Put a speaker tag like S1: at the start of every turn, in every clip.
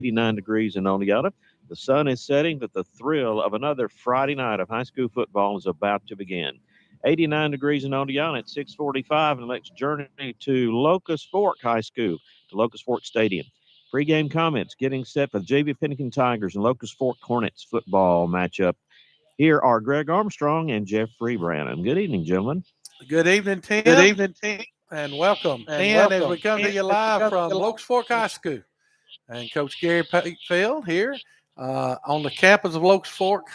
S1: 89 degrees in Oneonta. The sun is setting, but the thrill of another Friday night of high school football is about to begin. 89 degrees in Oneonta at 6:45, and let's journey to Locust Fork High School, to Locust Fork Stadium. Pre-game comments getting set for the JV Pennington Tigers and Locust Fork Hornets football matchup. Here are Greg Armstrong and Jeffrey Branham. Good evening, gentlemen.
S2: Good evening, Tim.
S3: Good evening, team.
S2: And welcome. And as we come to you live from Locust Fork High School, and Coach Gary Field here on the campus of Locust Fork.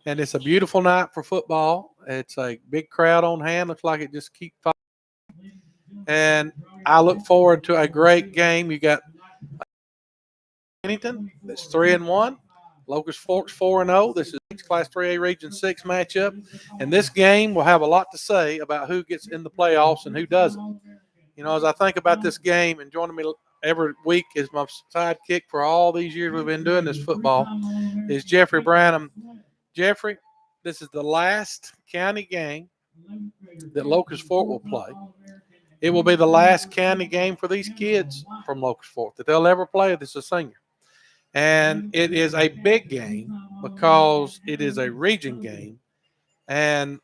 S2: And it's a beautiful night for football. It's a big crowd on hand. Looks like it just keeps following. And I look forward to a great game. You got Pennington, that's 3-1. Locust Fork's 4-0. This is Class 3A Region 6 matchup. And this game will have a lot to say about who gets in the playoffs and who doesn't. You know, as I think about this game, and joining me every week is my sidekick for all these years we've been doing this football, is Jeffrey Branham. Jeffrey, this is the last county game that Locust Fork will play. It will be the last county game for these kids from Locust Fork that they'll ever play as a senior. And it is a big game because it is a region game. And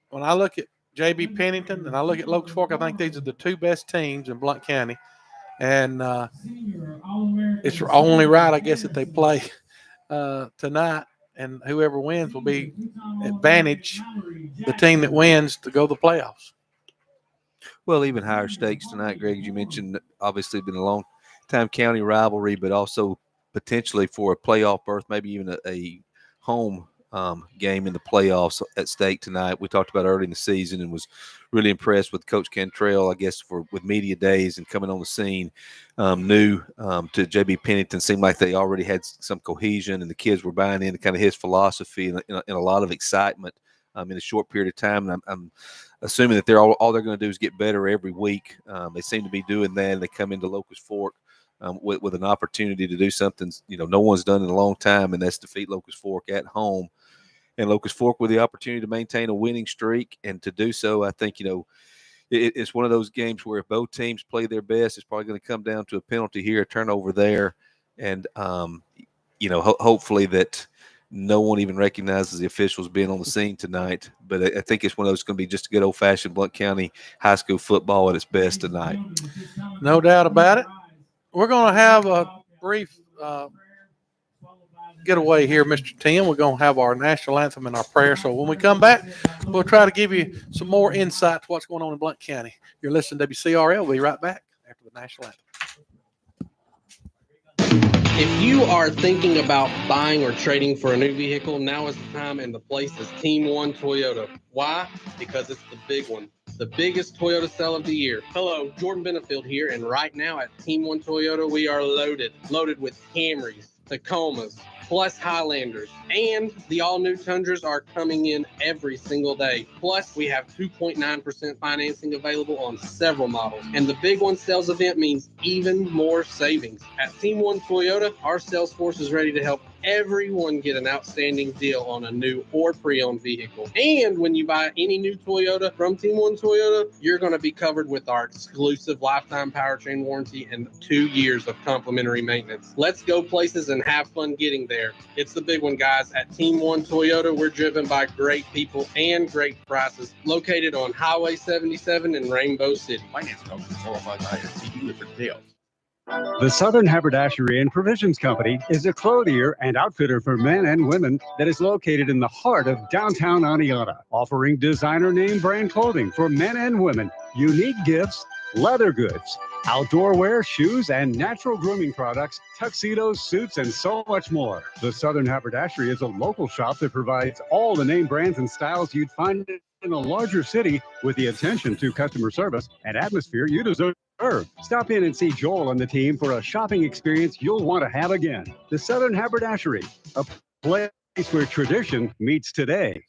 S2: when I look at JB Pennington and I look at Locust Fork, I think these are the two best teams in Blount County. And it's only right, I guess, that they play tonight. And whoever wins will be advantage the team that wins to go to the playoffs.
S3: Well, even higher stakes tonight, Greg, as you mentioned, obviously been a long-time county rivalry, but also potentially for a playoff berth, maybe even a home game in the playoffs at stake tonight. We talked about early in the season and was really impressed with Coach Cantrell, I guess, with media days and coming on the scene. New to JB Pennington, seemed like they already had some cohesion and the kids were buying into kind of his philosophy and a lot of excitement in a short period of time. And I'm assuming that all they're going to do is get better every week. They seem to be doing that, and they come into Locust Fork with an opportunity to do something no one's done in a long time, and that's defeat Locust Fork at home. And Locust Fork with the opportunity to maintain a winning streak, and to do so, I think it's one of those games where if both teams play their best, it's probably going to come down to a penalty here, a turnover there, and hopefully that no one even recognizes the officials being on the scene tonight. But I think it's one of those going to be just a good old-fashioned Blount County high school football at its best tonight.
S2: No doubt about it. We're going to have a brief getaway here, Mr. Tim. We're going to have our national anthem and our prayer. So when we come back, we'll try to give you some more insight to what's going on in Blount County. You're listening to WCRL. We'll be right back after the national anthem.
S4: If you are thinking about buying or trading for a new vehicle, now is the time, and the place is Team One Toyota. Why? Because it's the big one. The biggest Toyota sale of the year. Hello, Jordan Benefield here, and right now at Team One Toyota, we are loaded with Camrys, Tacomas, plus Highlanders, and the all-new Tundras are coming in every single day. Plus, we have 2.9% financing available on several models, and the Big One sales event means even more savings. At Team One Toyota, our sales force is ready to help everyone get an outstanding deal on a new or pre-owned vehicle. And when you buy any new Toyota from Team One Toyota, you're going to be covered with our exclusive lifetime powertrain warranty and 2 years of complimentary maintenance. Let's go places and have fun getting there. It's the big one, guys. At Team One Toyota, we're driven by great people and great prices. Located on Highway 77 in Rainbow City.
S5: Finance company qualified by STU for details.
S6: The Southern Haberdashery and Provisions Company is a clothier and outfitter for men and women that is located in the heart of downtown Oneonta, offering designer name brand clothing for men and women, unique gifts, leather goods, outdoor wear, shoes, and natural grooming products, tuxedos, suits, and so much more. The Southern Haberdashery is a local shop that provides all the name brands and styles you'd find in a larger city with the attention to customer service and atmosphere you deserve. Stop in and see Joel and the team for a shopping experience you'll want to have again. The Southern Haberdashery, a place where tradition meets today.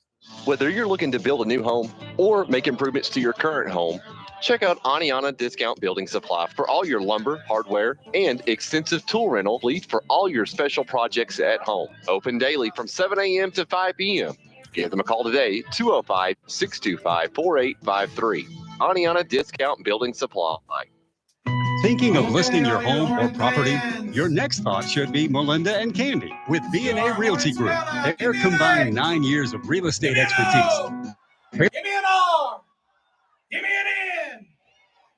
S7: Whether you're looking to build a new home or make improvements to your current home, check out Oneonta Discount Building Supply for all your lumber, hardware, and extensive tool rental needs for all your special projects at home. Open daily from 7 a.m. to 5 p.m. Give them a call today, 205-625-4853. Oneonta Discount Building Supply.
S6: Thinking of listing your home or property? Your next thought should be Melinda and Candy with B&A Realty Group. Their combined 9 years of real estate expertise.
S2: Give me an R. Give me an N.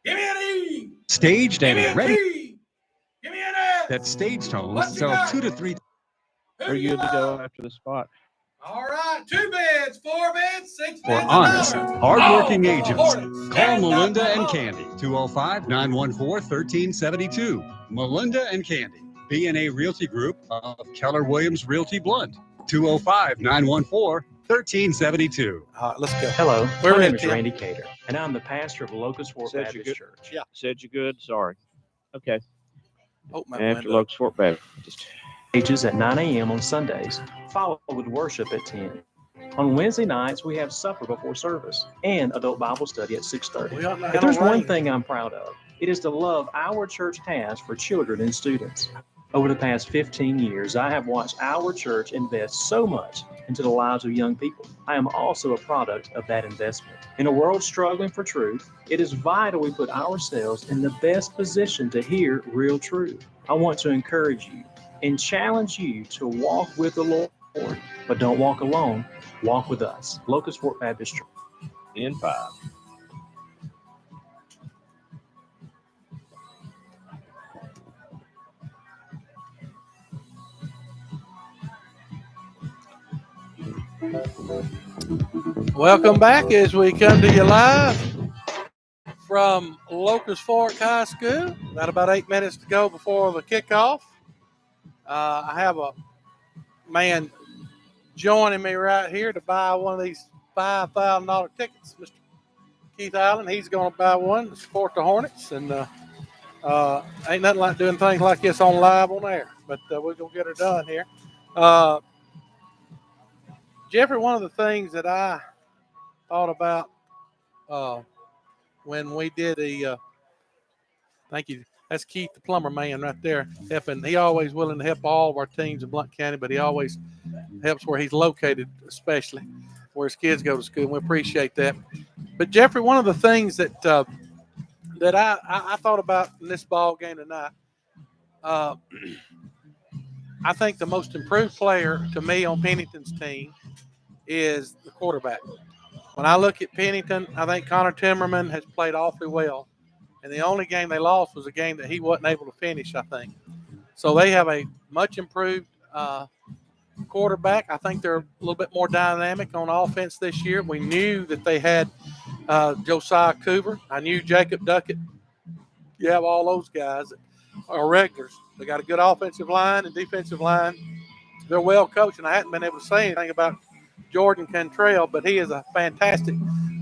S2: Give me an E.
S6: Staged
S2: Give me
S6: and
S2: a
S6: ready
S2: T. Give me an S.
S6: that staged homes
S2: What you
S6: sell
S2: got?
S6: 2 to 3.
S1: Are you good to go after the spot?
S2: All right, 2 beds, 4 beds, 6
S6: For
S2: beds.
S6: honest, hardworking agents. Call
S2: Call
S6: Melinda and Candy, 205-914-1372. Melinda and Candy, B&A Realty Group of Keller Williams Realty Blunt, 205-914-1372.
S2: All right, let's go.
S8: Hello,
S2: We're
S8: my
S2: ready,
S8: name is
S2: Tim.
S8: Randy Cater, and I'm the pastor of Locust Fork
S1: Said you
S8: Baptist
S1: good.
S8: Church.
S2: Yeah.
S1: Said you good. Sorry. Okay.
S2: Open that
S1: After
S2: window.
S1: Locust Fork Baptist.
S8: Ages at 9 a.m. on Sundays, followed with worship at 10. On Wednesday nights, we have supper before service and adult Bible study at 6:30.
S2: We ought to
S8: If
S2: have
S8: there's
S2: a
S8: one
S2: rain.
S8: thing I'm proud of, it is the love our church has for children and students. Over the past 15 years, I have watched our church invest so much into the lives of young people. I am also a product of that investment. In a world struggling for truth, it is vital we put ourselves in the best position to hear real truth. I want to encourage you and challenge you to walk with the Lord, but don't walk alone. Walk with us. Locust Fork Baptist Church.
S1: In 5.
S2: Welcome back as we come to you live from Locust Fork High School. Got about 8 minutes to go before the kickoff. I have a man joining me right here to buy one of these $5,000 tickets, Mr. Keith Allen. He's going to buy one to support the Hornets, and ain't nothing like doing things like this on live on air, but we're going to get her done here. Jeffrey, one of the things that I thought about when we did thank you. That's Keith, the plumber man right there, helping. He always willing to help all of our teams in Blount County, but he always helps where he's located, especially where his kids go to school. And we appreciate that. But Jeffrey, one of the things that that I thought about in this ball game tonight, I think the most improved player to me on Pennington's team is the quarterback. When I look at Pennington, I think Connor Timmerman has played awfully well. And the only game they lost was a game that he wasn't able to finish, I think. So they have a much improved quarterback. I think they're a little bit more dynamic on offense this year. We knew that they had Josiah Coover. I knew Jacob Duckett. You have all those guys that are regulars. They got a good offensive line and defensive line. They're well coached, and I hadn't been able to say anything about Jordan Cantrell, but he is a fantastic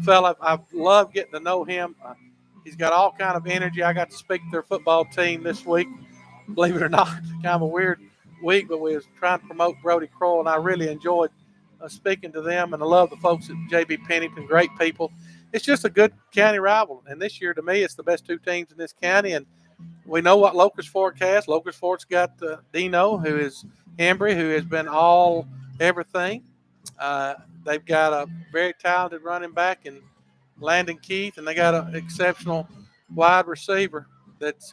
S2: fella. I've loved getting to know him. He's got all kind of energy. I got to speak to their football team this week. Believe it or not, kind of a weird week, but we was trying to promote Brody Kroll, and I really enjoyed speaking to them, and I love the folks at JB Pennington, great people. It's just a good county rival, and this year, to me, it's the best two teams in this county, and we know what Locust Fork has. Locust Fork's got Dino, who is Embry, who has been all everything. They've got a very talented running back in Landon Keith, and they got an exceptional wide receiver that's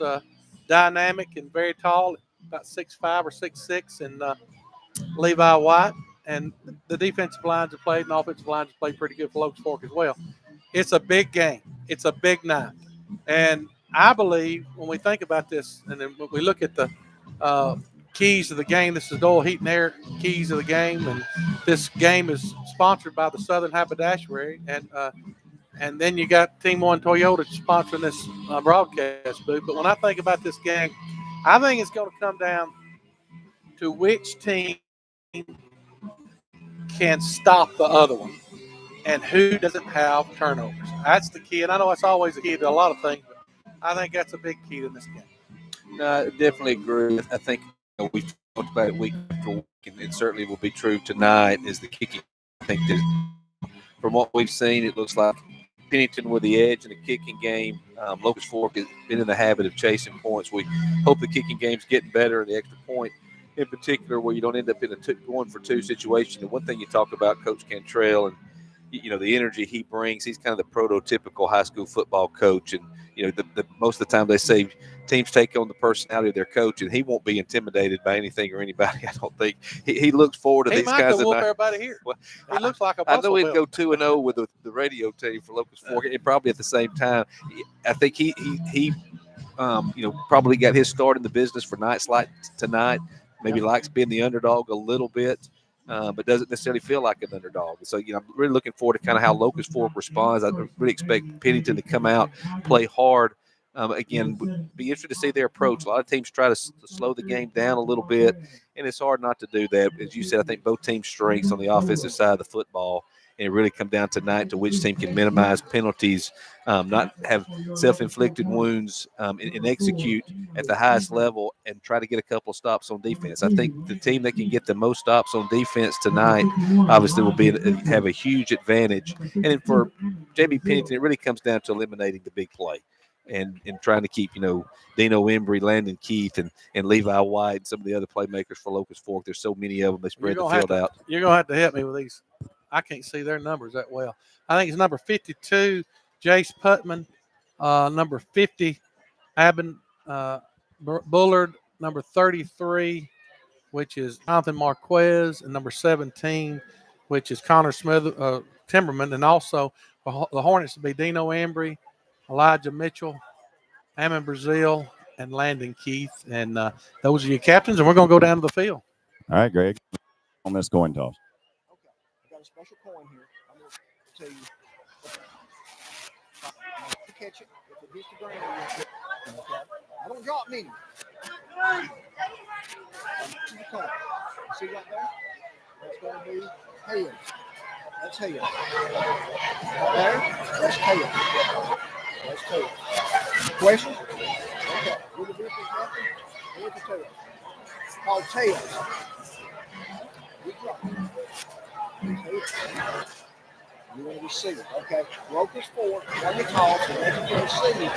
S2: dynamic and very tall, about 6'5" or 6'6", and Levi White. And the defensive lines have played, and the offensive lines have played pretty good for Locust Fork as well. It's a big game. It's a big night. And I believe when we think about this, and then when we look at the keys of the game, this is Doyle Heat and Air keys of the game, and this game is sponsored by the Southern Haberdashery, and then you got Team One Toyota sponsoring this broadcast booth. But when I think about this game, I think it's going to come down to which team can stop the other one and who doesn't have turnovers. That's the key, and I know it's always the key to a lot of things, but I think that's a big key to this game.
S3: No, I definitely agree. I think we've talked about it week after week, and it certainly will be true tonight, is the kicking. I think that from what we've seen, it looks like Pennington with the edge in the kicking game. Locust Fork has been in the habit of chasing points. We hope the kicking game's getting better, and the extra point in particular, where you don't end up in a 1-for-2 situation. And one thing you talk about, Coach Cantrell, and the energy he brings, he's kind of the prototypical high school football coach, and most of the time they say teams take on the personality of their coach, and he won't be intimidated by anything or anybody. I don't think he looks forward to
S2: He
S3: these
S2: might
S3: guys.
S2: go whoop everybody here.
S3: Well,
S2: He looks like a
S3: I know
S2: bustle
S3: he'd
S2: bill.
S3: go 2-0 with the radio team for Locust Fork, and probably at the same time, I think he probably got his start in the business for nights like tonight. Maybe likes being the underdog a little bit, but doesn't necessarily feel like an underdog. So, I'm really looking forward to kind of how Locust Fork responds. I really expect Pennington to come out, play hard. Again, would be interested to see their approach. A lot of teams try to slow the game down a little bit, and it's hard not to do that. As you said, I think both teams' strengths on the offensive side of the football, and it really come down tonight to which team can minimize penalties, not have self-inflicted wounds, and execute at the highest level and try to get a couple of stops on defense. I think the team that can get the most stops on defense tonight obviously will have a huge advantage. And then for J.B. Pennington, it really comes down to eliminating the big play and trying to keep, Dino Embry, Landon Keith, and Levi White, and some of the other playmakers for Locust Fork. There's so many of them. They spread the field out.
S2: You're going to have to help me with these. I can't see their numbers that well. I think it's number 52, Jace Putman, number 50, Abin Bullard, number 33, which is Jonathan Marquez, and number 17, which is Connor Smith, Timberman, and also the Hornets would be Dino Embry, Elijah Mitchell, Ammon Brazil, and Landon Keith. And those are your captains, and we're going to go down to the field.
S9: All right, Greg, on this coin toss.
S5: Okay, I got a special coin here. I'm going to tell you. To catch it, if it hits the ground, okay. I don't drop many. See the coin. See right there? That's going to be heads. That's heads. Right there, that's tails. That's tails. Questions? Okay. Will the difference happen? Here's the tails. Called tails. Good job. Tails. You want to receive it. Okay. Locust Fork, on the toss, and make it to receive.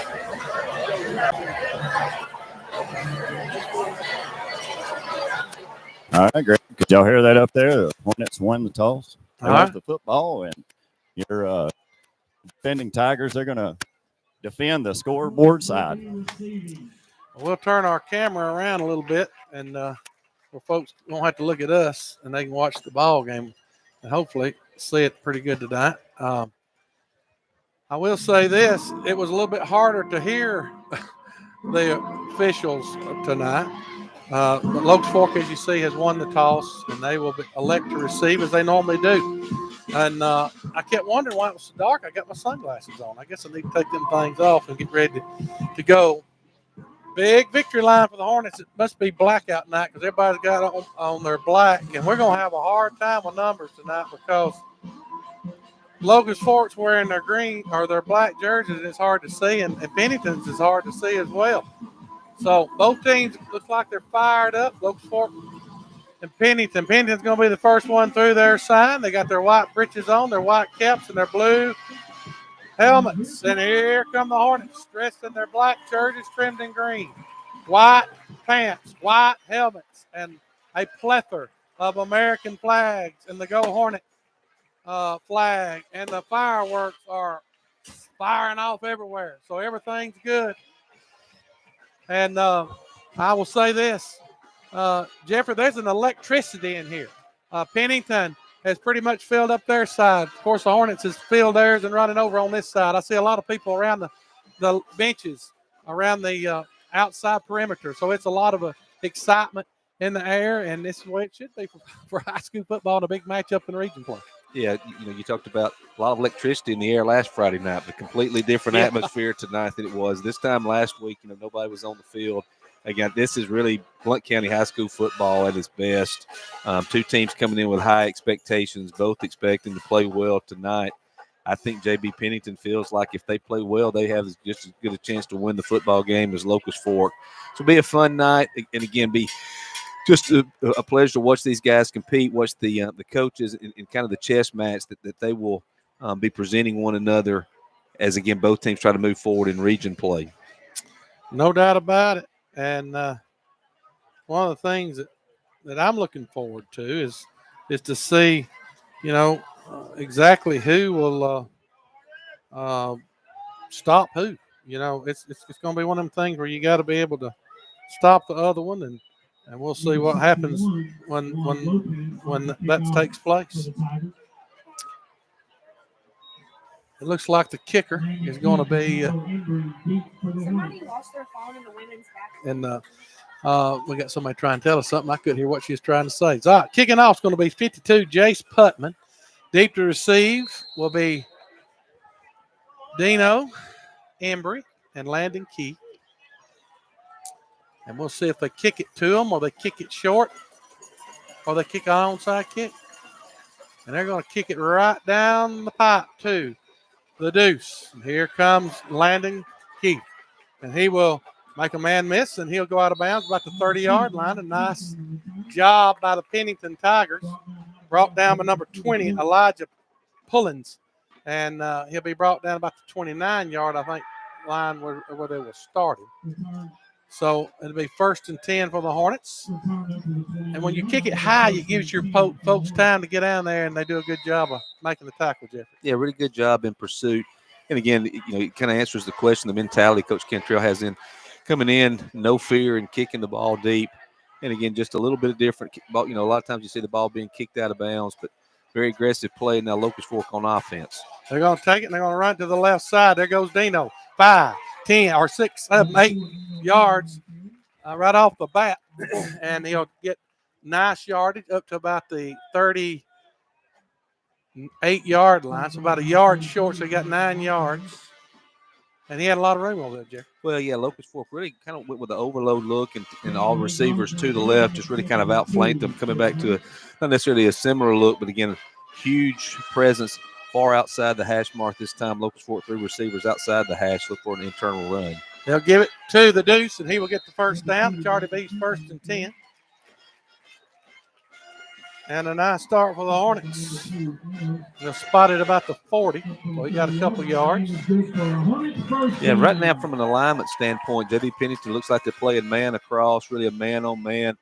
S9: All right, Greg. Could y'all hear that up there? The Hornets won the toss. They lost the football, and your defending Tigers, they're going to defend the scoreboard side.
S2: We'll turn our camera around a little bit, and where folks won't have to look at us, and they can watch the ball game, and hopefully see it pretty good tonight. I will say this: it was a little bit harder to hear the officials tonight. But Locust Fork, as you see, has won the toss, and they will elect to receive as they normally do. And I kept wondering why it was so dark. I got my sunglasses on. I guess I need to take them things off and get ready to go. Big victory line for the Hornets. It must be blackout night because everybody's got on their black, and we're going to have a hard time with numbers tonight because Locust Fork's wearing their green or their black jerseys. It's hard to see, and Pennington's is hard to see as well. So both teams look like they're fired up. Locust Fork and Pennington. Pennington's going to be the first one through their sign. They got their white breeches on, their white caps, and their blue helmets. And here come the Hornets, dressed in their black jerseys trimmed in green. White pants, white helmets, and a plethora of American flags and the Go Hornet flag. And the fireworks are firing off everywhere. So everything's good. And I will say this, Jeffrey, there's an electricity in here. Pennington has pretty much filled up their side. Of course, the Hornets has filled theirs and running over on this side. I see a lot of people around the benches, around the outside perimeter. So it's a lot of excitement in the air, and this is the way it should be for high school football and a big matchup in region play.
S3: Yeah, you talked about a lot of electricity in the air last Friday night, but completely different atmosphere tonight than it was this time last week. Nobody was on the field. Again, this is really Blount County high school football at its best. Two teams coming in with high expectations, both expecting to play well tonight. I think J.B. Pennington feels like if they play well, they have just as good a chance to win the football game as Locust Fork. So it'll be a fun night, and again, be just a pleasure to watch these guys compete, watch the coaches and kind of the chess match that they will be presenting one another as, again, both teams try to move forward in region play.
S2: No doubt about it. And one of the things that I'm looking forward to is to see, exactly who will stop who. you know, it's going to be one of them things where you got to be able to stop the other one, and we'll see what happens when that takes place. It looks like the kicker is going to be.
S10: Somebody lost their phone in the women's bathroom.
S2: And we got somebody trying to tell us something. I couldn't hear what she was trying to say. So, all right, kicking off is going to be 52, Jace Putman. Deep to receive will be Dino Embry and Landon Key. And we'll see if they kick it to them or they kick it short or they kick an onside kick. And they're going to kick it right down the pipe to the deuce. And here comes Landon Key. And he will make a man miss, and he'll go out of bounds about the 30-yard line. A nice job by the Pennington Tigers. Brought down by number 20, Elijah Pullins. And he'll be brought down about the 29-yard, I think, line where they were starting. So it'll be 1st and 10 for the Hornets. And when you kick it high, it gives your folks time to get down there, and they do a good job of making the tackle, Jeffrey.
S3: Yeah, really good job in pursuit. And again, it kind of answers the question, the mentality Coach Cantrell has in coming in, no fear and kicking the ball deep. And again, just a little bit of different. A lot of times you see the ball being kicked out of bounds, but very aggressive play. Now Locust Fork on offense.
S2: They're going to take it, and they're going to run to the left side. There goes Dino. 5, 10, or 6, 7, 8 yards right off the bat. And he'll get nice yardage up to about the 38-yard line. So about a yard short, so he got 9 yards. And he had a lot of room over there, Jeff.
S3: Well, yeah, Locust Fork really kind of went with the overload look and all receivers to the left, just really kind of outflanked them, coming back to not necessarily a similar look, but again, huge presence far outside the hash mark this time. Locust Fork 3 receivers outside the hash, look for an internal run.
S2: They'll give it to the deuce, and he will get the first down. Charlie B's 1st and 10. And a nice start for the Hornets. They're spotted about the 40. So he got a couple yards.
S3: Yeah, right now from an alignment standpoint, J.D. Pennington looks like they're playing man across, really a man-on-man,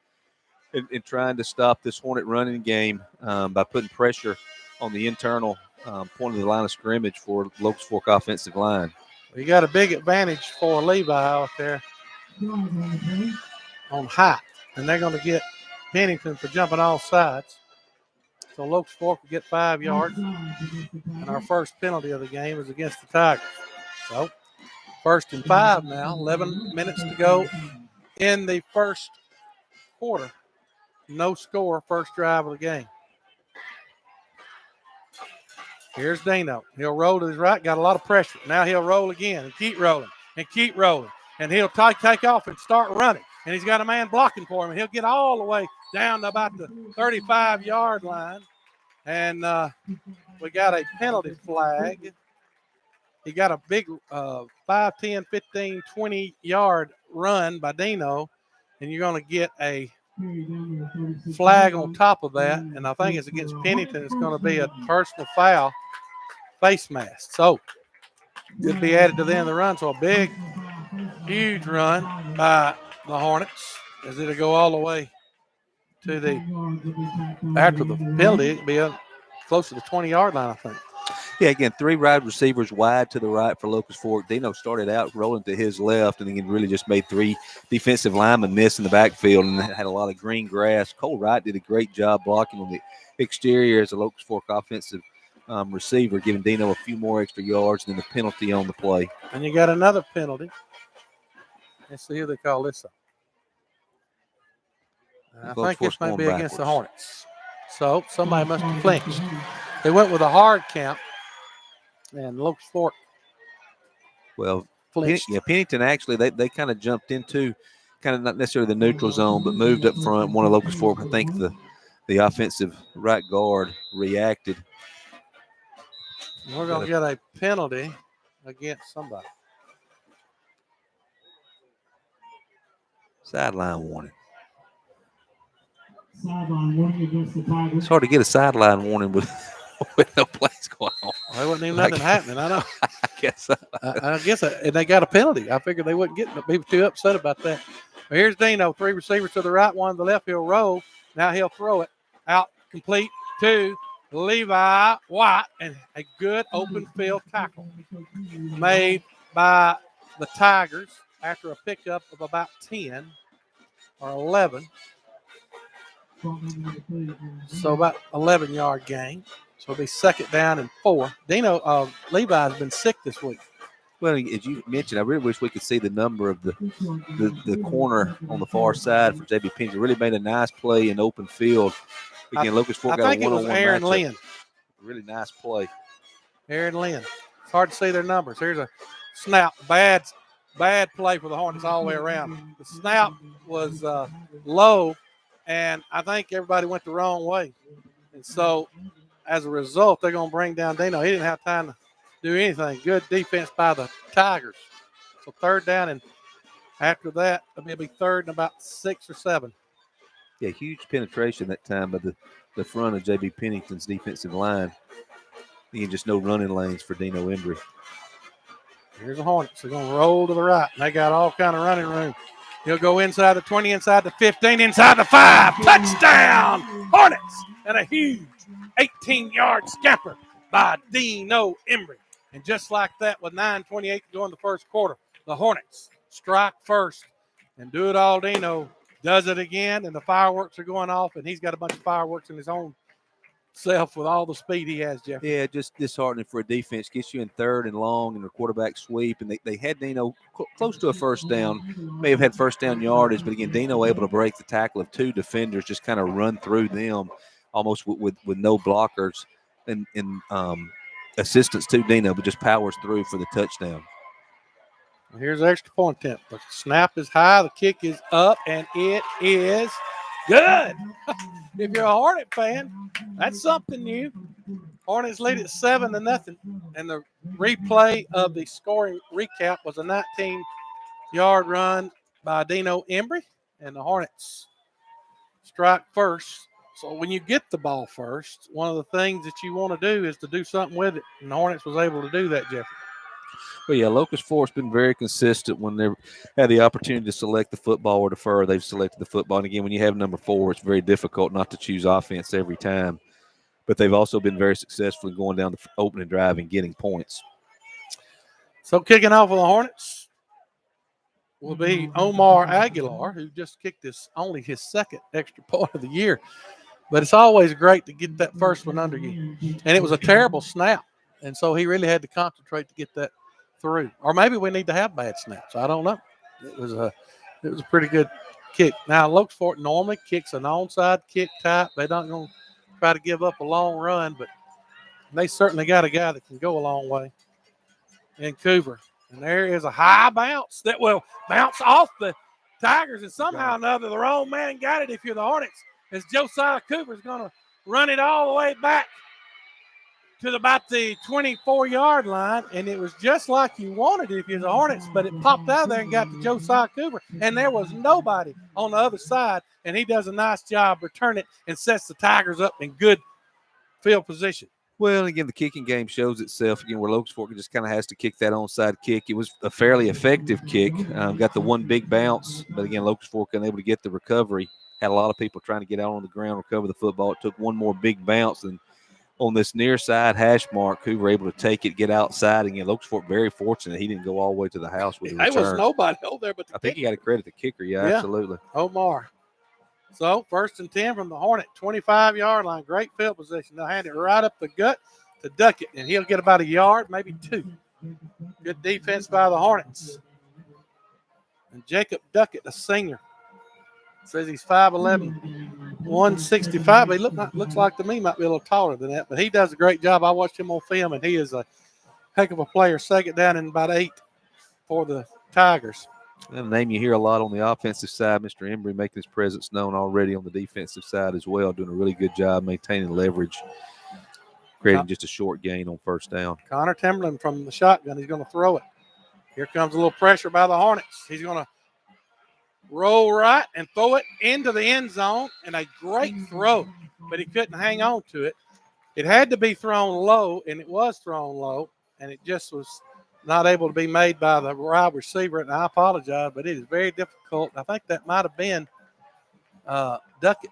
S3: in trying to stop this Hornet running game by putting pressure on the internal point of the line of scrimmage for Locust Fork offensive line.
S2: You got a big advantage for Levi out there on height. And they're going to get Pennington for jumping all sides. So Locust Fork will get 5 yards. And our first penalty of the game is against the Tigers. So 1st and 5 now. 11 minutes to go in the first quarter. No score, first drive of the game. Here's Dano. He'll roll to his right. Got a lot of pressure. Now he'll roll again and keep rolling and keep rolling. And he'll take off and start running. And he's got a man blocking for him. And he'll get all the way down to about the 35-yard line. And we got a penalty flag. He got a big 5, 10, 15, 20-yard run by Dino. And you're going to get a flag on top of that. And I think it's against Pennington. It's going to be a personal foul, face mask. So it'll be added to the end of the run. So a big, huge run by the Hornets as it'll go all the way to the, after the penalty, it'll be close to the 20-yard line, I think.
S3: Yeah, again, 3 wide receivers wide to the right for Locust Fork. Dino started out rolling to his left, and then really just made 3 defensive linemen miss in the backfield and had a lot of green grass. Cole Wright did a great job blocking on the exterior as a Locust Fork offensive receiver, giving Dino a few more extra yards than the penalty on the play.
S2: And you got another penalty. Let's see who they call this. I think this might be against the Hornets. So somebody must have flinched. They went with a hard count, and Locust Fork.
S3: Well,
S2: flinched.
S3: Pennington actually, they kind of jumped into kind of not necessarily the neutral zone, but moved up front. One of Locust Fork, I think the offensive right guard reacted.
S2: We're going to get a penalty against somebody.
S3: Sideline warning.
S11: Sideline warning against the Tigers.
S3: It's hard to get a sideline warning with no plays going on.
S2: Well, there wasn't even nothing happening. I know.
S3: I guess so.
S2: I guess, and they got a penalty. I figured they wouldn't get people too upset about that. But here's Dino, 3 receivers to the right, 1 to the left. He'll roll. Now he'll throw it out complete to Levi White, and a good open field tackle made by the Tigers after a pickup of about 10 or 11. So about 11-yard gain. So it'll be 2nd down and 4. Dino Levi's been sick this week.
S3: Well, as you mentioned, I really wish we could see the number of the corner on the far side for J.B. Pennington. Really made a nice play in open field. Again, Locust Fork got a one-on-one matchup.
S2: Aaron Lynn.
S3: Really nice play.
S2: Aaron Lynn. It's hard to see their numbers. Here's a snap. Bad play for the Hornets all the way around. The snap was low, and I think everybody went the wrong way. And so, as a result, they're going to bring down Dino. He didn't have time to do anything. Good defense by the Tigers. So 3rd down, and after that, it'll be 3rd and about 6 or 7.
S3: Yeah, huge penetration that time by the front of J.B. Pennington's defensive line. Again, just no running lanes for Dino Embry.
S2: Here's the Hornets. They're going to roll to the right. They got all kind of running room. He'll go inside the 20, inside the 15, inside the 5. Touchdown, Hornets! And a huge 18-yard scamper by Dino Embry. And just like that, with 9:28 to go in the first quarter, the Hornets strike first and do it all. Dino does it again, and the fireworks are going off, and he's got a bunch of fireworks in his own self with all the speed he has, Jeff.
S3: Yeah, just disheartening for a defense. Gets you in 3rd and long and a quarterback sweep, and they had Dino close to a 1st down. May have had 1st down yardage, but again, Dino able to break the tackle of 2 defenders, just kind of run through them almost with no blockers and assistance to Dino, but just powers through for the touchdown.
S2: Here's the extra point attempt. The snap is high, the kick is up, and it is good. If you're a Hornet fan, that's something new. Hornets lead at 7-0, and the replay of the scoring recap was a 19-yard run by Dino Embry, and the Hornets strike first. So when you get the ball first, one of the things that you want to do is to do something with it, and the Hornets was able to do that, Jeffrey.
S3: But yeah, Locust Fork's been very consistent when they've had the opportunity to select the football or defer. They've selected the football. And again, when you have number 4, it's very difficult not to choose offense every time. But they've also been very successful in going down the opening drive and getting points.
S2: So kicking off for the Hornets will be Omar Aguilar, who just kicked only his 2nd extra point of the year. But it's always great to get that first one under you. And it was a terrible snap. And so he really had to concentrate to get that through. Or maybe we need to have bad snaps. I don't know. It was a pretty good kick. Now, Locust Fork normally kicks an onside kick type. They're not going to try to give up a long run, but they certainly got a guy that can go a long way in Coover. And there is a high bounce that will bounce off the Tigers, and somehow or another the wrong man got it if you're the Hornets, as Josiah Cooper's going to run it all the way back to about the 24-yard line, and it was just like you wanted it if you're the Hornets, but it popped out of there and got to Josiah Cooper, and there was nobody on the other side, and he does a nice job returning it and sets the Tigers up in good field position.
S3: Well, again, the kicking game shows itself again where Locust Fork just kind of has to kick that onside kick. It was a fairly effective kick. Got the one big bounce, but again, Locust Fork unable to get the recovery. Had a lot of people trying to get out on the ground, recover the football. It took one more big bounce, and on this near side hash mark, who were able to take it, get outside. Again, Locust Fork very fortunate he didn't go all the way to the house with the return.
S2: There was nobody over there but the
S3: I think you got to credit the kicker. Yeah, absolutely.
S2: Omar. So 1st and 10 from the Hornet 25-yard line. Great field position. They'll hand it right up the gut to Duckett, and he'll get about a yard, maybe 2. Good defense by the Hornets. And Jacob Duckett, a senior, says he's 5'11", 165. But he looks like to me might be a little taller than that, but he does a great job. I watched him on film, and he is a heck of a player. 2nd down and about 8 for the Tigers.
S3: And a name you hear a lot on the offensive side, Mr. Embry making his presence known already on the defensive side as well, doing a really good job maintaining leverage, creating just a short gain on 1st down.
S2: Connor Timberland from the shotgun. He's going to throw it. Here comes a little pressure by the Hornets. He's going to roll right and throw it into the end zone, and a great throw, but he couldn't hang on to it. It had to be thrown low, and it was thrown low, and it just was not able to be made by the wide receiver, and I apologize, but it is very difficult. I think that might have been Duckett.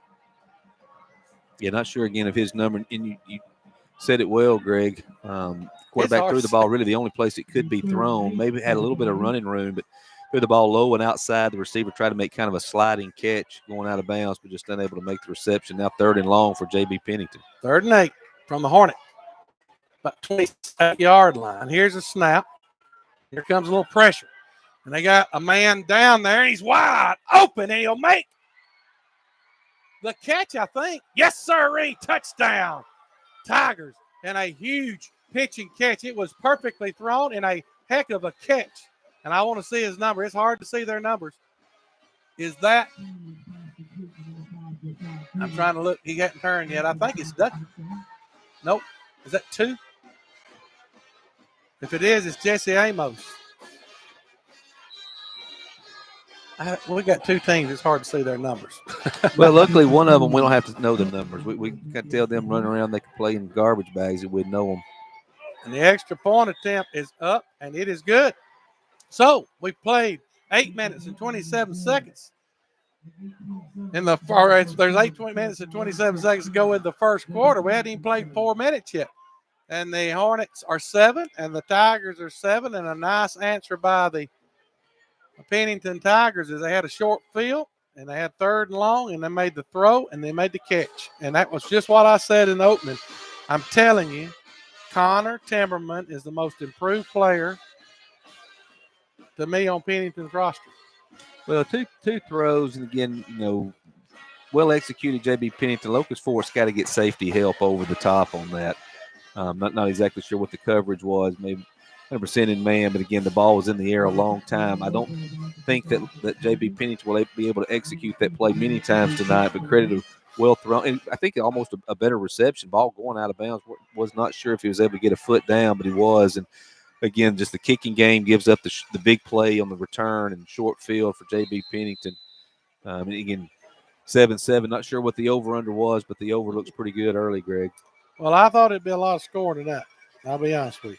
S3: Yeah, not sure again of his number, and you said it well, Greg. Quarterback threw the ball really the only place it could be thrown. Maybe it had a little bit of running room, but threw the ball low and outside. The receiver tried to make kind of a sliding catch going out of bounds, but just unable to make the reception. Now 3rd and long for J.B. Pennington.
S2: 3rd and 8 from the Hornet. About 28-yard line. Here's a snap. Here comes a little pressure. And they got a man down there, and he's wide open, and he'll make the catch, I think. Yes, sirree, touchdown. Tigers, and a huge pitching catch. It was perfectly thrown and a heck of a catch. And I want to see his number. It's hard to see their numbers. Is that? I'm trying to look. He hadn't turned yet. I think it's Ducky. Nope. Is that 2? If it is, it's Jesse Amos. We got 2 teams. It's hard to see their numbers.
S3: Well, luckily, one of them, we don't have to know the numbers. We can tell them running around they can play in garbage bags and we'd know them.
S2: And the extra point attempt is up, and it is good. So we played 8 minutes and 27 seconds. There's 8 minutes and 27 seconds to go in the first quarter. We hadn't even played 4 minutes yet. And the Hornets are 7, and the Tigers are 7. And a nice answer by the Pennington Tigers is they had a short field, and they had 3rd and long, and they made the throw, and they made the catch. And that was just what I said in the opening. I'm telling you, Connor Timmerman is the most improved player to me on Pennington's roster.
S3: Well, two throws, and again, well executed. J.B. Pennington. Locust Force got to get safety help over the top on that. Not exactly sure what the coverage was, maybe 100% in man, but again, the ball was in the air a long time. I don't think that J.B. Pennington will be able to execute that play many times tonight, but credit to well thrown. And I think almost a better reception. Ball going out of bounds. Was not sure if he was able to get a foot down, but he was. And again, just the kicking game gives up the big play on the return and short field for J.B. Pennington. And again, 7-7. Not sure what the over-under was, but the over looks pretty good early, Greg.
S2: Well, I thought it'd be a lot of scoring tonight. I'll be honest with you.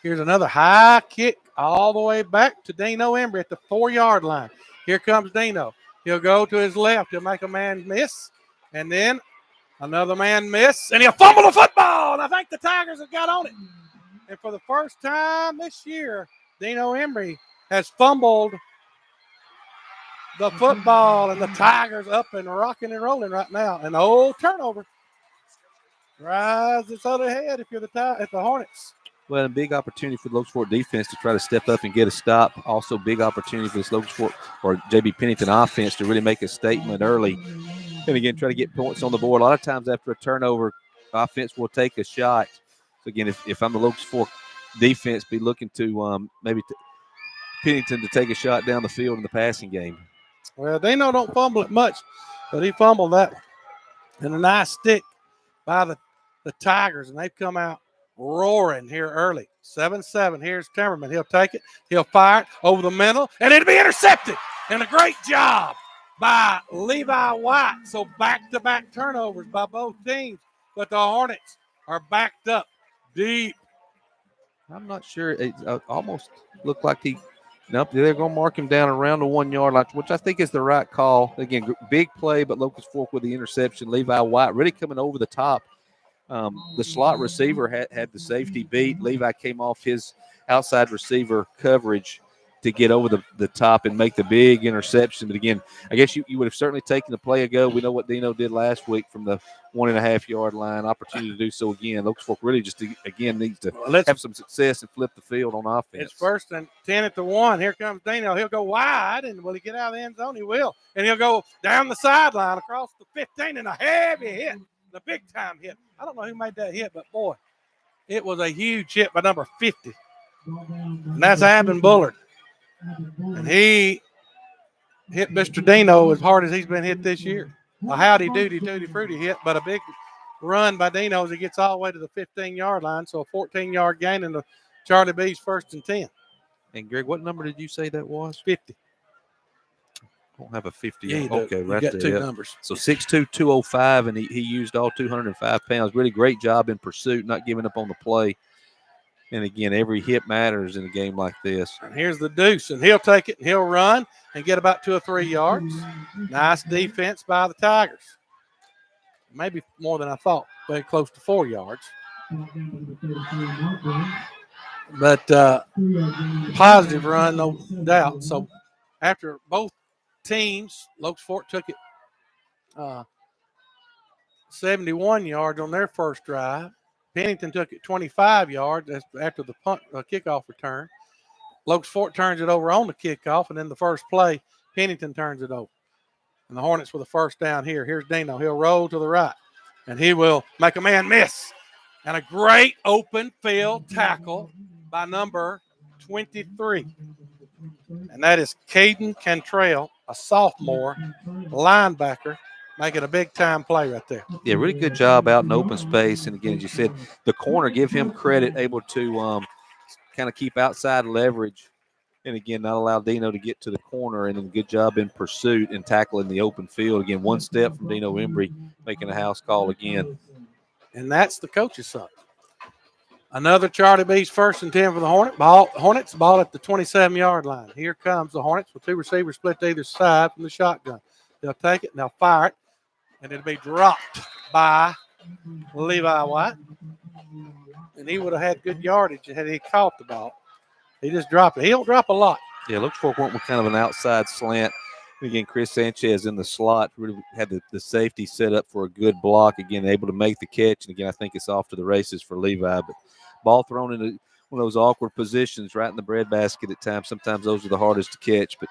S2: Here's another high kick all the way back to Dino Embry at the 4-yard line. Here comes Dino. He'll go to his left. He'll make a man miss. And then another man miss. And he'll fumble the football. And I think the Tigers have got on it. And for the first time this year, Dino Embry has fumbled the football. And the Tigers up and rocking and rolling right now. And old turnover. Rise its other head if you're at the Hornets.
S3: Well, a big opportunity for the Locust Fork defense to try to step up and get a stop. Also, big opportunity for this Locust Fork or J.B. Pennington offense to really make a statement early. And again, try to get points on the board. A lot of times after a turnover, offense will take a shot. So again, if I'm the Locust Fork defense, be looking to Pennington to take a shot down the field in the passing game.
S2: Well, Dino don't fumble it much, but he fumbled that one. And a nice stick by the Tigers, and they've come out roaring here early. 7-7. Here's Timmerman. He'll take it. He'll fire it over the middle, and it'll be intercepted. And a great job by Levi White. So back-to-back turnovers by both teams, but the Hornets are backed up deep.
S3: I'm not sure. It almost looked like they're going to mark him down around the 1-yard line, which I think is the right call. Again, big play, but Locust Fork with the interception. Levi White really coming over the top. The slot receiver had the safety beat. Levi came off his outside receiver coverage to get over the top and make the big interception. But again, I guess you would have certainly taken the play ago. We know what Dino did last week from the 1.5-yard line. Opportunity to do so again. Locust Fork really just again needs to have some success and flip the field on offense.
S2: It's 1st and 10 at the 1. Here comes Dino. He'll go wide, and will he get out of the end zone? He will. And he'll go down the sideline across the 15 and a heavy hit, the big-time hit. I don't know who made that hit, but, boy, it was a huge hit by number 50. And that's Abin Bullard. And he hit Mr. Dino as hard as he's been hit this year. A howdy doody fruity hit, but a big run by Dino as he gets all the way to the 15-yard line. So a 14-yard gain in the Charlie B's 1st and 10.
S3: And Greg, what number did you say that was?
S2: 50.
S3: Don't have a 50.
S2: Yeah,
S3: okay, right
S2: got
S3: there.
S2: 2 numbers.
S3: So 6'2", 205, and he used all 205 pounds. Really great job in pursuit, not giving up on the play. And again, every hit matters in a game like this.
S2: And here's the deuce, and he'll take it, and he'll run and get about 2 or 3 yards. Nice defense by the Tigers. Maybe more than I thought, but close to 4 yards. But positive run, no doubt. So after both teams, Locust Fork took it 71 yards on their first drive. Pennington took it 25 yards after the punt kickoff return. Locust Fork turns it over on the kickoff, and then the first play, Pennington turns it over. And the Hornets with the first down here. Here's Dino. He'll roll to the right, and he will make a man miss. And a great open field tackle by number 23. And that is Caden Cantrell, a sophomore linebacker, making a big-time play right there.
S3: Yeah, really good job out in open space. And, again, as you said, the corner, give him credit, able to kind of keep outside leverage. And, again, not allow Dino to get to the corner. And then good job in pursuit and tackling the open field. Again, one step from Dino Embry making a house call again.
S2: And that's the coach's son. Another Charlie B's 1st and 10 for the Hornets. Ball at the 27-yard line. Here comes the Hornets with two receivers split to either side from the shotgun. They'll take it and they'll fire it. And it'll be dropped by Levi White. And he would have had good yardage had he caught the ball. He just dropped it. He don't drop a lot.
S3: Yeah, looks for went with kind of an outside slant. Again, Chris Sanchez in the slot really had the safety set up for a good block. Again, able to make the catch. And, again, I think it's off to the races for Levi. But ball thrown into one of those awkward positions right in the breadbasket at times. Sometimes those are the hardest to catch. But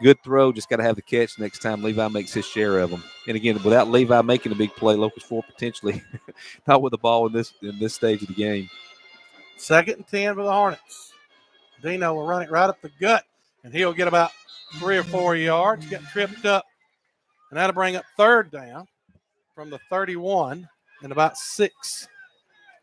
S3: good throw. Just got to have the catch next time Levi makes his share of them. And, again, without Levi making a big play, Locust Fork potentially not with the ball in this stage of the game.
S2: 2nd and 10 for the Hornets. Dino will run it right up the gut, and he'll get about 3 or 4 yards, get tripped up, and that'll bring up 3rd down from the 31 and about 6.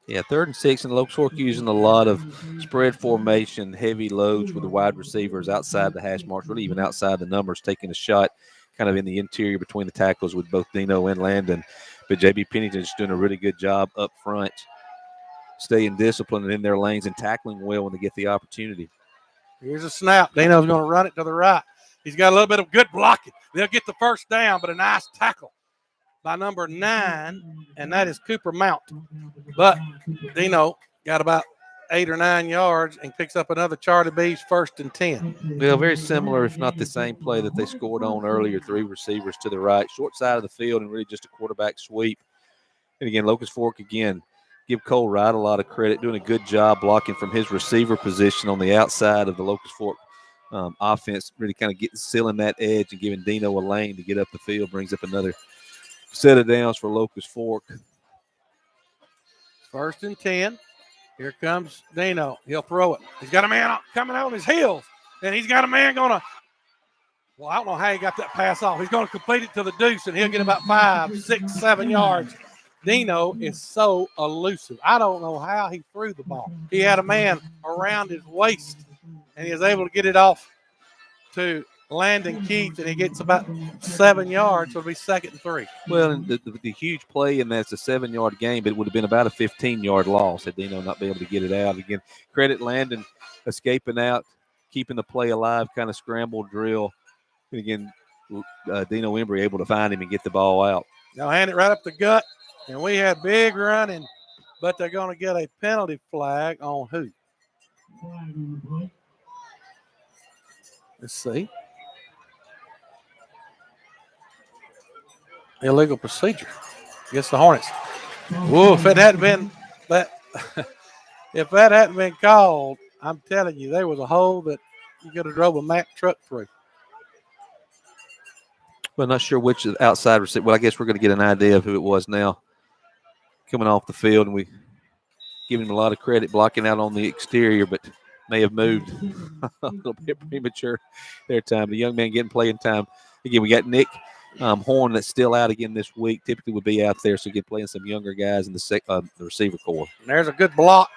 S3: Yeah, 3rd and 6, and Locust Fork using a lot of spread formation, heavy loads with the wide receivers outside the hash marks, really even outside the numbers, taking a shot kind of in the interior between the tackles with both Dino and Landon. But J.B. Pennington is doing a really good job up front, staying disciplined in their lanes and tackling well when they get the opportunity.
S2: Here's a snap. Dino's going to run it to the right. He's got a little bit of good blocking. They'll get the first down, but a nice tackle by number 9, and that is Cooper Mount. But Dino got about 8 or 9 yards and picks up another Charlie B's 1st and 10.
S3: Well, very similar, if not the same play that they scored on earlier. 3 receivers to the right, short side of the field, and really just a quarterback sweep. And, again, Locust Fork, again, give Cole Wright a lot of credit, doing a good job blocking from his receiver position on the outside of the Locust Fork offense, really kind of sealing that edge and giving Dino a lane to get up the field, brings up another set of downs for Locust Fork.
S2: 1st and 10. Here comes Dino. He'll throw it. He's got a man coming on his heels, and he's got a man going to, well, I don't know how he got that pass off. He's going to complete it to the deuce, and he'll get about 5, 6, 7 yards. Dino is so elusive. I don't know how he threw the ball. He had a man around his waist, and he was able to get it off to Landon Keith, and he gets about 7 yards, so it'll be 2nd and 3.
S3: Well, and the huge play, and that's a 7-yard gain, but it would have been about a 15-yard loss had Dino not been able to get it out. Again, credit Landon escaping out, keeping the play alive, kind of scramble drill. And again, Dino Embry able to find him and get the ball out.
S2: Now hand it right up the gut, and we had big running, but they're going to get a penalty flag on who? Let's see. Illegal procedure against the Hornets. Whoa, if it hadn't been that, if that hadn't been called, I'm telling you, there was a hole that you could have drove a Mack truck through.
S3: Well, not sure which outside receiver. Well, I guess we're going to get an idea of who it was now. Coming off the field, and we give him a lot of credit blocking out on the exterior, but may have moved a little bit premature their time. The young man getting playing time. Again, we got Nick Horn that's still out again this week. Typically would be out there, so again, playing some younger guys in the receiver corps.
S2: And there's a good block,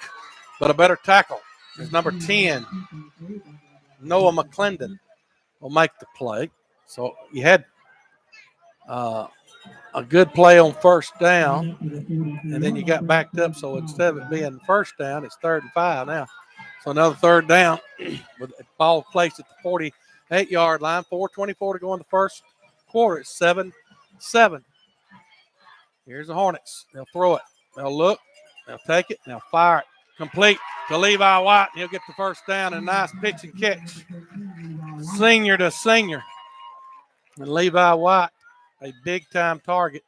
S2: but a better tackle. There's number 10, Noah McClendon, will make the play. So you had a good play on 1st down, and then you got backed up. So instead of it being 1st down, it's 3rd and 5 now. So another 3rd down with the ball placed at the 48-yard line. 4:24 to go in the first quarter. It's 7-7. Here's the Hornets. They'll throw it. They'll look. They'll take it. They'll fire it complete to Levi White, and he'll get the first down. And nice pitch and catch. Senior to senior. And Levi White, a big-time target,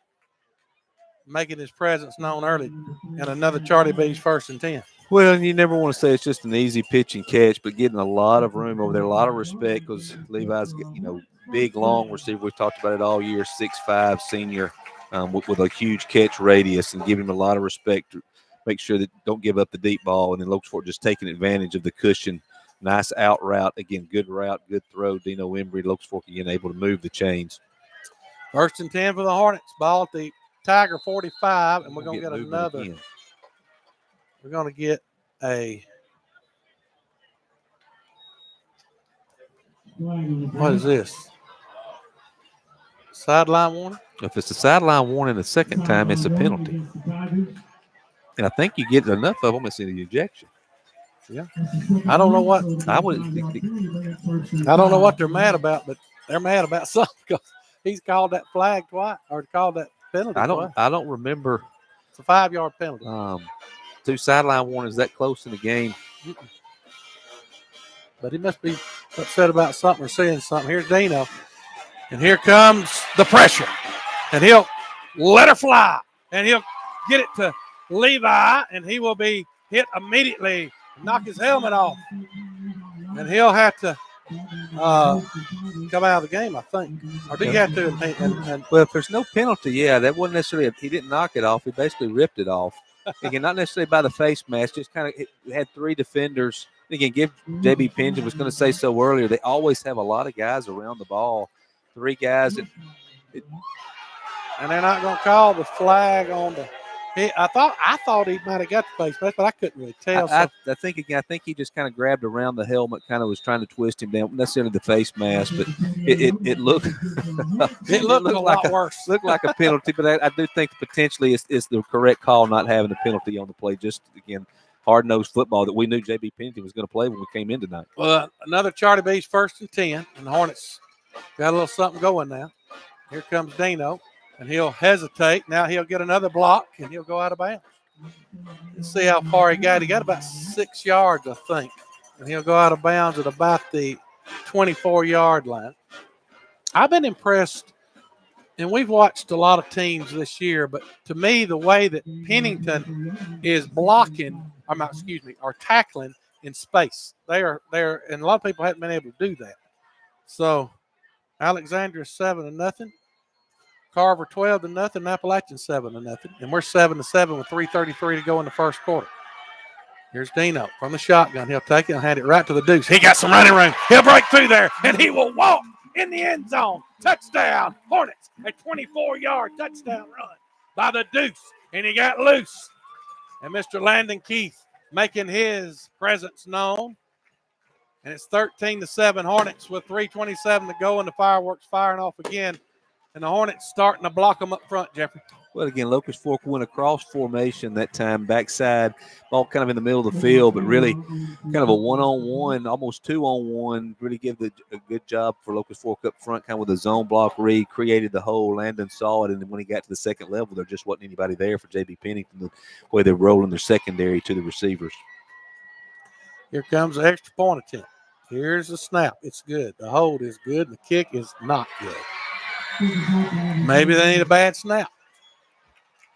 S2: making his presence known early. And another Charlie B's 1st and 10.
S3: Well, you never want to say it's just an easy pitch and catch, but getting a lot of room over there, a lot of respect because Levi's, big, long receiver. We've talked about it all year, 6'5", senior, with a huge catch radius, and giving him a lot of respect to make sure that don't give up the deep ball. And then Locust Fork just taking advantage of the cushion. Nice out route. Again, good route, good throw. Dino Embry, Locust Fork again able to move the chains.
S2: 1st and 10 for the Hornets. Ball at the Tiger 45, and we're going to get another.
S3: Again.
S2: We're going to get a – what is this? Sideline warning?
S3: If it's a sideline warning the second time, it's a penalty. And I think you get enough of them, it's an ejection.
S2: Yeah. I don't know what they're mad about, but they're mad about something because he's called that flag twice or called that penalty twice.
S3: I don't remember.
S2: It's a 5-yard penalty.
S3: 2 sideline warnings that close in the game.
S2: But he must be upset about something or saying something. Here's Dino. And here comes the pressure. And he'll let her fly. And he'll get it to Levi. And he will be hit immediately. Knock his helmet off. And he'll have to come out of the game, I think. Or do you have to?
S3: Well, if there's no penalty, yeah, that wasn't necessarily he didn't knock it off. He basically ripped it off. Again, not necessarily by the face mask, just kind of had 3 defenders. Again, give JB Pennington, was going to say so earlier, they always have a lot of guys around the ball. 3 guys. And
S2: they're not going to call the flag on the I thought he might have got the face mask, but I couldn't really tell.
S3: I think he just kind of grabbed around the helmet, kind of was trying to twist him down. Not necessarily the face mask, but it looked
S2: it looked a lot worse.
S3: Looked like a penalty, but I do think potentially it's the correct call not having a penalty on the play. Just again, hard-nosed football that we knew JB Pennington was going to play when we came in tonight.
S2: Well, another Charlie B's 1st and 10, and the Hornets got a little something going now. Here comes Dino. And he'll hesitate. Now he'll get another block, and he'll go out of bounds. Let's see how far he got. He got about 6 yards, I think. And he'll go out of bounds at about the 24-yard line. I've been impressed, and we've watched a lot of teams this year, but to me, the way that Pennington is blocking, or tackling in space, they're, and a lot of people haven't been able to do that. So Alexandria 7-0. Carver 12-0, Appalachian 7-0, and we're 7-7 with 3:33 to go in the first quarter. Here's Dino from the shotgun. He'll take it and hand it right to the Deuce. He got some running room. He'll break through there, and he will walk in the end zone. Touchdown, Hornets! A 24-yard touchdown run by the Deuce, and he got loose. And Mr. Landon Keith making his presence known. And it's 13-7 Hornets with 3:27 to go, and the fireworks firing off again. And the Hornets starting to block them up front, Jeffrey.
S3: Well, again, Locust Fork went across formation that time, backside, ball kind of in the middle of the field, but really kind of a one-on-one, almost two-on-one, really give a good job for Locust Fork up front, kind of with a zone block read, created the hole. Landon saw it, and then when he got to the second level, there just wasn't anybody there for JB Pennington, the way they're rolling their secondary to the receivers.
S2: Here comes the extra point attempt. Here's the snap. It's good. The hold is good, and the kick is not good. Maybe they need a bad snap.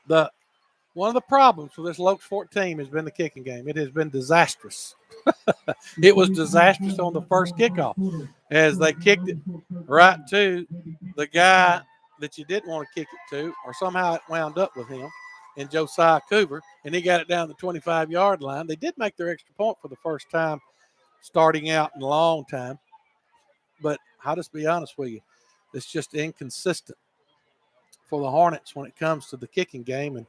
S2: One of the problems for this Locust Fork team has been the kicking game. It has been disastrous. It was disastrous on the first kickoff as they kicked it right to the guy that you didn't want to kick it to, or somehow it wound up with him, and Josiah Coover, and he got it down the 25-yard line. They did make their extra point for the first time starting out in a long time, but I'll just be honest with you. It's just inconsistent for the Hornets when it comes to the kicking game. And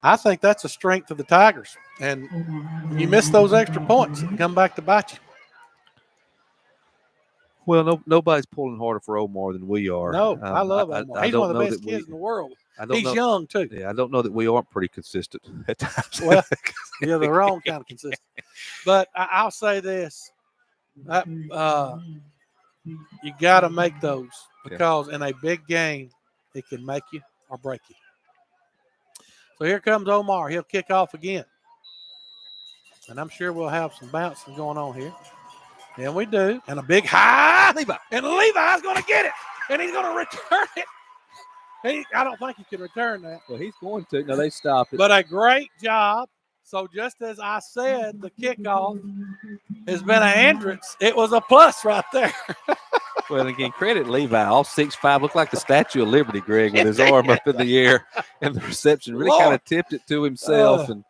S2: I think that's a strength of the Tigers. And when you miss those extra points, it can come back to bite you.
S3: Well, nobody's pulling harder for Omar than we are.
S2: No, I love Omar. He's one of the best kids in the world. He's young, too.
S3: Yeah, I don't know that we aren't pretty consistent at times.
S2: Well, you're the wrong kind of consistent. But I'll say this. You got to make those. Because in a big game, it can make you or break you. So here comes Omar. He'll kick off again. And I'm sure we'll have some bouncing going on here. And we do. And a big high.
S3: Levi.
S2: And Levi's going to get it. And he's going to return it. I don't think he can return that.
S3: Well, he's going to. No, they stopped it.
S2: But a great job. So just as I said, the kickoff has been an entrance. It was a plus right there.
S3: Well, again, credit Levi. All 6'5", looked like the Statue of Liberty, Greg, with his arm up in the air. And the reception really kind of tipped it to himself. And,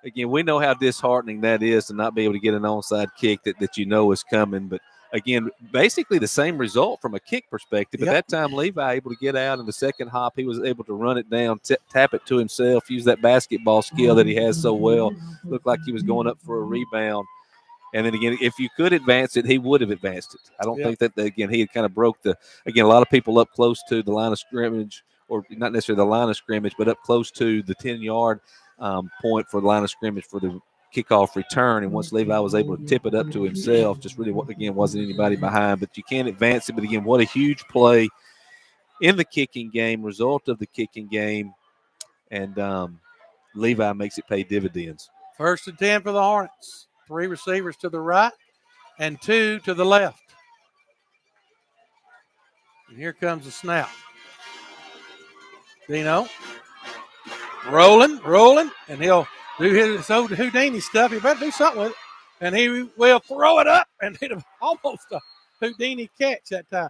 S3: again, we know how disheartening that is to not be able to get an onside kick that you know is coming. But, again, basically the same result from a kick perspective. But that time, Levi able to get out in the second hop. He was able to run it down, tap it to himself, use that basketball skill that he has so well. Looked like he was going up for a rebound. And then, again, if you could advance it, he would have advanced it. I don't think that, again, he had kind of broke a lot of people up close to the line of scrimmage, or not necessarily the line of scrimmage, but up close to the 10-yard point for the line of scrimmage for the kickoff return. And once Levi was able to tip it up to himself, just really, again, wasn't anybody behind. But you can't advance it. But, again, what a huge play in the kicking game, result of the kicking game. And Levi makes it pay dividends.
S2: 1st and 10 for the Hornets. 3 receivers to the right and 2 to the left. And here comes the snap. Dino rolling, and he'll do his old Houdini stuff. He better do something with it. And he will throw it up and hit him almost a Houdini catch that time.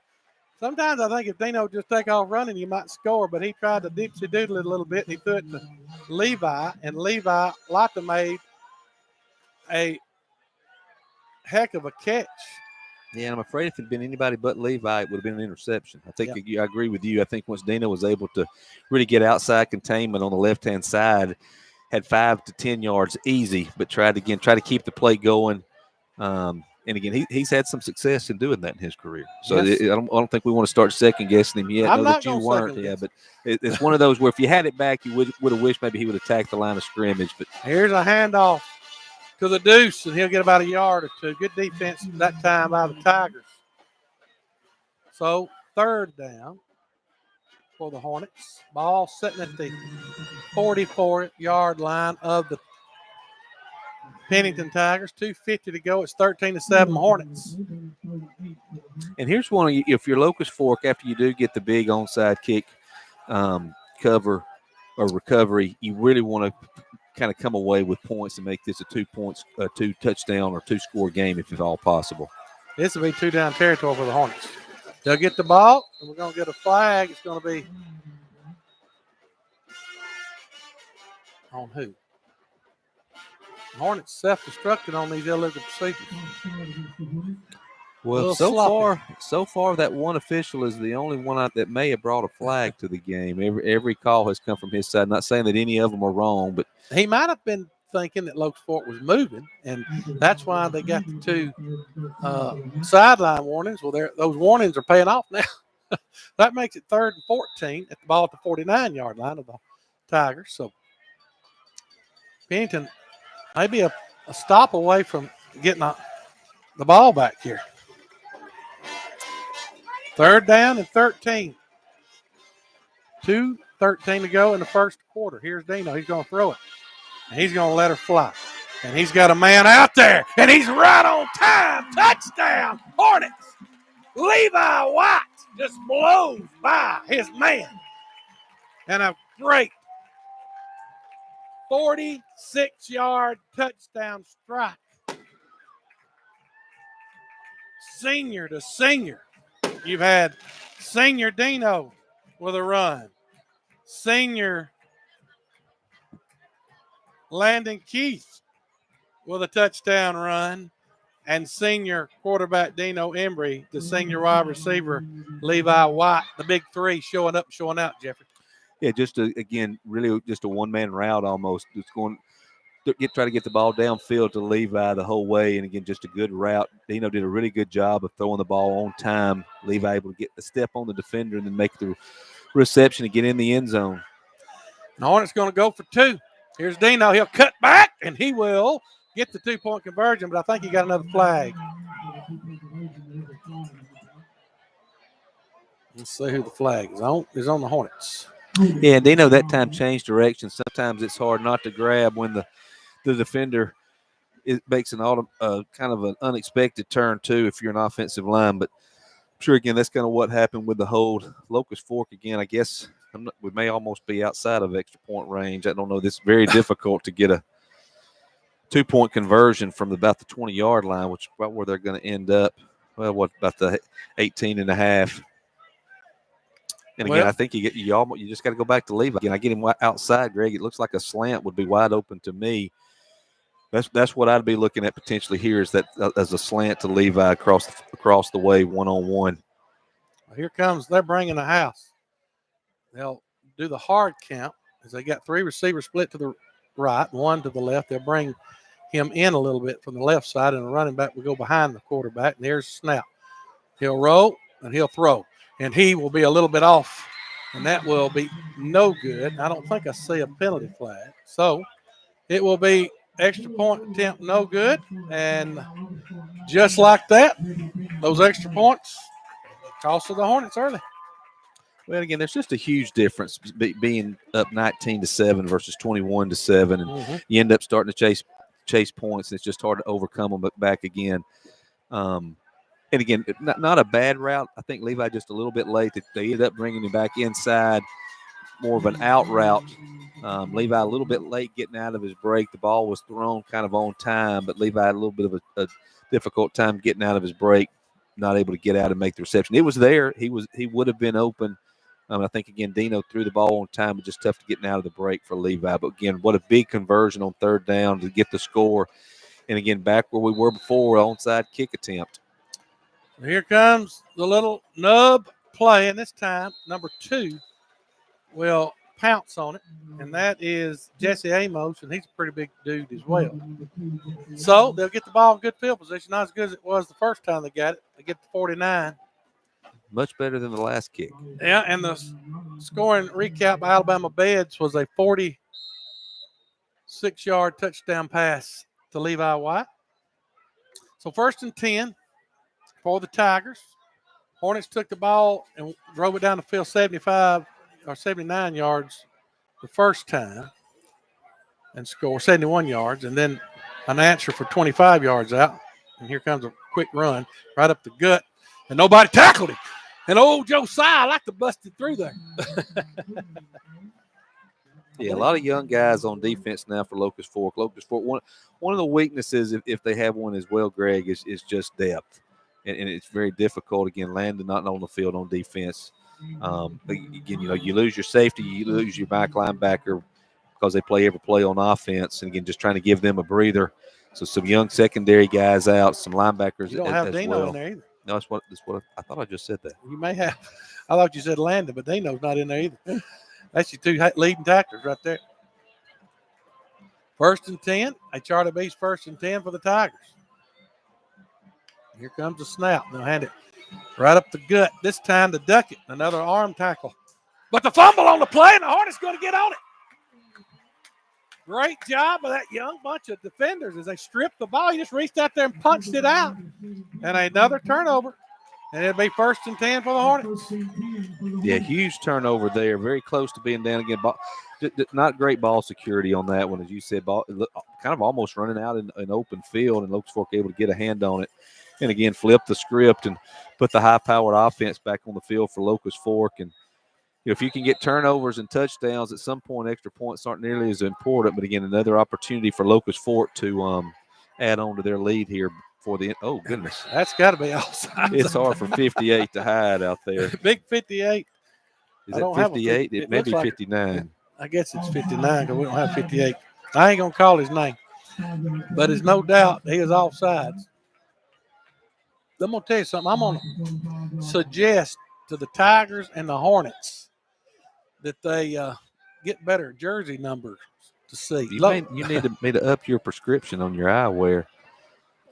S2: Sometimes I think if Dino just take off running, he might score, but he tried to dipsy doodle it a little bit, and he threw it to Levi, and Levi Lotta made a heck of a catch.
S3: Yeah, and I'm afraid if it had been anybody but Levi, it would have been an interception. I think I agree with you. I think once Dino was able to really get outside containment on the left-hand side, had 5 to 10 yards easy, but try to keep the play going. And again, he's had some success in doing that in his career. So I don't think we want to start second-guessing him yet.
S2: I'm
S3: know
S2: not
S3: that you weren't. Yeah, but it's one of those where if you had it back, you would have wished maybe he would attack the line of scrimmage. But
S2: here's a handoff to the Deuce, and he'll get about a yard or two. Good defense that time by the Tigers. So 3rd down for the Hornets. Ball sitting at the 44-yard line of the Pennington Tigers. 2:50 to go. It's 13-7 Hornets.
S3: And here's one, if you're Locust Fork, after you do get the big onside kick cover or recovery, you really want to kind of come away with points and make this a 2 touchdown or 2-score game if at all possible.
S2: This will be 2-down territory for the Hornets. They'll get the ball, and we're going to get a flag. It's going to be on who? The Hornets self-destructed on these illegal procedures.
S3: Well, so far, that one official is the only one that may have brought a flag to the game. Every call has come from his side. Not saying that any of them are wrong, but
S2: he might have been thinking that Locust Fork was moving, and that's why they got the 2 sideline warnings. Well, those warnings are paying off now. That makes it 3rd and 14 at the ball at the 49-yard line of the Tigers. So Pennington maybe a stop away from getting the ball back here. 3rd down and 13. 2:13 to go in the first quarter. Here's Dino. He's going to throw it. And he's going to let her fly. And he's got a man out there. And he's right on time. Touchdown, Hornets. Levi White just blows by his man. And a great 46-yard touchdown strike. Senior to senior. You've had senior Dino with a run. Senior Landon Keith with a touchdown run. And senior quarterback Dino Embry, the senior wide receiver Levi White, the big 3 showing up, showing out, Jeffrey.
S3: Yeah, really just a one-man route almost. It's going to try to get the ball downfield to Levi the whole way. And, again, just a good route. Dino did a really good job of throwing the ball on time. Levi able to get the step on the defender and then make the reception and get in the end zone.
S2: And Hornets going to go for 2. Here's Dino. He'll cut back, and he will get the 2-point conversion, but I think he got another flag. Let's see who the flag is on. It's on the Hornets.
S3: Yeah, Dino that time changed direction. Sometimes it's hard not to grab when the defender it makes an kind of an unexpected turn too if you're an offensive line. But I'm sure again that's kind of what happened with the hold. Locust Fork again. I guess we may almost be outside of extra point range. I don't know. This is very difficult to get a 2-point conversion from about the 20-yard line, which is about where they're going to end up. Well, what about the 18 and a half? And again, I think you just got to go back to Levi. Again, I get him outside, Greg. It looks like a slant would be wide open to me. That's what I'd be looking at potentially here is that as a slant to Levi across the way, one-on-one.
S2: Here comes, they're bringing the house. They'll do the hard count as they got 3 receivers split to the right, 1 to the left. They'll bring him in a little bit from the left side, and the running back will go behind the quarterback. And there's the snap. He'll roll, and he'll throw. And he will be a little bit off, and that will be no good. I don't think I see a penalty flag. So it will be extra point attempt, no good. And just like that, those extra points cost the Hornets early.
S3: Well, again, there's just a huge difference being up 19-7 versus 21-7, and you end up starting to chase points, and it's just hard to overcome them back again. And again, not a bad route. I think Levi just a little bit late. They ended up bringing him back inside, more of an out route. Levi a little bit late getting out of his break. The ball was thrown kind of on time, but Levi had a little bit of a difficult time getting out of his break, not able to get out and make the reception. It was there. He would have been open. I think, again, Dino threw the ball on time, but just tough to get out of the break for Levi. But, again, what a big conversion on 3rd down to get the score. And, again, back where we were before, onside kick attempt.
S2: Here comes the little nub play, and this time, number 2 will pounce on it, and that is Jesse Amos, and he's a pretty big dude as well. So they'll get the ball in good field position, not as good as it was the first time they got it. They get to 49.
S3: Much better than the last kick.
S2: Yeah, and the scoring recap by Alabama Beds was a 46-yard touchdown pass to Levi White. So 1st and 10 for the Tigers. Hornets took the ball and drove it down the field 75 or 79 yards the first time and scored 71 yards, and then an answer for 25 yards out. And here comes a quick run right up the gut, and nobody tackled him. And old Josiah like to bust it through there.
S3: Yeah, a lot of young guys on defense now for Locust Fork. Locust Fork, one of the weaknesses, if they have one as well, Greg, is just depth. And it's very difficult, again, Landon not on the field on defense. Again, you lose your safety, you lose your back linebacker because they play every play on offense. And, again, just trying to give them a breather. So some young secondary guys out, some linebackers
S2: you don't have
S3: as
S2: Dino
S3: well.
S2: In there either.
S3: No, that's what I thought I just said that.
S2: You may have. I thought you said Landon, but Dino's not in there either. That's your 2 leading tacklers right there. 1st and 10. A Charlie B's 1st and 10 for the Tigers. Here comes the snap. They'll hand it right up the gut. This time to Duckett. Another arm tackle. But the fumble on the play, and the Hornets going to get on it. Great job of that young bunch of defenders as they stripped the ball. He just reached out there and punched it out. And another turnover. And it'll be 1st and 10 for the Hornets.
S3: Yeah, huge turnover there. Very close to being down again. Not great ball security on that one, as you said. Ball kind of almost running out in an open field, and Locust Fork able to get a hand on it. And, again, flip the script and put the high-powered offense back on the field for Locust Fork. And, if you can get turnovers and touchdowns, at some point extra points aren't nearly as important. But, again, another opportunity for Locust Fork to add on to their lead here for the – oh, goodness.
S2: That's got to be outside.
S3: It's hard for 58 to hide out there.
S2: Big 58.
S3: Is it 58? It may be 59.
S2: I guess it's 59 because we don't have 58. I ain't going to call his name. But there's no doubt he is offsides. I'm going to tell you something. I'm going to suggest to the Tigers and the Hornets that they get better jersey numbers to see.
S3: You need me to up your prescription on your eyewear.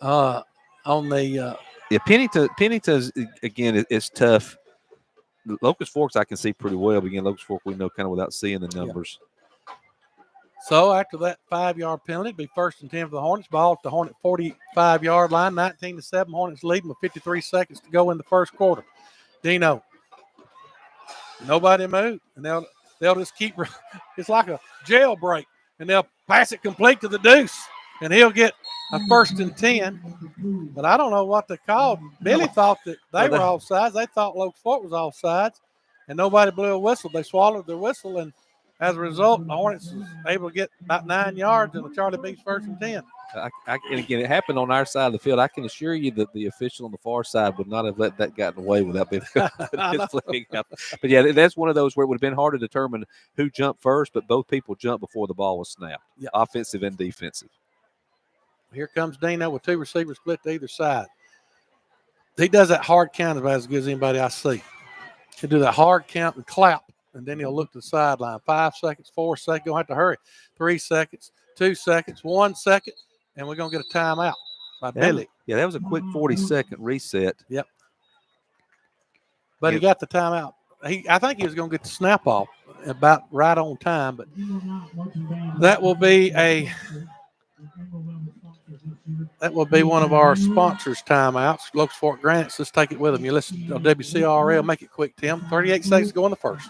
S2: On the
S3: Pennington's, again, it's tough. Locust Forks I can see pretty well. But again, Locust Fork we know kind of without seeing the numbers.
S2: Yeah. So after that 5-yard penalty, it'd be 1st and 10 for the Hornets. Ball at the Hornet 45-yard line, 19-7. Hornets leading with 53 seconds to go in the first quarter. Dino. Nobody moved, and they'll just keep – it's like a jailbreak, and they'll pass it complete to the Deuce, and he'll get a 1st and 10, but I don't know what they called. Billy thought that they were offsides. They thought Locust Fork was offsides, and nobody blew a whistle. They swallowed their whistle, and as a result, the Hornets was able to get about 9 yards in the Charlie Beach 1st and 10.
S3: And again, it happened on our side of the field. I can assure you that the official on the far side would not have let that gotten away without being his flag up. But yeah, that's one of those where it would have been hard to determine who jumped first, but both people jumped before the ball was snapped, offensive and defensive.
S2: Here comes Dino with 2 receivers split to either side. He does that hard count about as good as anybody I see. He'll do that hard count and clap, and then he'll look to the sideline. 5 seconds, 4 seconds. Going to have to hurry. 3 seconds, 2 seconds, 1 second, and we're going to get a timeout by Billy.
S3: Yeah, that was a quick 40-second reset.
S2: Yep. But he got the timeout. I think he was going to get the snap off about right on time, but that will be one of our sponsors' timeouts. Locust Fork Grants. Let's take it with them. You listen to WCRL. Make it quick, Tim. 38 seconds to go in the first.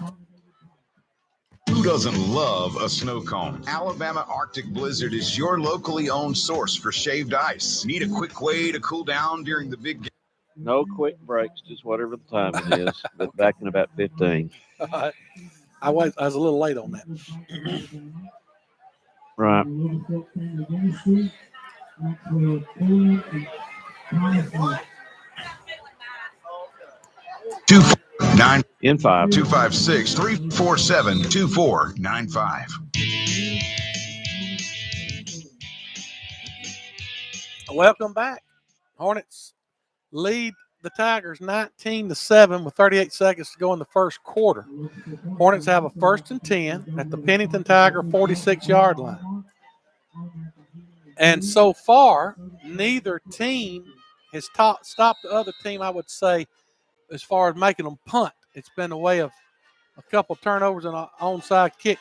S12: Who doesn't love a snow cone? Alabama Arctic Blizzard is your locally owned source for shaved ice. Need a quick way to cool down during the big game?
S1: No quick breaks, just whatever the time it is, but back in about 15.
S2: I was a little late on that.
S1: Right.
S12: 249
S1: in 5
S12: 256 347 2495.
S2: Welcome back. Hornets lead the Tigers 19-7 with 38 seconds to go in the first quarter. Hornets have a 1st and 10 at the Pennington Tiger 46-yard line. And so far, neither team has stopped the other team, I would say, as far as making them punt. It's been a way of a couple turnovers and an onside kick.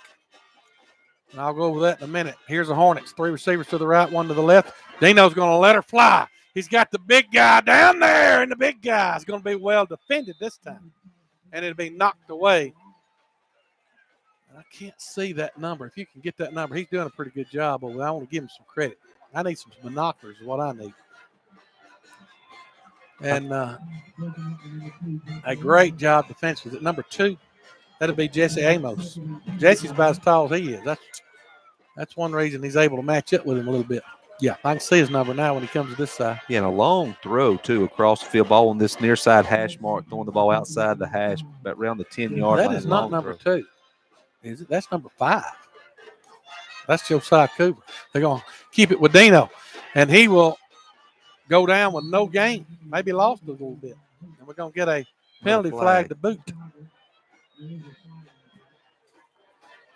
S2: And I'll go over that in a minute. Here's the Hornets. 3 receivers to the right, 1 to the left. Dino's going to let her fly. He's got the big guy down there, and the big guy is going to be well defended this time. And it'll be knocked away. I can't see that number. If you can get that number, he's doing a pretty good job, but I want to give him some credit. I need some binoculars is what I need. And a great job defensively. At number 2, that'll be Jesse Amos. Jesse's about as tall as he is. That's one reason he's able to match up with him a little bit. Yeah, I can see his number now when he comes to this side.
S3: Yeah, and a long throw, too, across the field. Ball on this near side hash mark, throwing the ball outside the hash, about around the 10-yard line.
S2: That is not number 2. Is it? That's number 5. That's Josiah Cooper. They're going to keep it with Dino, and he will go down with no gain. Maybe lost a little bit. And we're going to get a penalty flag to boot.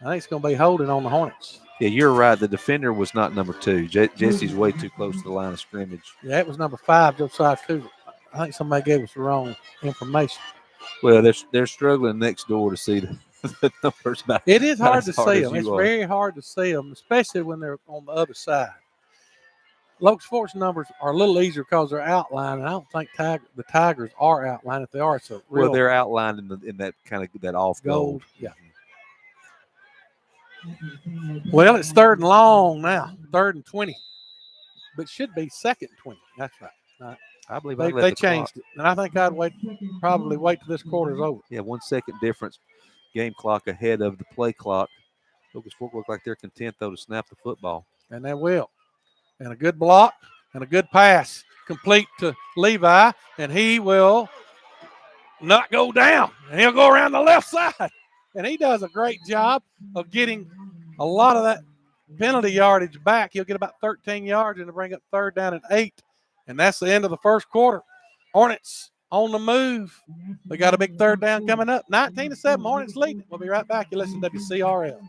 S2: I think it's going to be holding on the Hornets.
S3: Yeah, you're right. The defender was not number 2. Jesse's way too close to the line of scrimmage.
S2: Yeah, it was number 5, Josiah Cooper. I think somebody gave us the wrong information.
S3: Well, they're struggling next door to see the numbers.
S2: It is hard to see them. It's very hard to see them, especially when they're on the other side. Locust Fork's numbers are a little easier because they're outlined, and I don't think the Tigers are outlined. If they are, it's a real.
S3: Well, they're outlined in that kind of that off gold.
S2: Yeah. Well, it's 3rd and long now, 3rd and 20, but should be 2nd and 20. That's right.
S3: I believe
S2: they changed it, and I think I'd probably wait till this quarter's over.
S3: Yeah, 1 second difference, game clock ahead of the play clock. Locust Fork look like they're content though to snap the football,
S2: and they will. And a good block and a good pass complete to Levi, and he will not go down, and he'll go around the left side. And he does a great job of getting a lot of that penalty yardage back. He'll get about 13 yards and to bring up 3rd down and 8. And that's the end of the first quarter. Hornets on the move. They got a big 3rd down coming up. 19-7, Hornets leading. We'll be right back. You listen to WCRL.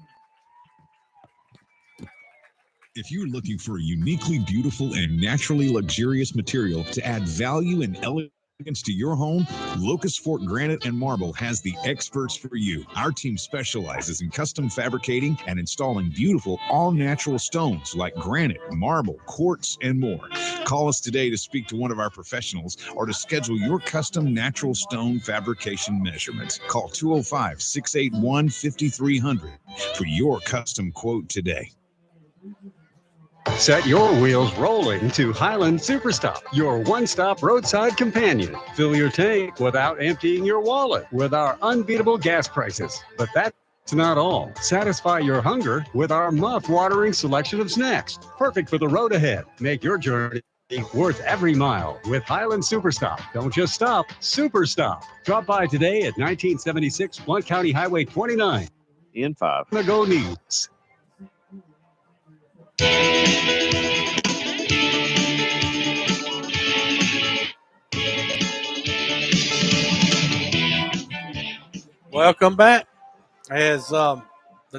S13: If you're looking for a uniquely beautiful and naturally luxurious material to add value and elegance to your home, Locust Fork Granite and Marble has the experts for you. Our team specializes in custom fabricating and installing beautiful all-natural stones like granite, marble, quartz, and more. Call us today to speak to one of our professionals or to schedule your custom natural stone fabrication measurements. Call 205-681-5300 for your custom quote today.
S6: Set your wheels rolling to Highland Superstop, your one-stop roadside companion. Fill your tank without emptying your wallet with our unbeatable gas prices. But that's not all. Satisfy your hunger with our mouth-watering selection of snacks. Perfect for the road ahead. Make your journey worth every mile with Highland Superstop. Don't just stop, Superstop. Drop by today at 1976 Blount County Highway 29.
S1: In 5.
S6: The Go News.
S2: Welcome back. As the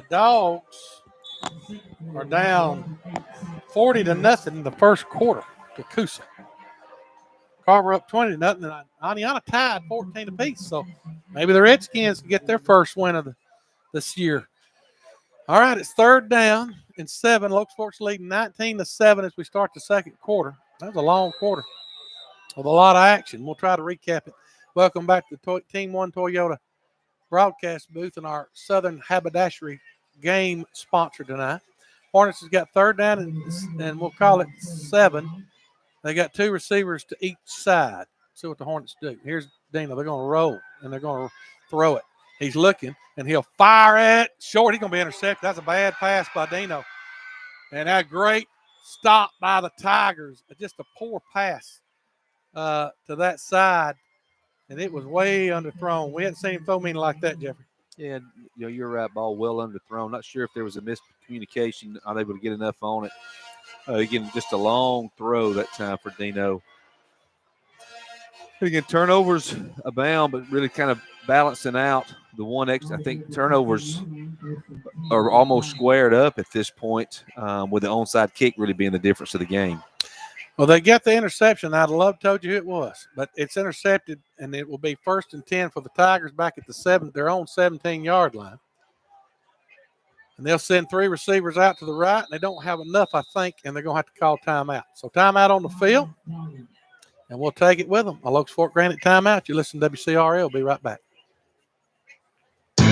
S2: Dogs are down 40-0 in the first quarter to Coosa. Carver up 20-0, and Aniana tied 14 apiece. So maybe the Redskins can get their first win of this year. All right, it's 3rd down and 7. Locust Fork's leading 19-7 as we start the second quarter. That was a long quarter with a lot of action. We'll try to recap it. Welcome back to the Team 1 Toyota broadcast booth and our Southern Haberdashery game sponsor tonight. Hornets has got 3rd down and we'll call it 7. They got 2 receivers to each side. See what the Hornets do. Here's Dino. They're going to roll, and they're going to throw it. He's looking, and he'll fire it short. He's going to be intercepted. That's a bad pass by Dino. And that great stop by the Tigers. Just a poor pass to that side, and it was way underthrown. We hadn't seen him throw many like that, Jeffrey.
S3: Yeah, you're right. Ball well underthrown. Not sure if there was a miscommunication. Unable to get enough on it. Again, just a long throw that time for Dino. And again, turnovers abound, but really kind of balancing out the one extra. I think turnovers are almost squared up at this point, with the onside kick really being the difference of the game.
S2: Well, they got the interception. I'd love told you who it was, but it's intercepted, and it will be 1st and 10 for the Tigers back at their own 17-yard line. And they'll send 3 receivers out to the right, and they don't have enough, I think, and they're going to have to call timeout. So timeout on the field, and we'll take it with them. A Locust Fork Granite timeout. You listen to WCRL. We'll be right back.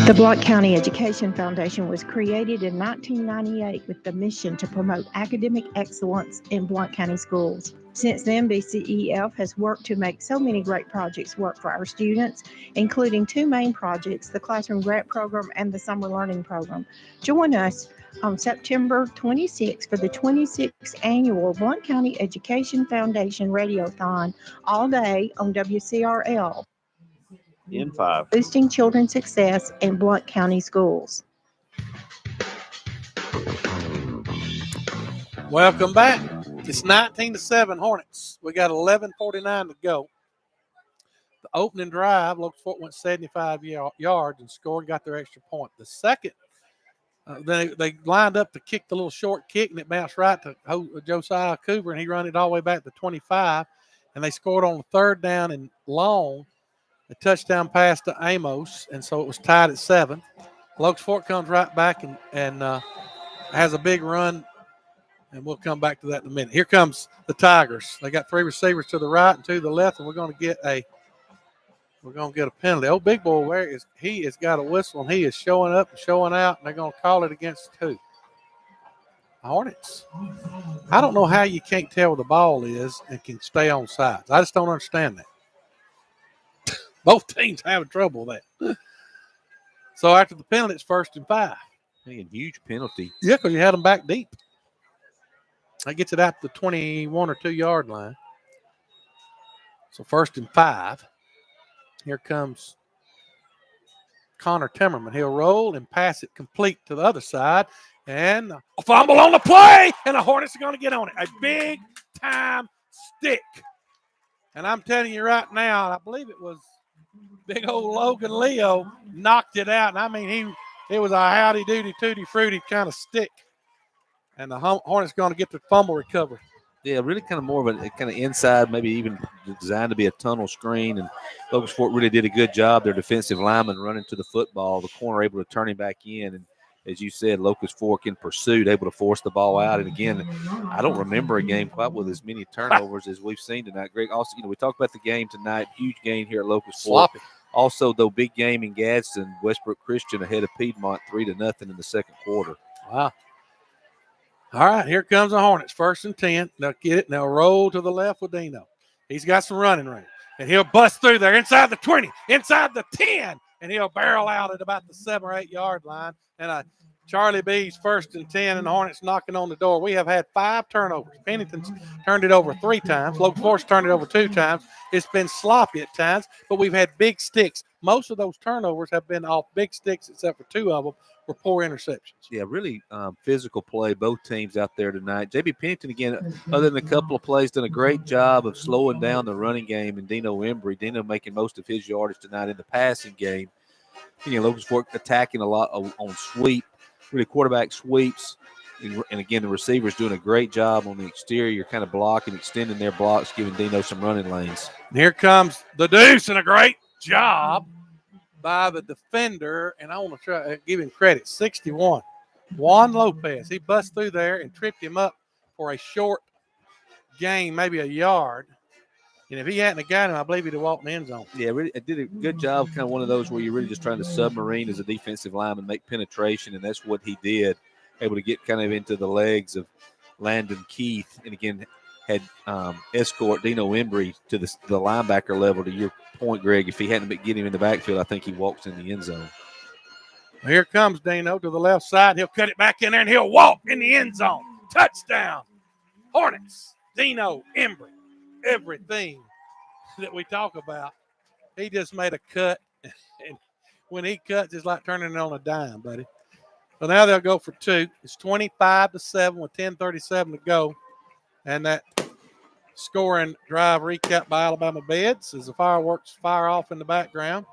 S14: The Blount County Education Foundation was created in 1998 with the mission to promote academic excellence in Blount County schools. Since then, BCEF has worked to make so many great projects work for our students, including 2 main projects, the Classroom Grant Program and the Summer Learning Program. Join us on September 26th for the 26th Annual Blount County Education Foundation Radiothon all day on WCRL.
S1: In 5.
S14: Boosting children's success in Blount County schools.
S2: Welcome back. It's 19-7 Hornets. We got 11:49 to go. The opening drive, Locust Fork went 75 yards and scored, got their extra point. The second, they lined up to kick the little short kick, and it bounced right to Josiah Cooper, and he run it all the way back to 25. And they scored on the 3rd down and long, a touchdown pass to Amos, and so it was tied at 7. Locust Fork comes right back and has a big run, and we'll come back to that in a minute. Here comes the Tigers. They got 3 receivers to the right and 2 to the left, and we're going to get a penalty. Oh, big boy, he has got a whistle, and he is showing up and showing out, and they're going to call it against who? Hornets. I don't know how you can't tell where the ball is and can stay on sides. I just don't understand that. Both teams having trouble with that. So after the penalty, it's 1st and 5.
S3: A huge penalty.
S2: Yeah, because you had them back deep. That gets it out to the 21 or 2-yard line. So 1st and 5. Here comes Connor Timmerman. He'll roll and pass it complete to the other side. And a fumble on the play, and the Hornets are going to get on it. A big-time stick. And I'm telling you right now, I believe it was big old Logan Leo knocked it out. And I mean, it was a howdy-doody, tutti-fruity kind of stick. And the Hornets going to get the fumble recovery.
S3: Yeah, really kind of more of a kind of inside, maybe even designed to be a tunnel screen. And Locust Fork really did a good job. Their defensive lineman running to the football, the corner able to turn him back in. And as you said, Locust Fork in pursuit, able to force the ball out. And again, I don't remember a game quite with as many turnovers as we've seen tonight. Greg, also, we talked about the game tonight. Huge game here at Locust Fork.
S2: Sloppy.
S3: Also, though, big game in Gadsden. Westbrook Christian ahead of Piedmont 3-0 in the second quarter.
S2: Wow. All right, here comes the Hornets. 1st and 10. They'll get it, and they'll roll to the left with Dino. He's got some running room. And he'll bust through there inside the 20, inside the 10, and he'll barrel out at about the 7 or 8 yard line. And Charlie B's 1st and 10, and the Hornets knocking on the door. We have had 5 turnovers. Pennington's turned it over 3 times. Locust Forest turned it over 2 times. It's been sloppy at times, but we've had big sticks. Most of those turnovers have been off big sticks, except for 2 of them were poor interceptions.
S3: Yeah, really physical play, both teams out there tonight. JB Pennington, again, other than a couple of plays, done a great job of slowing down the running game, and Dino Embry. Dino making most of his yardage tonight in the passing game. Locust Fork attacking a lot on sweep, really quarterback sweeps. And again, the receivers doing a great job on the exterior, kind of blocking, extending their blocks, giving Dino some running lanes.
S2: And here comes the Deuce, and a great job by the defender, and I want to try to give him credit. 61, Juan Lopez. He bust through there and tripped him up for a short gain, maybe a yard. And if he hadn't got him, I believe he'd have walked in the end zone.
S3: Yeah, really, it did a good job. Kind of one of those where you're really just trying to submarine as a defensive lineman, make penetration, and that's what he did. Able to get kind of into the legs of Landon Keith, and again had escort Dino Embry to the linebacker level. To your point, Greg, if he hadn't been getting him in the backfield, I think he walks in the end zone.
S2: Here comes Dino to the left side. He'll cut it back in there, and he'll walk in the end zone. Touchdown, Hornets. Dino Embry. Everything that we talk about, he just made a cut. And when he cuts, it's like turning it on a dime, buddy. So now they'll go for 2. It's 25-7 with 10:37 to go. And that scoring drive recap by Alabama Beds as the fireworks fire off in the background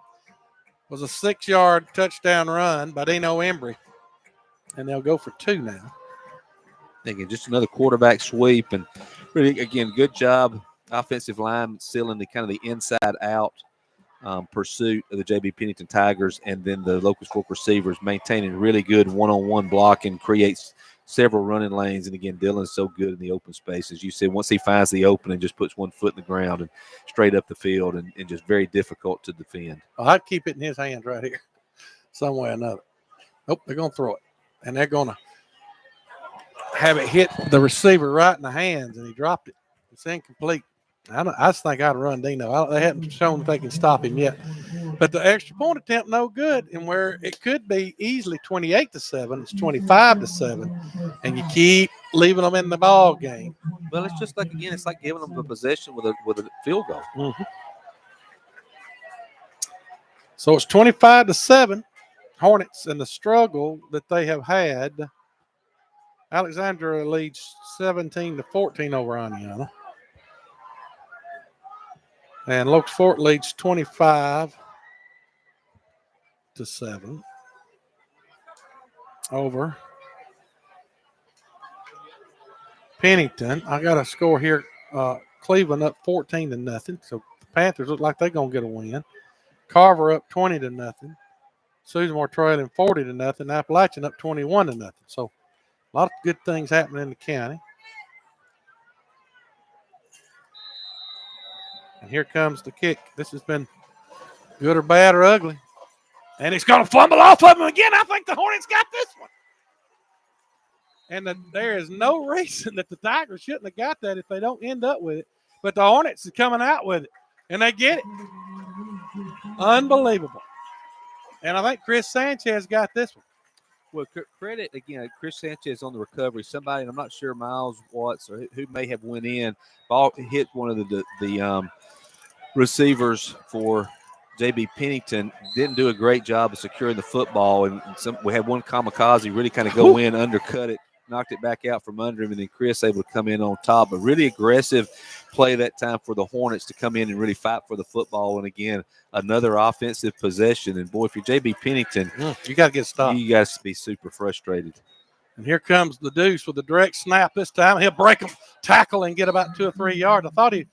S2: was a 6-yard touchdown run by Dino Embry. And they'll go for 2 now.
S3: Again, just another quarterback sweep. And really, again, good job. Offensive line sealing the kind of the inside-out pursuit of the JB Pennington Tigers, and then the Locust Fork receivers maintaining really good one-on-one blocking, creates several running lanes. And again, Dylan's so good in the open space. As you said, once he finds the opening, just puts one foot in the ground and straight up the field, and just very difficult to defend.
S2: Well, I'd keep it in his hands right here, some way or another. Nope, they're going to throw it. And they're going to have it hit the receiver right in the hands, and he dropped it. It's incomplete. I just think I'd run Dino. They haven't shown that they can stop him yet. But the extra point attempt, no good. And where it could be easily 28-7, it's 25-7. And you keep leaving them in the ball game.
S3: Well, it's just like, again, it's like giving them a possession with a field goal.
S2: Mm-hmm. So it's 25-7. Hornets and the struggle that they have had. Alexandria leads 17-14 over Aniana. And Locust Fork leads 25-7 over Pennington. I got a score here. Cleveland up 14-0. So the Panthers look like they're going to get a win. Carver up 20-0. Susanmore trailing 40-0. Appalachian up 21-0. So a lot of good things happening in the county. And here comes the kick. This has been good or bad or ugly. And he's going to fumble off of him again. I think the Hornets got this one. And there is no reason that the Tigers shouldn't have got that if they don't end up with it. But the Hornets is coming out with it. And they get it. Unbelievable. And I think Chris Sanchez got this one.
S3: Well, credit, again, Chris Sanchez on the recovery. Somebody, and I'm not sure Miles Watts or who may have went in, ball hit one of the receivers for JB Pennington. Didn't do a great job of securing the football. And we had one kamikaze really kind of go in, undercut it, knocked it back out from under him, and then Chris able to come in on top. But really aggressive play that time for the Hornets to come in and really fight for the football. And again, another offensive possession. And boy, if you're JB Pennington,
S2: you got to get stopped.
S3: You guys be super frustrated.
S2: And here comes the Deuce with the direct snap this time. He'll break him, tackle, and get about 2 or 3 yards. I thought he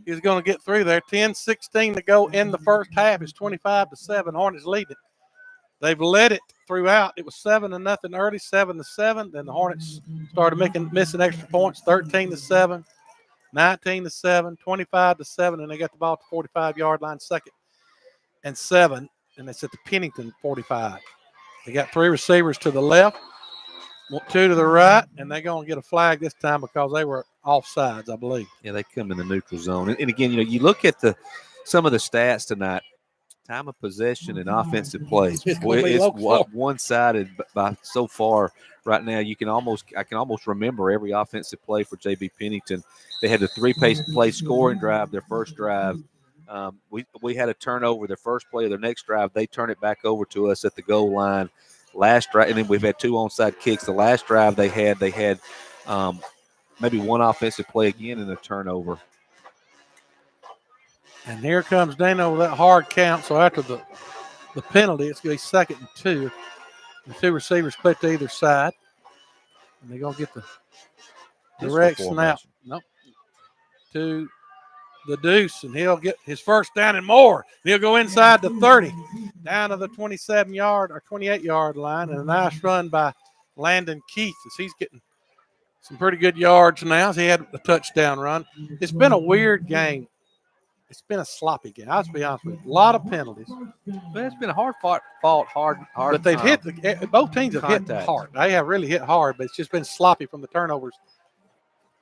S2: was going to get through there. 10-16 to go in the first half. It's 25-7. Hornets lead it. They've led it throughout. It was 7-0 early, 7-7. Then the Hornets started missing extra points. 13-7, 19-7, 25-7, and they got the ball at the 45-yard line, 2nd and 7, and it's at the Pennington 45. They got 3 receivers to the left. 2 to the right, and they're going to get a flag this time because they were offsides, I believe.
S3: Yeah, they come in the neutral zone. And again, you look at some of the stats tonight. Time of possession and offensive play.
S2: It's
S3: one-sided by so far right now. I can almost remember every offensive play for JB Pennington. They had a 3-play scoring drive, their first drive. We had a turnover their first play of their next drive. They turn it back over to us at the goal line. Last drive, and then we've had 2 onside kicks. The last drive they had maybe one offensive play again and a turnover.
S2: And here comes Dano with that hard count. So after the penalty, it's going to be 2nd and 2. The 2 receivers split to either side. And they're going to get the direct snap. Nope. To the deuce, and he'll get his first down and more. He'll go inside the 30, down to the 27-yard or 28-yard line, and a nice run by Landon Keith as he's getting some pretty good yards now. He had a touchdown run. It's been a weird game. It's been a sloppy game. I'll be honest with you. A lot of penalties.
S3: But it's been a hard.
S2: But they've hit both teams have hit hard. They have really hit hard, but it's just been sloppy from the turnovers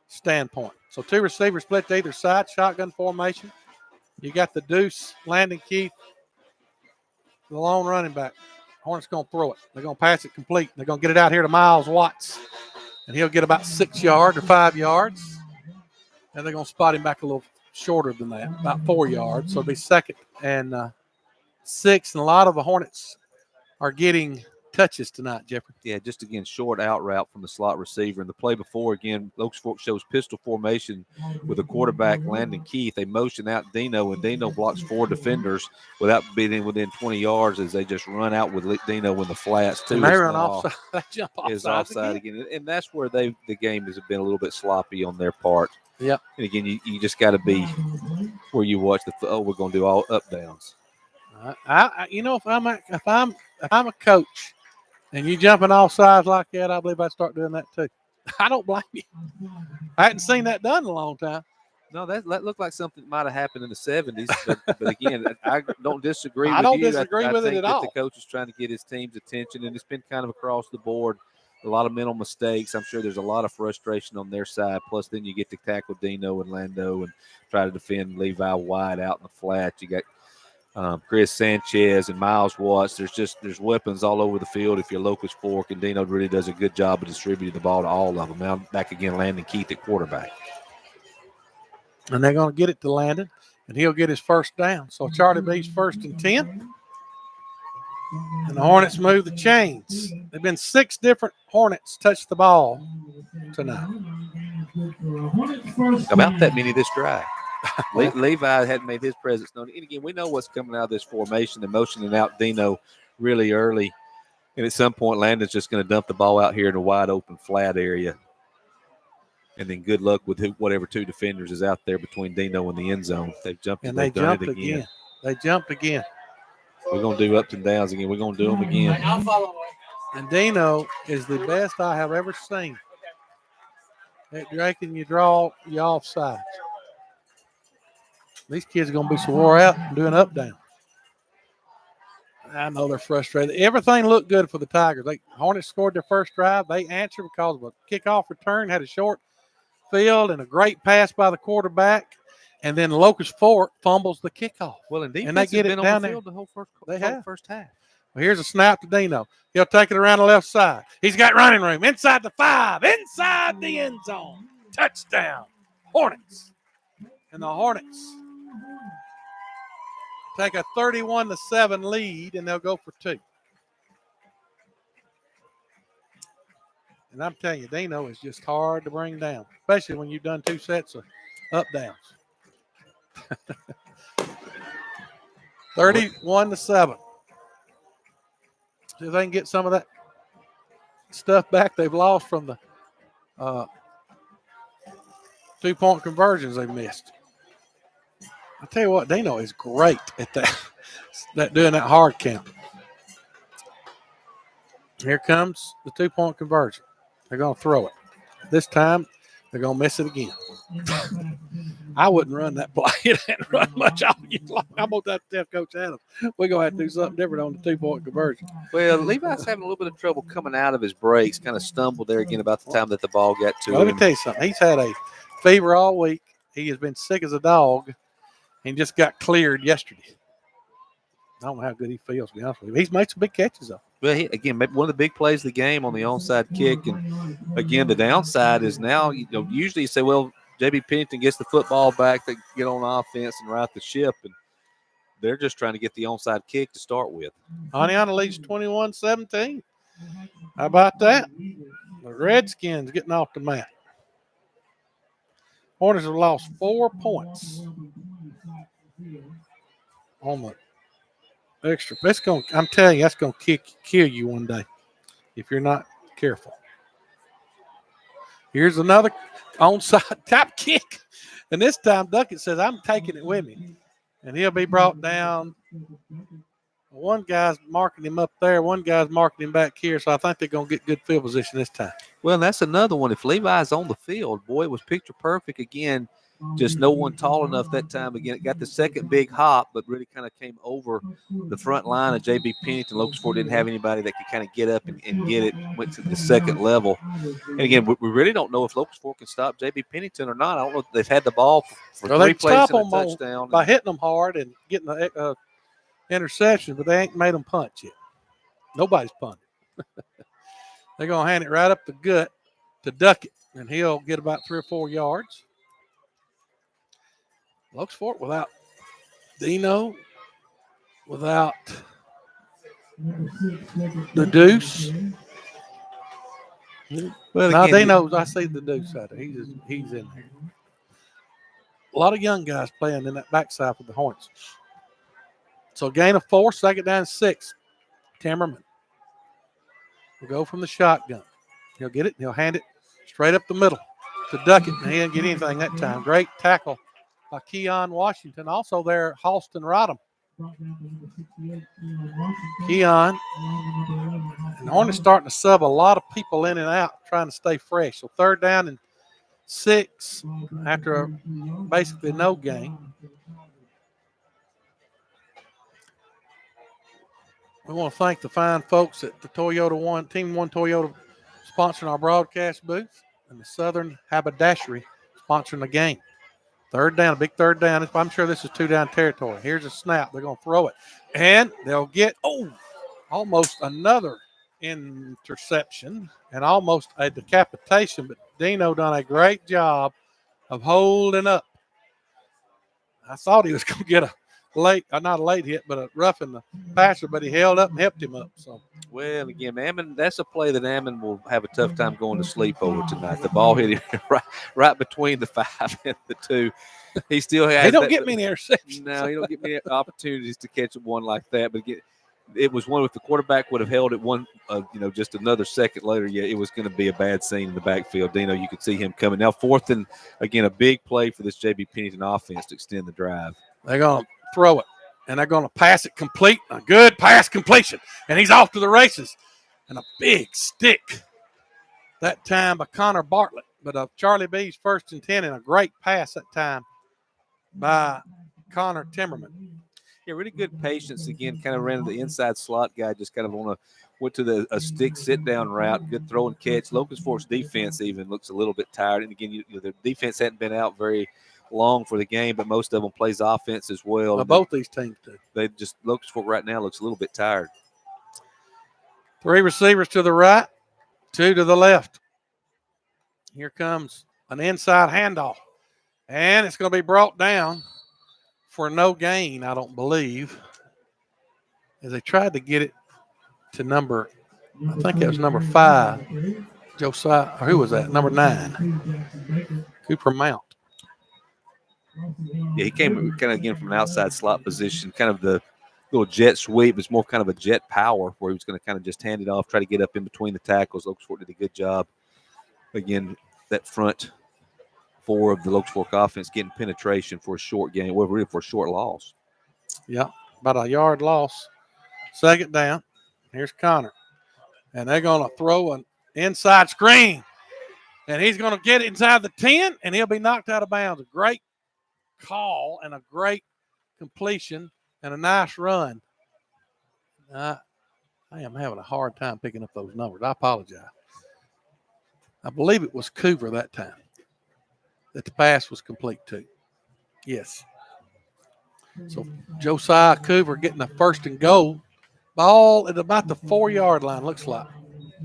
S2: standpoint. So 2 receivers split to either side, shotgun formation. You got the deuce, Landon Keith, the lone running back. Hornets going to throw it. They're going to pass it complete. They're going to get it out here to Miles Watts, and he'll get about 6 yards or 5 yards. And they're going to spot him back a little shorter than that, about 4 yards. So it'll be 2nd and 6. And a lot of the Hornets are getting touches tonight, Jeffrey.
S3: Yeah, just again, short out route from the slot receiver. And the play before, again, Locust Fork shows pistol formation with a quarterback, Landon Keith. They motion out Dino, and Dino blocks 4 defenders without being within 20 yards as they just run out with Dino in the flats, too.
S2: And they run offside. They jump
S3: offside again. And that's where the game has been a little bit sloppy on their part.
S2: Yep.
S3: And again, you just got to be where you watch we're going to do all up downs.
S2: If I'm a coach and you jumping off sides like that, I believe I'd start doing that too. I don't blame you. I hadn't seen that done in a long time.
S3: No, that looked like something that might have happened in the 70s. But again, I don't disagree with you.
S2: I don't disagree with it at all.
S3: The coach is trying to get his team's attention, and it's been kind of across the board. A lot of mental mistakes. I'm sure there's a lot of frustration on their side. Plus, then you get to tackle Dino and Lando and try to defend Levi wide out in the flat. You got Chris Sanchez and Miles Watts. There's weapons all over the field if you're Locust Fork, and Dino really does a good job of distributing the ball to all of them. Now back again, Landon Keith at quarterback.
S2: And they're going to get it to Landon, and he'll get his first down. So Charlie B's 1st and 10. And the Hornets move the chains. There've been 6 different Hornets touch the ball tonight.
S3: About that many this drive. Levi hadn't made his presence known. And again, we know what's coming out of this formation. They're motioning out Dino really early. And at some point, Landon's just going to dump the ball out here in a wide open flat area. And then good luck with whatever 2 defenders is out there between Dino and the end zone. They've jumped
S2: and they jumped again. They jumped again.
S3: We're going to do ups and downs again. We're going to do them again.
S2: And Dino is the best I have ever seen at making you draw you offside. These kids are going to be so wore out and doing up down. I know they're frustrated. Everything looked good for the Tigers. Hornets scored their first drive. They answered because of a kickoff return, had a short field and a great pass by the quarterback. And then Locust Fork fumbles the kickoff.
S3: Well, and
S2: they get it down there.
S3: The whole first half.
S2: Well, here's a snap to Dino. He'll take it around the left side. He's got running room inside the 5, inside the end zone. Touchdown, Hornets. And the Hornets take a 31-7 lead, and they'll go for 2. And I'm telling you, Dino is just hard to bring down, especially when you've done 2 sets of up downs. 31-7. See if they can get some of that stuff back they've lost from the 2-point conversions they've missed. I tell you what, Dino is great at that doing that hard count. Here comes the 2-point conversion. They're going to throw it. This time, they're going to miss it again. I wouldn't run that play. It hadn't run much all year long. I'm going to tell Coach Adams we're going to have to do something different on the 2-point conversion.
S3: Well, Levi's having a little bit of trouble coming out of his breaks, kind of stumbled there again about the time that the ball got to
S2: Well,
S3: him.
S2: let me tell you something. He's had a fever all week. He has been sick as a dog and just got cleared yesterday. I don't know how good he feels, to be honest with you. He's made some big catches, though.
S3: Well, again, maybe one of the big plays of the game on the onside kick. And, again, the downside is now, usually you say, well, J.B. Pennington gets the football back, they get on offense and right the ship. And they're just trying to get the onside kick to start with.
S2: Aniana leads 21-17. How about that? The Redskins getting off the mat. Hornets have lost 4 points on the extra. I'm telling you, that's going to kill you one day if you're not careful. Here's another onside top kick. And this time, Duckett says, I'm taking it with me. And he'll be brought down. One guy's marking him up there. One guy's marking him back here. So I think they're going to get good field position this time.
S3: Well, that's another one. If Levi's on the field, boy, it was picture perfect again. Just no one tall enough that time. Again, it got the second big hop, but really kind of came over the front line of J.B. Pennington. Locust Fort didn't have anybody that could kind of get up and get it. Went to the second level. And again, we really don't know if Locust Fort can stop J.B. Pennington or not. I don't know if they've had the ball for 3 plays and a touchdown.
S2: By hitting them hard and getting the interception, but they ain't made them punch yet. Nobody's punted. They're going to hand it right up the gut to Duckett, and he'll get about 3 or 4 yards. Locust Fort without Dino, without the Deuce.
S3: Well,
S2: now
S3: again,
S2: Dino's, I see the Deuce out there. He's in there. A lot of young guys playing in that backside for the Hornets. So gain of 4, second down 6. Timmerman will go from the shotgun. He'll get it. He'll hand it straight up the middle to Duckett. And he didn't get anything that time. Great tackle by Keon Washington. Also there, Halston Rodham. Keon. And the Hornets starting to sub a lot of people in and out, trying to stay fresh. So 3rd down and 6 after basically no gain. We want to thank the fine folks at the Team 1 Toyota sponsoring our broadcast booth, and the Southern Haberdashery sponsoring the game. 3rd down, a big 3rd down. I'm sure this is 2-down territory. Here's a snap. They're going to throw it. And they'll get, almost another interception and almost a decapitation. But Dino done a great job of holding up. I thought he was going to get not a late hit, but a roughing the passer, but he held up and helped him up. So,
S3: well, again, Ammon, that's a play that Ammon will have a tough time going to sleep over tonight. The ball hit him right between the 5 and the 2. He still has.
S2: He don't get many interceptions.
S3: No, he don't get many opportunities to catch one like that. But again, it was one if the quarterback would have held it one, just another second later. Yeah, it was going to be a bad scene in the backfield. Dino, you could see him coming. Now 4th and again a big play for this J.B. Pennington offense to extend the drive.
S2: They're going to throw it, and they're going to pass it complete. A good pass completion, and he's off to the races. And a big stick that time by Connor Bartlett, but Charlie B's 1st and 10, and a great pass that time by Connor Timmerman.
S3: Yeah, really good patience. Again, kind of ran to the inside slot guy, just kind of went to a stick sit-down route. Good throw and catch. Locust Fort's defense even looks a little bit tired. And again, the defense hadn't been out very long for the game, but most of them plays offense as well.
S2: Both these teams do.
S3: Locust Fort right now looks a little bit tired.
S2: 3 receivers to the right, 2 to the left. Here comes an inside handoff, and it's going to be brought down for no gain, I don't believe, as they tried to get it to number, I think it was number 5, Josiah, or who was that? Number 9, Cooper Mount.
S3: Yeah, he came kind of again from an outside slot position, kind of the little jet sweep. It's more kind of a jet power where he was going to kind of just hand it off, try to get up in between the tackles. Locust Fork did a good job. Again, that front 4 of the Locust Fork offense getting penetration for a short gain, well, really for a short loss.
S2: Yeah, about a yard loss. 2nd down. Here's Connor. And they're going to throw an inside screen. And he's going to get it inside the 10, and he'll be knocked out of bounds. A great call and a great completion and a nice run. I am having a hard time picking up those numbers. I apologize. I believe it was Coover that time that the pass was complete to. Yes. So Josiah Coover getting the 1st and goal. Ball at about the 4-yard line, looks like.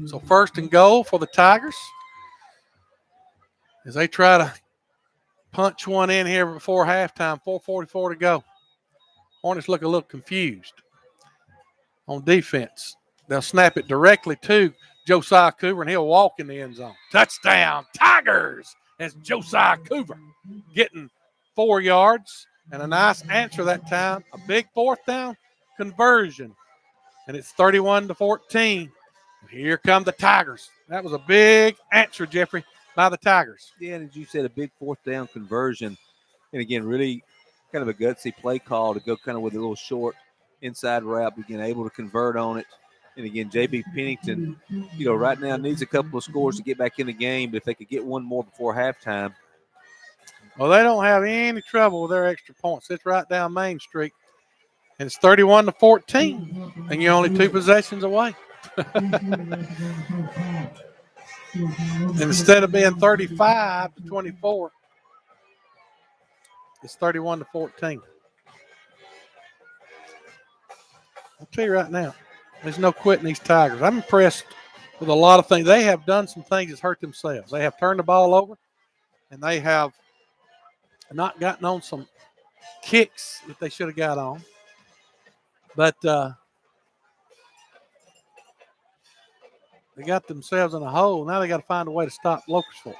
S2: So 1st and goal for the Tigers as they try to punch one in here before halftime. 4:44 to go. Hornets look a little confused on defense. They'll snap it directly to Josiah Coover, and he'll walk in the end zone. Touchdown, Tigers! As Josiah Coover getting 4 yards and a nice answer that time. A big 4th down conversion, and it's 31-14. Here come the Tigers. That was a big answer, Jeffrey, by the Tigers.
S3: Yeah, and as you said, a big 4th down conversion. And again, really kind of a gutsy play call to go kind of with a little short inside route, again, able to convert on it. And again, J.B. Pennington, right now needs a couple of scores to get back in the game, but if they could get one more before halftime.
S2: Well, they don't have any trouble with their extra points. It's right down Main Street. And it's 31-14, and you're only 2 possessions away. Instead of being 35-24, it's 31-14. I'll tell you right now, there's no quitting these Tigers. I'm impressed with a lot of things. They have done some things that's hurt themselves. They have turned the ball over, and they have not gotten on some kicks that they should have got on. But they got themselves in a hole. Now they got to find a way to stop Locust Fork.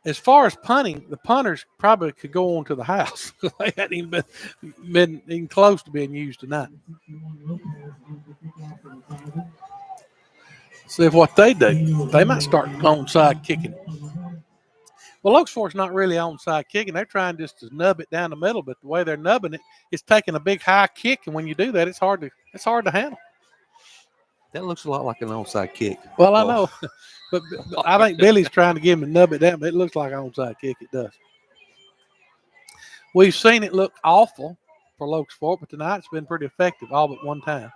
S2: As far as punting, the punters probably could go on to the house. They hadn't even been even close to being used tonight. See if what they do. They might start onside kicking. Well, Locust Fork's not really onside kicking. They're trying just to nub it down the middle, but the way they're nubbing it, it's taking a big high kick, and when you do that, it's hard to handle.
S3: That looks a lot like an onside kick.
S2: Well, I know, but I think Billy's trying to give him a nub it down, but it looks like an onside kick. It does. We've seen it look awful for Locust Fork, but tonight it's been pretty effective all but one time.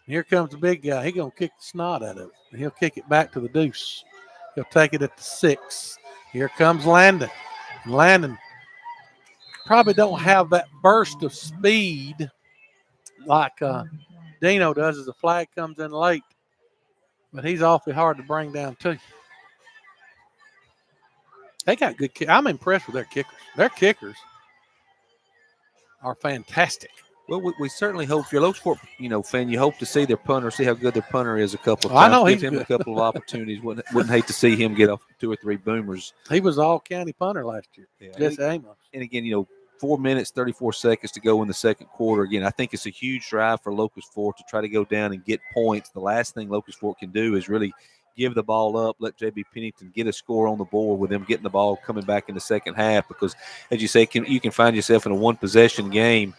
S2: And here comes the big guy. He's going to kick the snot out of it, and he'll kick it back to the deuce. He'll take it at the 6. Here comes Landon. Landon probably don't have that burst of speed like Dino does as the flag comes in late, but he's awfully hard to bring down too. They got good kickers. I'm impressed with their kickers. Their kickers are fantastic.
S3: Well, we certainly hope, if you're a Locust Fork, fan, you hope to see their punter, see how good their punter is a couple of times.
S2: I know
S3: give
S2: he's
S3: him
S2: good.
S3: A couple of opportunities. Wouldn't hate to see him get off 2 or 3 boomers.
S2: He was all county punter last year.
S3: Yeah.
S2: Jesse Amos.
S3: And again, 4 minutes, 34 seconds to go in the second quarter. Again, I think it's a huge drive for Locust Fork to try to go down and get points. The last thing Locust Fork can do is really give the ball up, let J.B. Pennington get a score on the board with them getting the ball coming back in the second half, because, as you say, you can find yourself in a one-possession game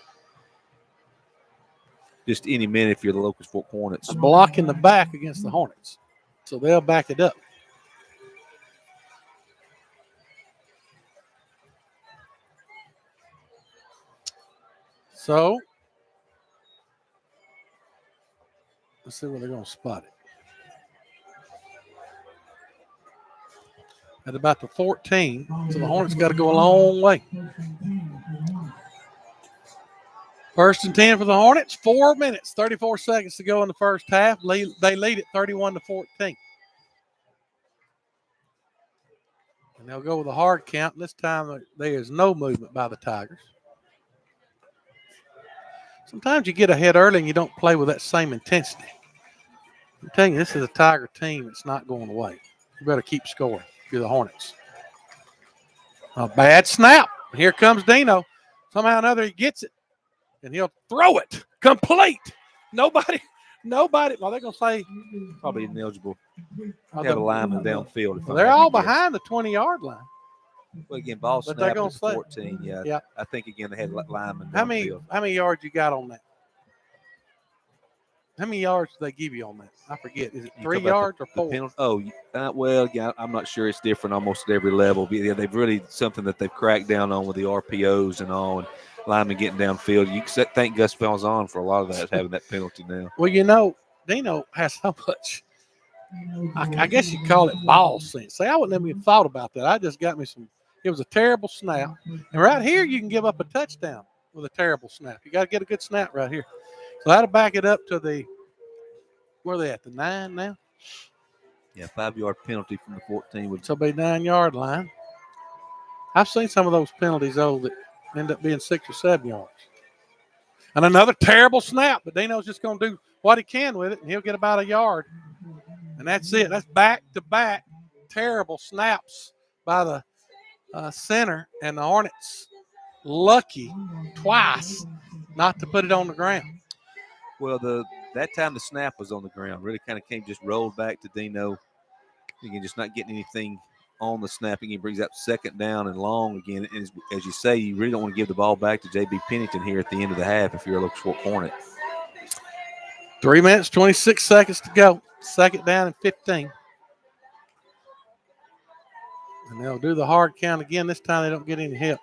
S3: just any minute if you're the Locust Fork Hornets.
S2: A block in the back against the Hornets, so they'll back it up. So let's see where they're going to spot it. At about the 14, so the Hornets got to go a long way. 1st and 10 for the Hornets. 4 minutes, 34 seconds to go in the first half. They lead it 31-14. And they'll go with a hard count. This time there is no movement by the Tigers. Sometimes you get ahead early and you don't play with that same intensity. I'm telling you, this is a Tiger team that's not going away. You better keep scoring if you're the Hornets. A bad snap. Here comes Dino. Somehow or another he gets it, and he'll throw it complete. Nobody. Well, they're going to say
S3: probably ineligible. Have a lineman downfield.
S2: Well, they're all behind the 20-yard line.
S3: Well, again, ball snap at 14. Yeah. I think, again, they had linemen downfield.
S2: How many yards you got on that? How many yards do they give you on that? I forget. Is it
S3: You
S2: 3
S3: talk about
S2: yards or 4?
S3: penalty? Well, yeah, I'm not sure. It's different almost at every level. But yeah, they've really something that they've cracked down on with the RPOs and all, and linemen getting downfield. You can thank Gus Falzon for a lot of that, having that penalty now.
S2: Well, Dino has so much. I guess you call it ball sense. See, I wouldn't have even thought about that. I just got me some. It was a terrible snap, and right here you can give up a touchdown with a terrible snap. You got to get a good snap right here. So that'll back it up to the. Where are they at? The 9 now.
S3: Yeah, 5-yard penalty from the 14 would.
S2: So be 9-yard line. I've seen some of those penalties that end up being 6 or 7 yards. And another terrible snap, but Dino's just going to do what he can with it, and he'll get about a yard. And that's it. That's back-to-back terrible snaps by the center, and the Hornets lucky twice not to put it on the ground.
S3: Well, that time the snap was on the ground. Really kind of just rolled back to Dino. Again, just not getting anything on the snap. Again, brings up 2nd down and long again. And as you say, you really don't want to give the ball back to J.B. Pennington here at the end of the half if you're a Locust Fork Hornet.
S2: 3 minutes, 26 seconds to go. 2nd down and 15. And they'll do the hard count again. This time they don't get any help.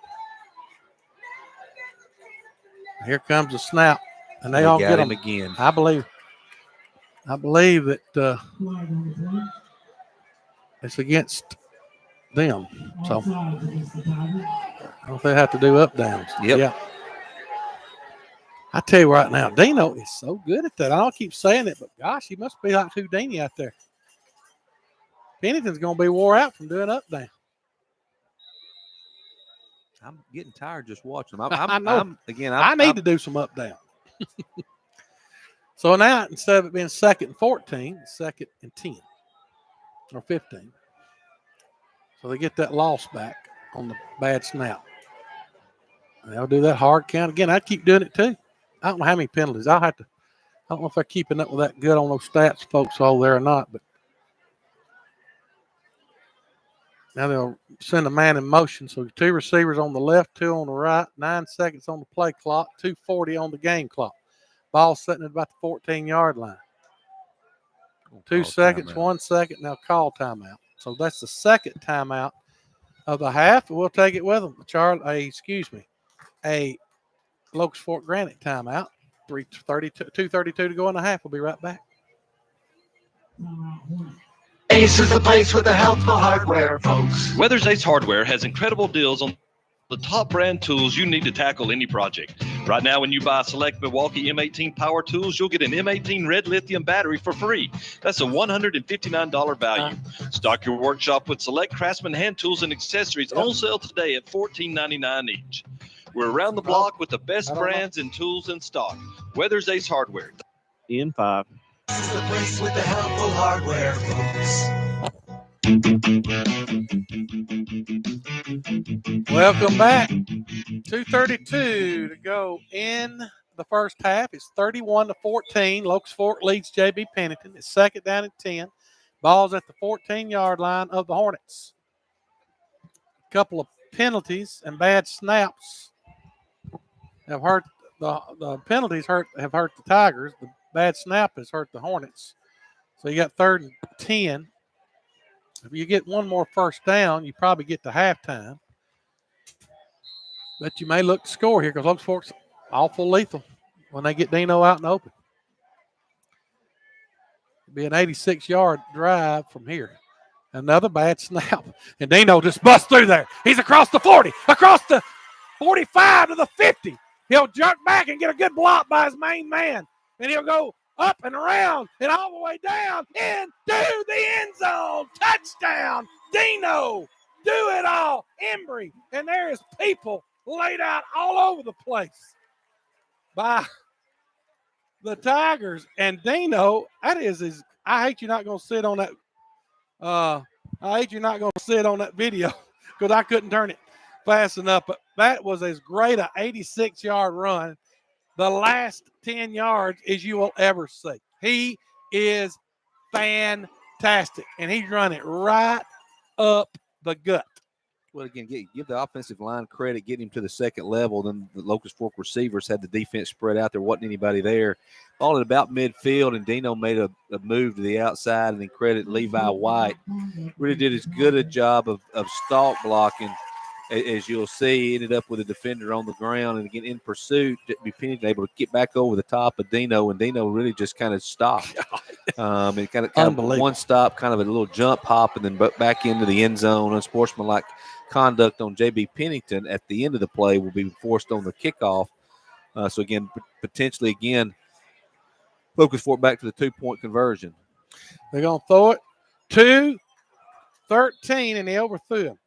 S2: Here comes the snap. And they all
S3: got
S2: get
S3: him
S2: them
S3: again.
S2: I believe that it's against them. So I don't know if they have to do up downs.
S3: Yep.
S2: Yeah. I tell you right now, Dino is so good at that. I don't keep saying it, but gosh, he must be like Houdini out there. Pennington's going to be wore out from doing up down.
S3: I'm getting tired just watching them.
S2: I know.
S3: I
S2: need to do some up down. So now, instead of it being 2nd and 14, 2nd and 10 or 15. So they get that loss back on the bad snap. And they'll do that hard count again. I keep doing it too. I don't know how many penalties. I don't know if they're keeping up with that good on those stats, folks, all there or not. But now they'll send a man in motion. So 2 receivers on the left, 2 on the right, 9 seconds on the play clock, 2:40 on the game clock. Ball sitting at about the 14-yard line. 2 seconds, 1 second. Now call timeout. So that's the 2nd timeout of the half. We'll take it with them. A Locust Fork Granite timeout. 2:32 to go in the half. We'll be right back.
S15: Ace is the place with the helpful hardware, folks.
S16: Weathers Ace Hardware has incredible deals on the top brand tools you need to tackle any project. Right now, when you buy select Milwaukee M18 power tools, you'll get an M18 red lithium battery for free. That's a $159 value. Stock your workshop with select Craftsman hand tools and accessories on sale today at $14.99 each. We're around the block with the best brands and tools in stock. Weathers Ace Hardware.
S1: In 5.
S15: This is the place with the helpful hardware, folks.
S2: Welcome back. 2:32 to go in the first half. It's 31-14. Locust Fork leads J.B. Pennington. It's 2nd down and 10. Ball's at the 14-yard line of the Hornets. A couple of penalties and bad snaps have hurt the penalties have hurt the Tigers. The bad snap has hurt the Hornets. So you got 3rd and 10. If you get one more first down, you probably get to halftime. But you may look to score here because Locust Fork's awful lethal when they get Dino out and open. It'll be an 86-yard drive from here. Another bad snap. And Dino just busts through there. He's across the 40, across the 45 to the 50. He'll jerk back and get a good block by his main man. And he'll go up and around and all the way down into the end zone. Touchdown, Dino. Do it all, Embry. And there is people laid out all over the place by the Tigers. And Dino, that is his. I hate you're not going to sit on that. I hate you're not going to sit on that video because I couldn't turn it fast enough. But that was as great a 86-yard run. The last 10 yards as you will ever see. He is fantastic, and he's running right up the gut.
S3: Well, again, give the offensive line credit, getting him to the second level. Then the Locust Fork receivers had the defense spread out. There wasn't anybody there. Ball at about midfield, and Dino made a move to the outside, and then credit Levi White. Really did as good a job of stalk blocking as you'll see. Ended up with a defender on the ground, and again in pursuit, Pennington able to get back over the top of Dino, and Dino really just kind of stopped. And kind of one stop, kind of a little jump hop, and then back into the end zone. Unsportsmanlike conduct on J.B. Pennington at the end of the play will be forced on the kickoff. So again, potentially again, Locust Fork back to the 2-point conversion.
S2: They're going to throw it 2-13, and they overthrew him.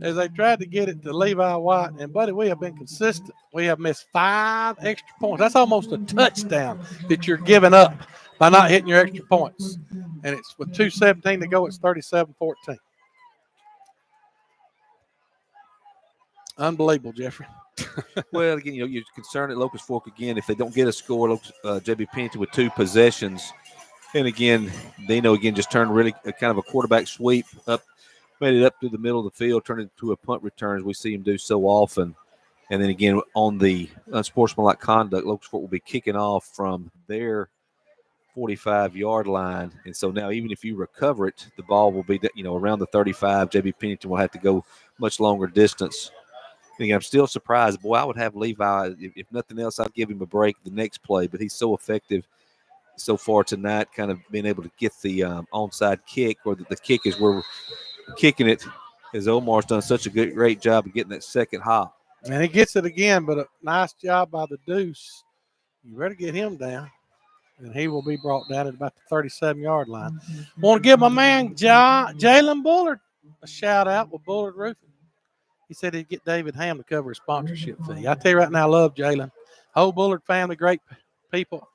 S2: As they tried to get it to Levi White. And, buddy, we have been consistent. We have missed 5 extra points. That's almost a touchdown that you're giving up by not hitting your extra points. And it's with 2:17 to go, it's 37-14. Unbelievable, Jeffrey.
S3: Well, again, you're concerned at Locust Fork again if they don't get a score. J.B. Pennington with 2 possessions, and again, Dino again just turned really kind of a quarterback sweep up, made it up to the middle of the field, turned it into a punt return as we see him do so often. And then again on the unsportsmanlike conduct, Locust Fork will be kicking off from their 45-yard line, and so now even if you recover it, the ball will be around the 35. J.B. Pennington will have to go much longer distance. I'm still surprised. Boy, I would have Levi, if nothing else, I'd give him a break the next play, but he's so effective so far tonight, kind of being able to get the onside kick, or the kick is where we're kicking it, as Omar's done such a great job of getting that second hop.
S2: And he gets it again, but a nice job by the Deuce. You better get him down, and he will be brought down at about the 37-yard line. Want to give my man Jalen Bullard a shout-out with Bullard Roofing. He said he'd get David Ham to cover his sponsorship fee. I tell you right now, I love Jalen. Whole Bullard family, great people.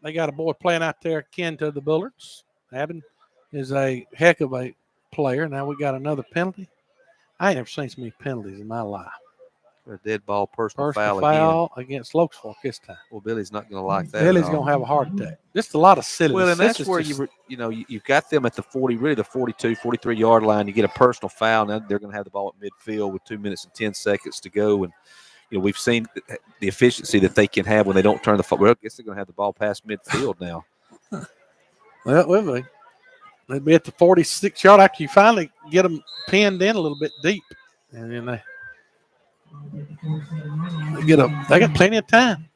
S2: They got a boy playing out there akin to the Bullards. Abin is a heck of a player. Now we got another penalty. I ain't never seen so many penalties in my life.
S3: A dead ball, personal foul
S2: against Locust Fork this time.
S3: Well, Billy's not going to like that.
S2: Billy's going to have a heart attack. Just a lot of silliness.
S3: Well, and that's where you've got them at the 40, really the 42, 43-yard line. You get a personal foul, now they're going to have the ball at midfield with 2 minutes and 10 seconds to go. And we've seen the efficiency that they can have when they don't turn the football. Well, I guess they're going to have the ball past midfield now.
S2: Well, will they? They'll be at the 46-yard after you finally get them pinned in a little bit deep, and then they got plenty of time.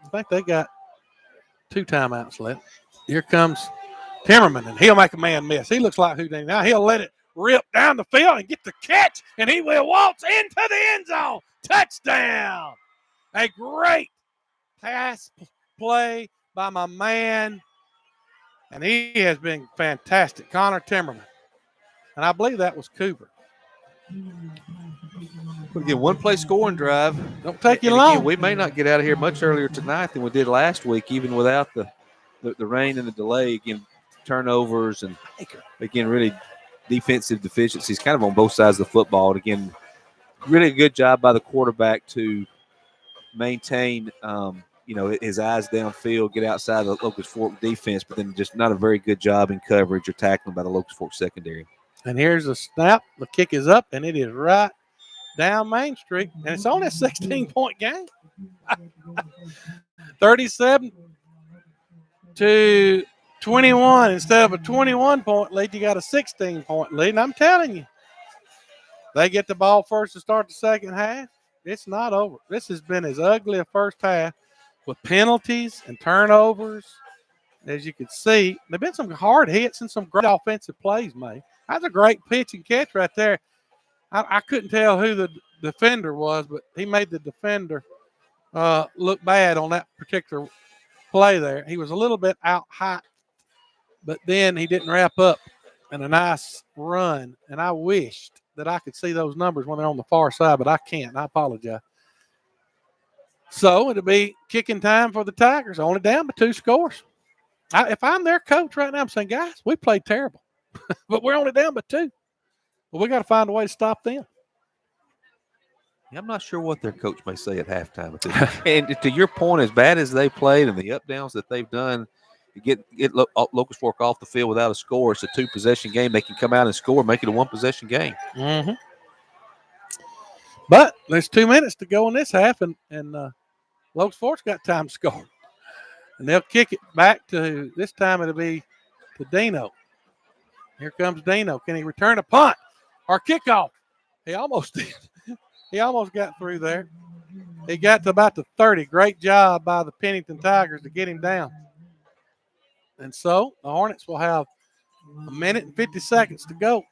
S2: I think they got 2 timeouts left. Here comes Timmerman, and he'll make a man miss. He looks like Houdini. Now he'll let it rip down the field and get the catch, and he will waltz into the end zone. Touchdown. A great pass play by my man, and he has been fantastic, Connor Timmerman. And I believe that was Cooper.
S3: We'll get one-play scoring drive.
S2: Don't take you long.
S3: Again, we may not get out of here much earlier tonight than we did last week, even without the rain and the delay. Again, turnovers and, again, really defensive deficiencies kind of on both sides of the football. And, again, really a good job by the quarterback to maintain, his eyes downfield, get outside the Locust Fork defense, but then just not a very good job in coverage or tackling by the Locust Fork secondary.
S2: And here's a snap. The kick is up, and it is right down Main Street. And it's only a 16-point game. 37-21. Instead of a 21-point lead, you got a 16-point lead. And I'm telling you, they get the ball first to start the second half. It's not over. This has been as ugly a first half with penalties and turnovers. As you can see, there have been some hard hits and some great offensive plays made. That's a great pitch and catch right there. I couldn't tell who the defender was, but he made the defender look bad on that particular play there. He was a little bit out high, but then he didn't wrap up in a nice run. And I wished that I could see those numbers when they're on the far side, but I can't. I apologize. So it'll be kicking time for the Tigers, only down by 2 scores. If I'm their coach right now, I'm saying, guys, we played terrible, but we're only down by 2. But we got to find a way to stop them.
S3: I'm not sure what their coach may say at halftime. And to your point, as bad as they played and the up downs that they've done, Locust Fork off the field without a score. It's a 2-possession game. They can come out and score, make it a 1-possession game.
S2: Mm-hmm. But there's 2 minutes to go in this half, and Locust Fork's got time to score. And they'll kick it back to, this time it'll be to Dino. Here comes Dino. Can he return a punt or kickoff? He almost did. He almost got through there. He got to about the 30. Great job by the Pennington Tigers to get him down. And so the Hornets will have 1 minute and 50 seconds to go.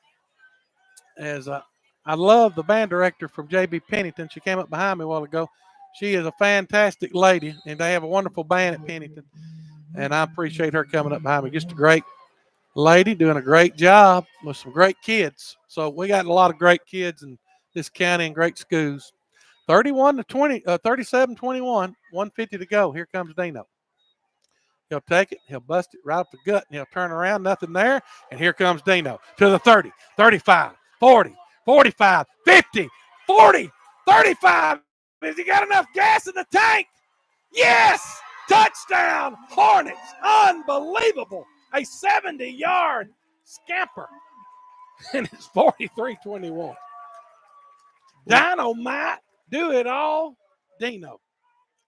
S2: As I love the band director from JB Pennington. She came up behind me a while ago. She is a fantastic lady, and they have a wonderful band at Pennington. And I appreciate her coming up behind me. Just a great lady doing a great job with some great kids. So we got a lot of great kids in this county and great schools. 37-21, 150 to go. Here comes Dino. He'll take it. He'll bust it right up the gut, and he'll turn around. Nothing there. And here comes Dino to the 30, 35, 40, 45, 50, 40, 35. Has he got enough gas in the tank? Yes! Touchdown, Hornets. Unbelievable. A 70-yard scamper. And it's 43-21. Dynamite. Do it all. Dino.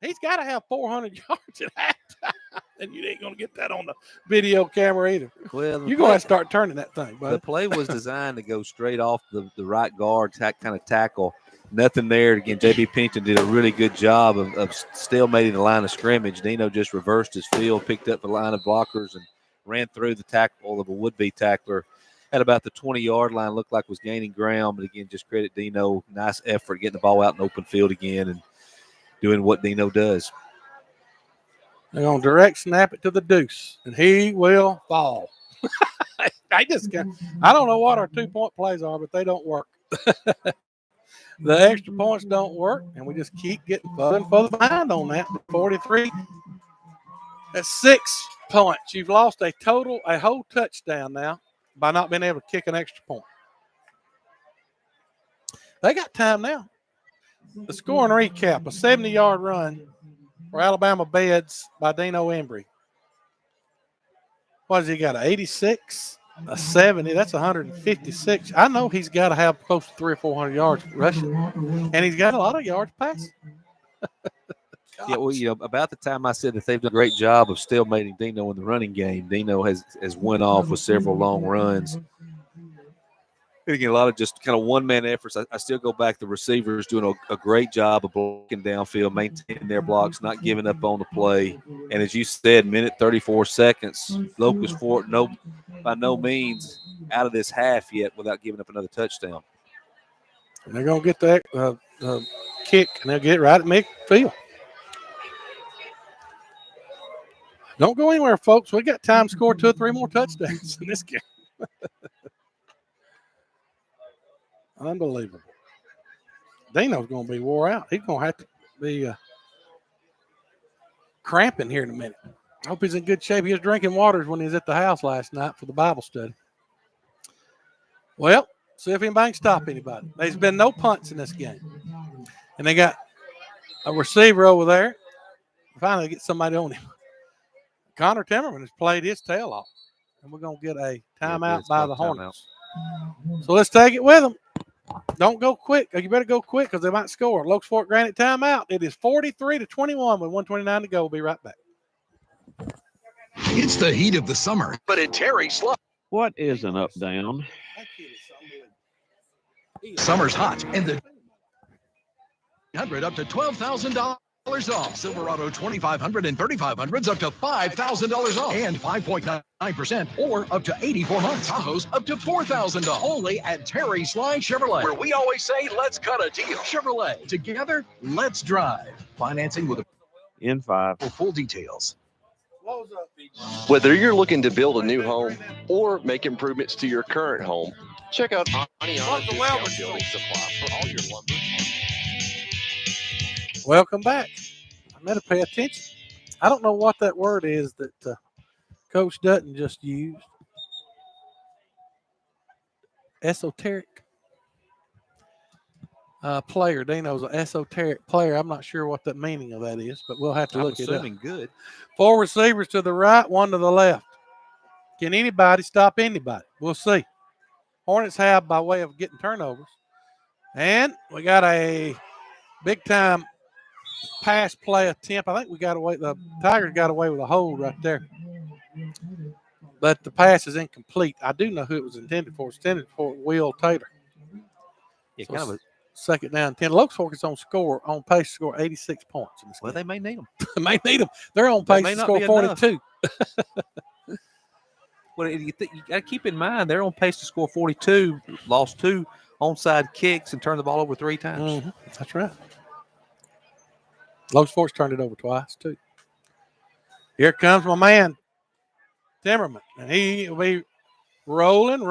S2: He's got to have 400 yards at halftime. And you ain't going to get that on the video camera either.
S3: Well,
S2: you're going to start turning that thing, bud.
S3: The play was designed to go straight off the right guard, kind of tackle. Nothing there. Again, J.B. Pennington did a really good job of stalemating the line of scrimmage. Dino just reversed his field, picked up the line of blockers, and ran through the tackle of a would-be tackler at about the 20-yard line. Looked like was gaining ground, but again, just credit Dino. Nice effort getting the ball out in open field again and doing what Dino does.
S2: They're going to direct snap it to the deuce, and he will fall. I don't know what our 2-point plays are, but they don't work. The extra points don't work, and we just keep getting further and further behind on that. 43. That's 6 points. You've lost a whole touchdown now by not being able to kick an extra point. They got time now. The scoring recap, a 70-yard run for Alabama Beds by Dino Embry. What has he got, an 86? A 70, that's 156. I know he's got to have close to 300 or 400 yards rushing, and he's got a lot of yards passing.
S3: Yeah, well, about the time I said that they've done a great job of stalemating Dino in the running game, Dino has went off with several long runs. And again, a lot of just kind of one-man efforts. I still go back. The receivers doing a great job of blocking downfield, maintaining their blocks, not giving up on the play. And as you said, minute 34 seconds, Locust Fork by no means out of this half yet without giving up another touchdown.
S2: And they're going to get that kick, and they'll get it right at midfield. Don't go anywhere, folks. We got time to score 2 or 3 more touchdowns in this game. Unbelievable. Dino's going to be wore out. He's going to have to be cramping here in a minute. I hope he's in good shape. He was drinking waters when he was at the house last night for the Bible study. Well, see if anybody can stop anybody. There's been no punts in this game. And they got a receiver over there. Finally get somebody on him. Connor Timmerman has played his tail off. And we're going to get a timeout by the Hornets. So let's take it with them. Don't go quick. You better go quick because they might score. Locust Fork granted timeout. It is 43-21 with 1:29 to go. We'll be right back.
S13: It's the heat of the summer, but at Terry Slug.
S1: What is an up-down?
S13: Summer's hot, and the $100 up to $12,000 off. Silverado 2500 and 3500s up to $5,000 off, and 5.99% or up to 84 months. Tahoe's up to $4,000. Only at Terry Slide Chevrolet, where we always say, "Let's cut a deal." Chevrolet, together, let's drive. Financing with
S1: in 5
S13: for full details.
S7: Whether you're looking to build a new home or make improvements to your current home, check out Aniana Discount Building Supply for all your lumber.
S2: Welcome back. I better pay attention. I don't know what that word is that Coach Dutton just used. Esoteric. player. Dino's an esoteric player. I'm not sure what the meaning of that is, but we'll have to
S3: I'm
S2: look it up.
S3: assuming good.
S2: 4 receivers to the right, 1 to the left. Can anybody stop anybody? We'll see. Hornets have by way of getting turnovers. And we got a big-time pass play attempt. I think we got away. The Tigers got away with a hold right there. But the pass is incomplete. I do know who it was intended for. It's intended for Will Taylor.
S3: Yeah,
S2: So
S3: kind of a,
S2: second down 10. Locust Fork is on pace to score 86 points in this
S3: well,
S2: game.
S3: they may need them.
S2: They may need them. They're on
S3: That
S2: pace
S3: may
S2: to
S3: not
S2: score
S3: be
S2: 42.
S3: Well, you got to keep in mind they're on pace to score 42, lost 2 onside kicks, and turned the ball over 3 times.
S2: Mm-hmm. That's right. Locust Fork's turned it over twice, too. Here comes my man, Timmerman, and he will be rolling,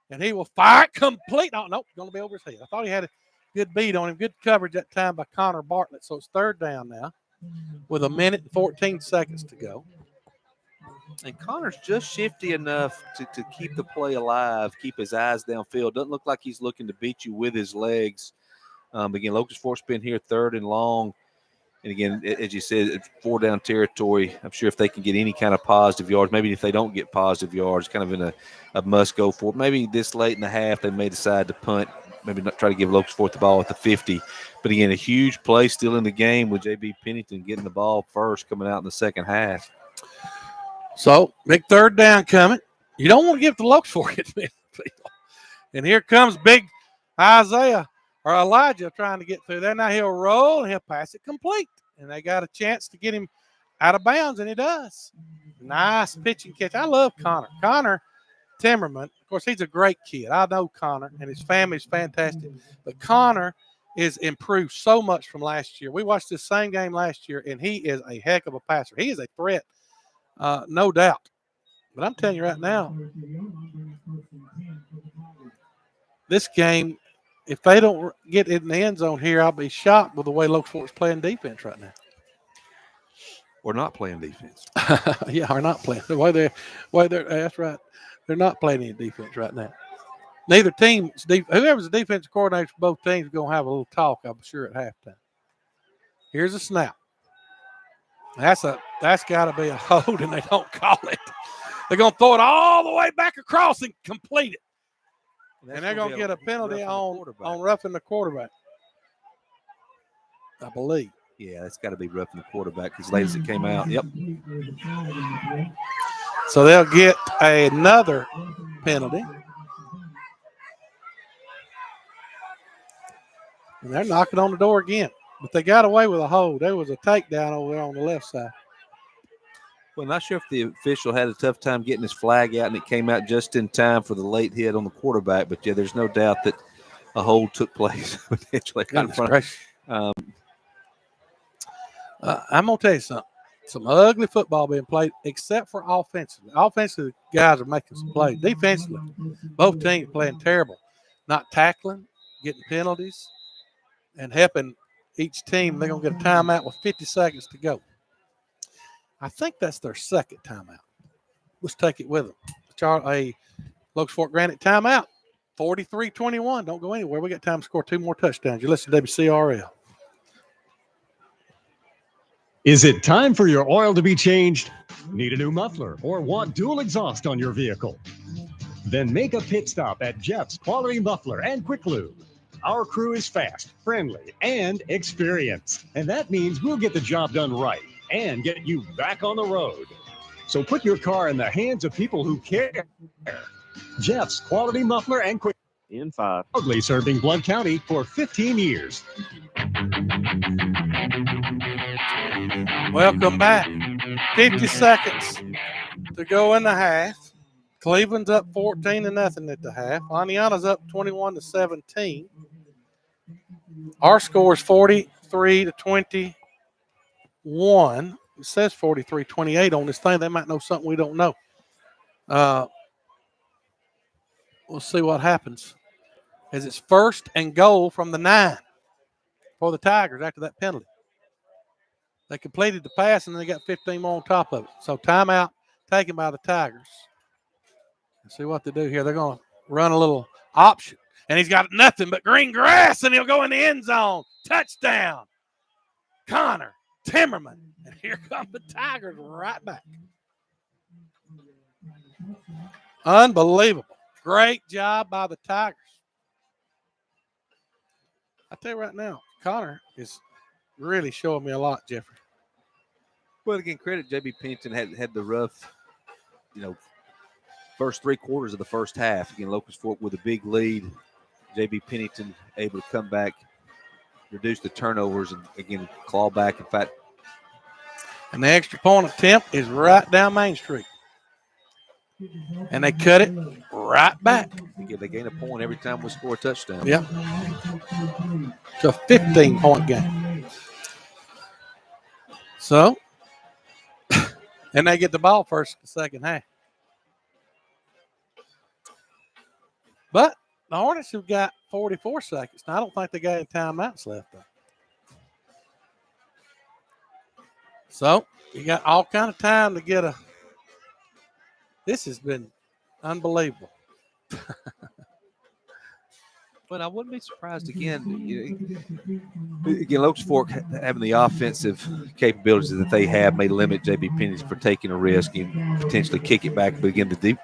S2: and he will fire it complete. Oh, nope, it's going to be over his head. I thought he had a good beat on him, good coverage that time by Connor Bartlett. So it's third down now with 1 minute and 14 seconds to go.
S3: And Connor's just shifty enough to keep the play alive, keep his eyes downfield. Doesn't look like he's looking to beat you with his legs. Again, Locust Fork's been here 3rd and long. And again, as you said, it's 4-down territory. I'm sure if they can get any kind of positive yards, maybe if they don't get positive yards, kind of in a must go for it. Maybe this late in the half, they may decide to punt, maybe not try to give Locust Fork the ball at the 50. But again, a huge play still in the game with J.B. Pennington getting the ball first coming out in the second half.
S2: So, big third down coming. You don't want to give the Locust Fork it. And here comes big Elijah trying to get through there. Now he'll roll and he'll pass it complete. And they got a chance to get him out of bounds, and he does. Nice pitch and catch. I love Connor. Connor Timmerman, of course, he's a great kid. I know Connor, and his family's fantastic. But Connor is improved so much from last year. We watched this same game last year, and he is a heck of a passer. He is a threat, no doubt. But I'm telling you right now, this game, if they don't get in the end zone here, I'll be shocked with the way Locust Fork's playing defense right now.
S3: Or not playing defense.
S2: Yeah, or not playing. That's right. They're not playing any defense right now. Neither team, whoever's the defensive coordinator for both teams is going to have a little talk, I'm sure, at halftime. Here's a snap. That's got to be a hold, and they don't call it. They're going to throw it all the way back across and complete it. And they're going to get a penalty on roughing the quarterback, I believe.
S3: Yeah, that's got to be roughing the quarterback as late as it came out. Yep.
S2: So they'll get another penalty. And they're knocking on the door again. But they got away with a hold. There was a takedown over there on the left side.
S3: Well, not sure if the official had a tough time getting his flag out, and it came out just in time for the late hit on the quarterback. But, yeah, there's no doubt that a hold took place.
S2: I'm going to tell you something. Some ugly football being played, except for offensively. Offensively, guys are making some plays. Defensively, both teams playing terrible. Not tackling, getting penalties, and helping each team. They're going to get a timeout with 50 seconds to go. I think that's their second timeout. Let's take it with them. A Locust Fork Granite timeout. 43-21. Don't go anywhere. We got time to score 2 more touchdowns. You listen to WCRL.
S6: Is it time for your oil to be changed? Need a new muffler or want dual exhaust on your vehicle? Then make a pit stop at Jeff's Quality Muffler and Quick Lube. Our crew is fast, friendly, and experienced. And that means we'll get the job done right and get you back on the road. So put your car in the hands of people who care. Jeff's Quality Muffler and Quick
S1: in 5.
S6: Proudly serving Blount County for 15 years.
S2: Welcome back. 50 seconds to go in the half. Cleveland's up 14-0 at the half. Aniana's up 21-17. Our score is 43-21. It says 43-28 on this thing. They might know something we don't know. We'll see what happens. As it's 1st and goal from the 9 for the Tigers after that penalty. They completed the pass, and they got 15 more on top of it. So timeout taken by the Tigers. Let's see what they do here. They're going to run a little option. And he's got nothing but green grass, and he'll go in the end zone. Touchdown. Connor Timmerman. And here come the Tigers right back. Unbelievable. Great job by the Tigers. I tell you right now, Connor is really showing me a lot, Jeffrey.
S3: Well, again, credit J.B. Pennington had the rough, first 3 quarters of the first half. Again, Locust Fork with a big lead. J.B. Pennington able to come back, reduce the turnovers, and again, claw back. In fact,
S2: and the extra point attempt is right down Main Street. And they cut it right back.
S3: They gain a point every time we score a touchdown.
S2: Yep. It's a 15-point game. So, and they get the ball first in the second half. But the Hornets have got 44 seconds. Now, I don't think they got any timeouts left, though. So, you got all kind of time to get a – this has been unbelievable.
S3: But I wouldn't be surprised again. Locust Fork having the offensive capabilities that they have may limit J.B. Pennington for taking a risk and potentially kick it back. But again, the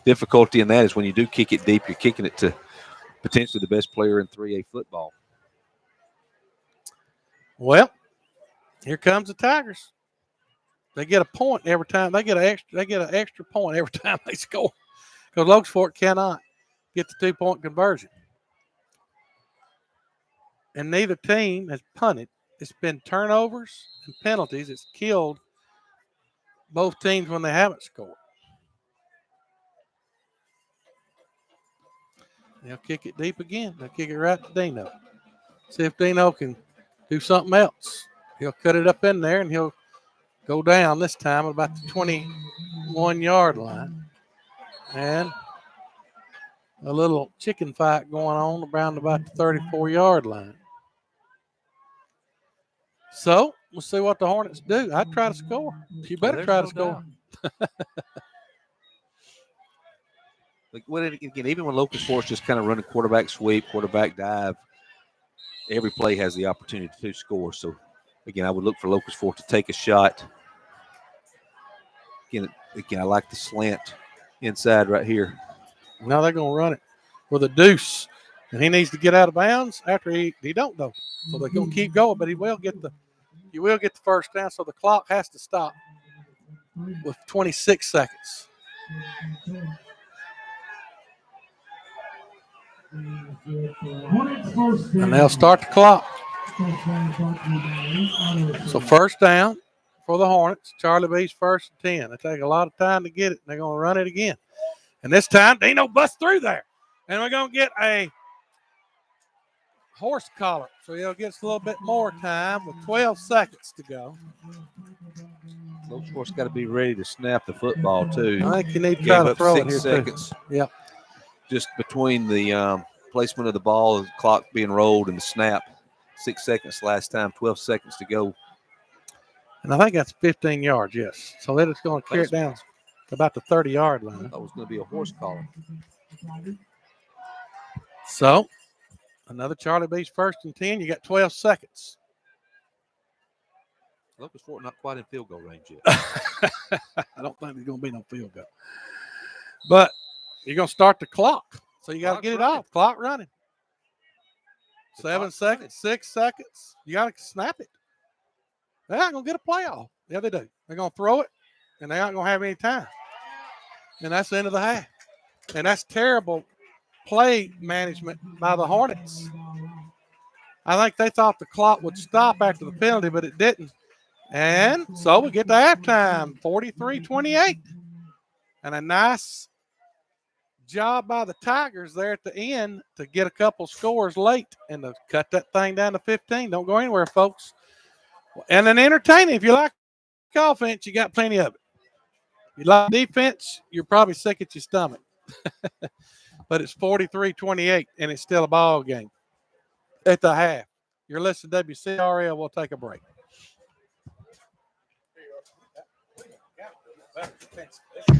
S3: difficulty in that is when you do kick it deep, you're kicking it to potentially the best player in 3A football.
S2: Well, here comes the Tigers. They get a point every time. They get an extra point every time they score because Locust Fork cannot get the 2-point conversion. And neither team has punted. It's been turnovers and penalties. It's killed both teams when they haven't scored. They'll kick it deep again. They'll kick it right to Dino. See if Dino can do something else. He'll cut it up in there, and he'll go down this time at about the 21-yard line. And a little chicken fight going on around about the 34-yard line. So we'll see what the Hornets do. I'd try to score. You better try to score.
S3: Again, even when Locust Fork just kind of run a quarterback sweep, quarterback dive, every play has the opportunity to score. So, again, I would look for Locust Fork to take a shot. Again, I like the slant inside right here.
S2: Now they're going to run it with a deuce. And he needs to get out of bounds after he don't though. So they're going to keep going, but you will get the first down. So the clock has to stop with 26 seconds. And they'll start the clock. So first down for the Hornets. Charlie B's 1st and 10. They take a lot of time to get it. They're going to run it again. And this time, Dino busts through there. And we're going to get a horse collar. So he'll get a little bit more time with 12 seconds to go.
S3: Locust Fork's got to be ready to snap the football, too.
S2: I think you need to try to throw it here,
S3: 6 seconds.
S2: Too. Yep.
S3: Just between the placement of the ball, the clock being rolled, and the snap. 6 seconds last time, 12 seconds to go.
S2: And I think that's 15 yards, yes. So they're just going to carry it down to about the 30-yard line.
S3: I thought it was going to be a horse collar.
S2: So another Charlie B's 1st and 10. You got 12 seconds.
S3: Locust Fork not quite in field goal range yet.
S2: I don't think there's going to be no field goal. But you're going to start the clock. So you got to get it off. Clock running. 7 seconds, 6 seconds. You got to snap it. They're not going to get a playoff. Yeah, they do. They're going to throw it, and they're not going to have any time. And that's the end of the half. And that's terrible play management by the Hornets. I think they thought the clock would stop after the penalty, but it didn't. And so we get to halftime, 43-28. And a nice job by the Tigers there at the end to get a couple scores late and to cut that thing down to 15. Don't go anywhere, folks. And then entertaining. If you like offense, you got plenty of it. If you like defense, you're probably sick at your stomach. But it's 43-28, and it's still a ball game at the half. You're listening to WCRL. We'll take a break.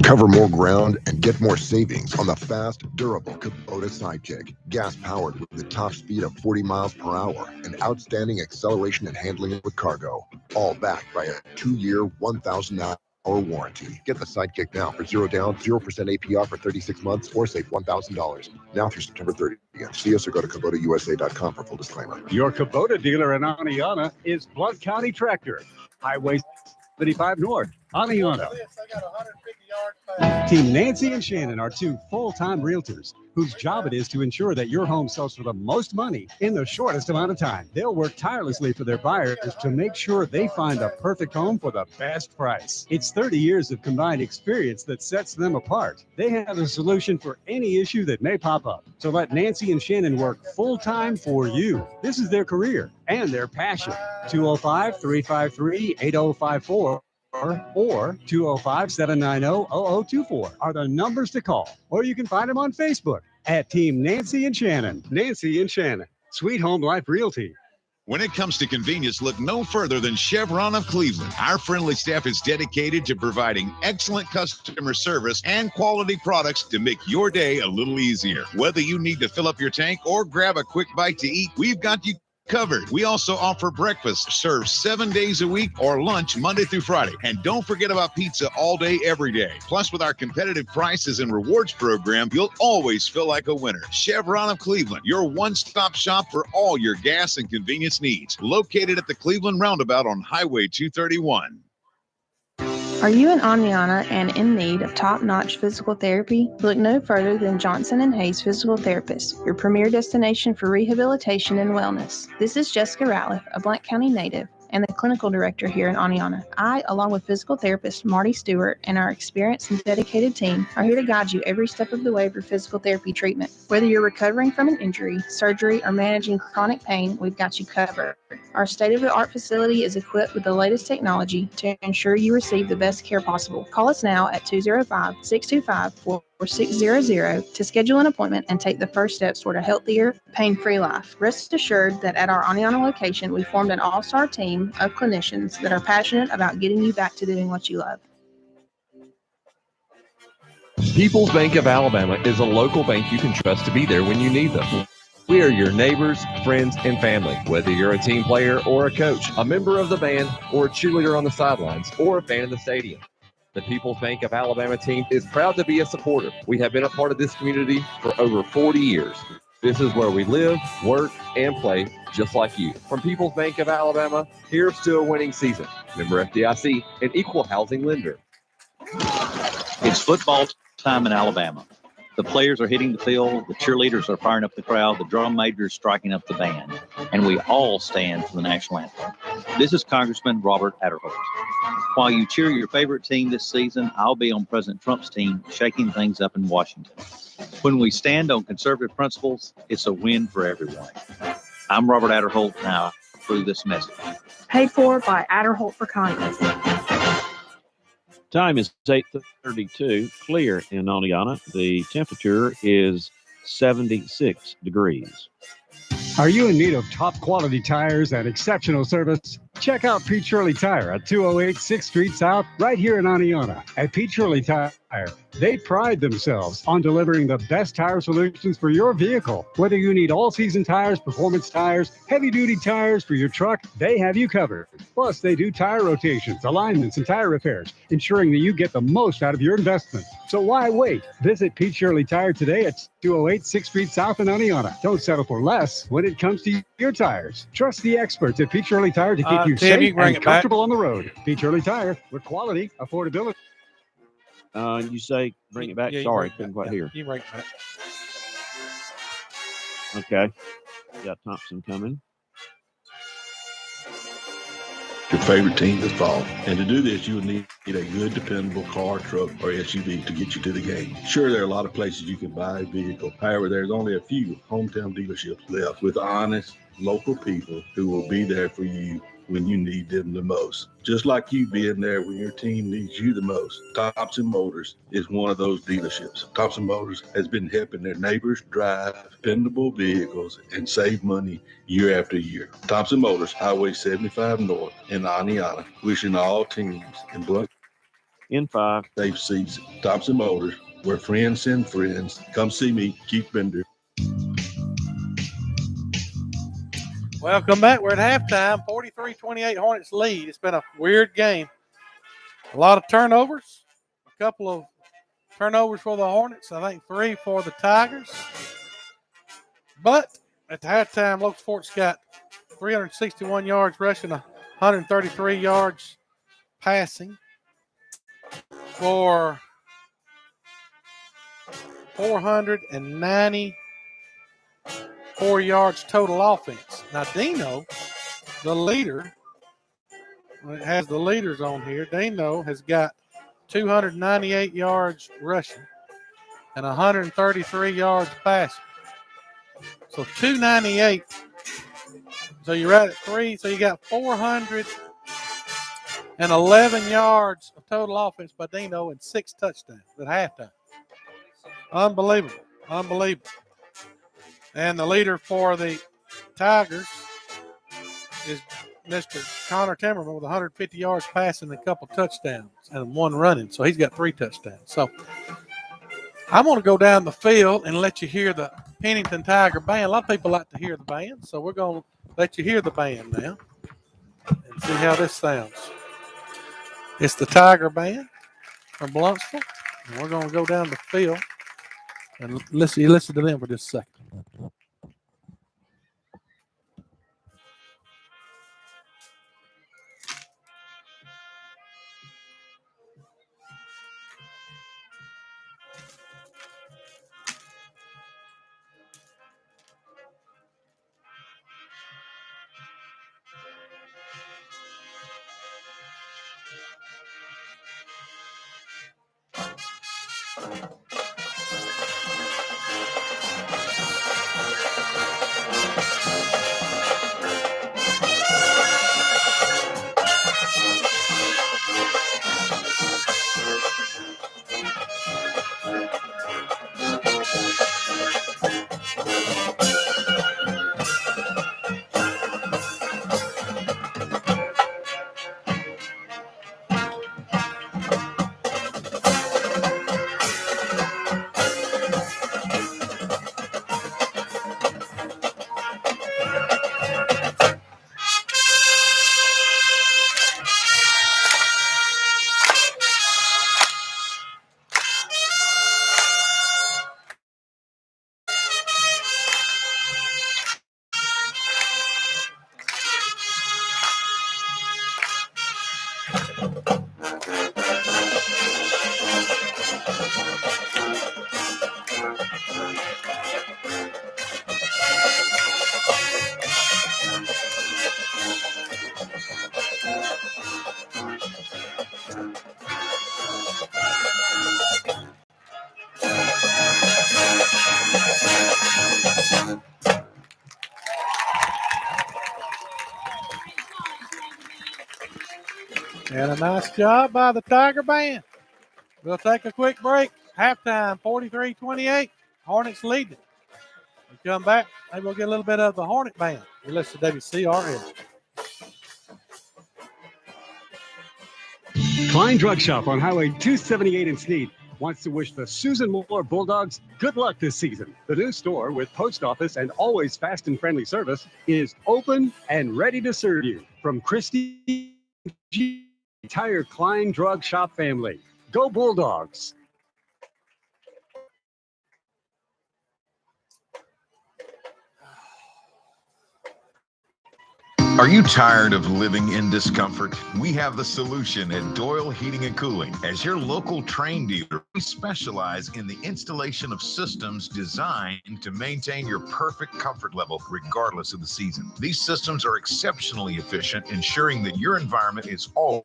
S17: Cover more ground and get more savings on the fast, durable Kubota Sidekick. Gas-powered with the top speed of 40 miles per hour and outstanding acceleration and handling with cargo. All backed by a 2-year, 1,000-hour warranty. Get the Sidekick now for 0 down, 0% APR for 36 months or save $1,000. Now through September 30th. See us or go to KubotaUSA.com for full disclaimer.
S6: Your Kubota dealer in Aniana is Blount County Tractor. Highway 75 North, Aniana. Team Nancy and Shannon are two full-time realtors whose job it is to ensure that your home sells for the most money in the shortest amount of time. They'll work tirelessly for their buyers to make sure they find the perfect home for the best price. It's 30 years of combined experience that sets them apart. They have a solution for any issue that may pop up. So let Nancy and Shannon work full-time for you. This is their career and their passion. 205-353-8054. Or 205-790-0024 are the numbers to call. Or you can find them on Facebook at Team Nancy and Shannon. Nancy and Shannon, Sweet Home Life Realty.
S13: When it comes to convenience, look no further than Chevron of Cleveland. Our friendly staff is dedicated to providing excellent customer service and quality products to make your day a little easier. Whether you need to fill up your tank or grab a quick bite to eat, we've got you covered. We also offer breakfast served 7 days a week or lunch Monday through Friday. And don't forget about pizza all day, every day. Plus, with our competitive prices and rewards program, you'll always feel like a winner. Chevron of Cleveland, your one-stop shop for all your gas and convenience needs. Located at the Cleveland Roundabout on Highway 231.
S10: Are you an Aniana and in need of top-notch physical therapy? Look no further than Johnson & Hayes Physical Therapists, your premier destination for rehabilitation and wellness. This is Jessica Ratliff, a Blount County native and the clinical director here in Aniana. I, along with physical therapist Marty Stewart and our experienced and dedicated team, are here to guide you every step of the way for physical therapy treatment. Whether you're recovering from an injury, surgery, or managing chronic pain, we've got you covered. Our state-of-the-art facility is equipped with the latest technology to ensure you receive the best care possible. Call us now at 205-625-4600 to schedule an appointment and take the first steps toward a healthier, pain-free life. Rest assured that at our Aniana location, we formed an all-star team of clinicians that are passionate about getting you back to doing what you love.
S18: People's Bank of Alabama is a local bank you can trust to be there when you need them. We are your neighbors, friends, and family. Whether you're a team player or a coach, a member of the band, or a cheerleader on the sidelines, or a fan in the stadium, the People's Bank of Alabama team is proud to be a supporter. We have been a part of this community for over 40 years. This is where we live, work, and play just like you. From People's Bank of Alabama, here's to a winning season. Member FDIC, an equal housing lender.
S19: It's football time in Alabama. The players are hitting the field, the cheerleaders are firing up the crowd, the drum majors striking up the band, and we all stand for the national anthem. This is Congressman Robert Adderholt. While you cheer your favorite team this season, I'll be on President Trump's team shaking things up in Washington. When we stand on conservative principles, it's a win for everyone. I'm Robert Adderholt, now through this message.
S10: Paid for by Adderholt for Congress.
S1: Time is 8:32, clear in Oneonta. The temperature is 76 degrees.
S6: Are you in need of top quality tires and exceptional service? Check out Pete Shirley Tire at 208 6th Street South, right here in Oneonta. At Pete Shirley Tire, they pride themselves on delivering the best tire solutions for your vehicle. Whether you need all-season tires, performance tires, heavy-duty tires for your truck, they have you covered. Plus, they do tire rotations, alignments, and tire repairs, ensuring that you get the most out of your investment. So why wait? Visit Pete Shirley Tire today at 208 6th Street South in Oneonta. Don't settle for less when it comes to your tires. Trust the experts at Pete Shirley Tire to keep you safe and comfortable on the road. Pete Shirley Tire with quality, affordability.
S1: You say bring it back? Sorry, couldn't quite hear.
S2: You bring it back.
S1: Okay. Got Thompson coming.
S20: Your favorite team this fall. And to do this, you would need a good, dependable car, truck, or SUV to get you to the game. Sure, there are a lot of places you can buy a vehicle. However, there's only a few hometown dealerships left with honest, local people who will be there for you when you need them the most. Just like you being there when your team needs you the most. Thompson Motors is one of those dealerships. Thompson Motors has been helping their neighbors drive dependable vehicles and save money year after year. Thompson Motors, Highway 75 North in Oneonta, wishing all teams in Blount.
S1: in 5.
S20: Safe seats, Thompson Motors, where friends send friends. Come see me, Keith Bender.
S2: Welcome back. We're at halftime. 43-28 Hornets lead. It's been a weird game. A lot of turnovers. A couple of turnovers for the Hornets. I think 3 for the Tigers. But at the halftime, Locust Fork's got 361 yards rushing, 133 yards passing for 494 yards total offense. Now, Dino, the leader, it has the leaders on here. Dino has got 298 yards rushing and 133 yards passing. So 298. So you're right at 3. So you got 411 yards of total offense by Dino and 6 touchdowns at halftime. Unbelievable. Unbelievable. And the leader for the Tigers is Mr. Connor Timmerman with 150 yards passing and a couple touchdowns and 1 running. So he's got 3 touchdowns. So I'm going to go down the field and let you hear the Pennington Tiger Band. A lot of people like to hear the band, so we're going to let you hear the band now and see how this sounds. It's the Tiger Band from Blunsville, and we're going to go down the field and listen to them for just a second. And a nice job by the Tiger Band. We'll take a quick break. Halftime, 43-28. Hornets leading. We come back, maybe we'll get a little bit of the Hornet Band. You listen to WCRS.
S6: Klein Drug Shop on Highway 278 in Sneed wants to wish the Susan Moore Bulldogs good luck this season. The new store with post office and always fast and friendly service is open and ready to serve you. From Christy G. Entire Klein Drug Shop family. Go Bulldogs!
S12: Are you tired of living in discomfort? We have the solution at Doyle Heating and Cooling. As your local Trane dealer, we specialize in the installation of systems designed to maintain your perfect comfort level regardless of the season. These systems are exceptionally efficient, ensuring that your environment is always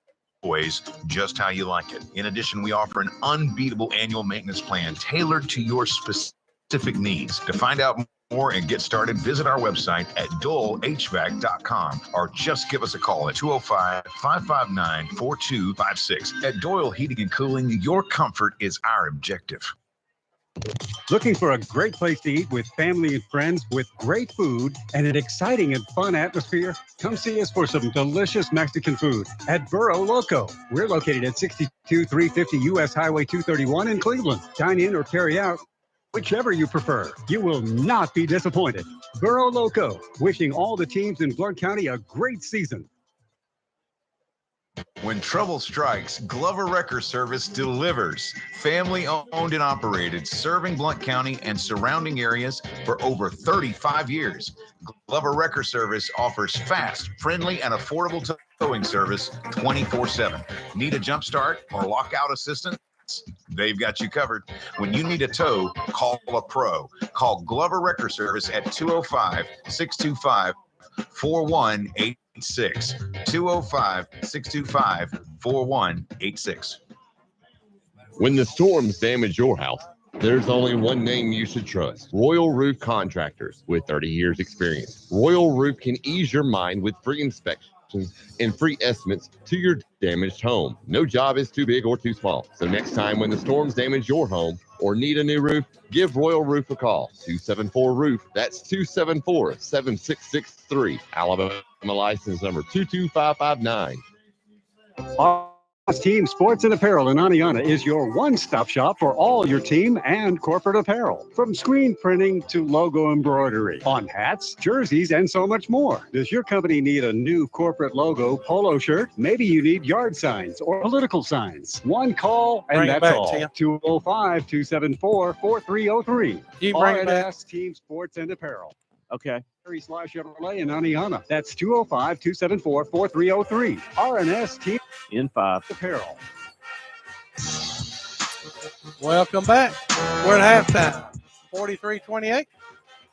S12: just how you like it. In addition, we offer an unbeatable annual maintenance plan tailored to your specific needs. To find out more and get started, visit our website at doylehvac.com or just give us a call at 205-559-4256. At Doyle Heating and Cooling, your comfort is our objective.
S6: Looking for a great place to eat with family and friends with great food and an exciting and fun atmosphere? Come see us for some delicious Mexican food at Burro Loco. We're located at 62350 US Highway 231 in Cleveland. Dine in or carry out, whichever you prefer. You will not be disappointed. Burro Loco, wishing all the teams in Blount County a great season.
S12: When trouble strikes, Glover Wrecker Service delivers. Family owned and operated, serving Blount County and surrounding areas for over 35 years. Glover Wrecker Service offers fast, friendly, and affordable towing service 24/7. Need a jump start or lockout assistance? They've got you covered. When you need a tow, call a pro. Call Glover Wrecker Service at 205-625-4186. 205-625-4186.
S21: When the storms damage your house, there's only one name you should trust: Royal Roof Contractors. With 30 years experience, Royal Roof can ease your mind with free inspections and free estimates to your damaged home. No job is too big or too small. So next time when the storms damage your home or need a new roof, give Royal Roof a call. 274-ROOF. That's 274-7663. Alabama license number 22559.
S6: Team Sports and Apparel in Aniana is your one-stop shop for all your team and corporate apparel. From screen printing to logo embroidery on hats, jerseys, and so much more. Does your company need a new corporate logo polo shirt? Maybe you need yard signs or political signs. One call and
S2: Bring it
S6: that's
S2: back,
S6: all.
S2: Tim.
S6: 205-274-4303.
S2: You bring it back.
S6: R&S Team Sports and Apparel.
S1: Okay.
S6: Chevrolet in Aniana. That's 205-274-4303. R&S Team
S1: in 5
S6: Apparel.
S2: Welcome back. We're at halftime. 43-28.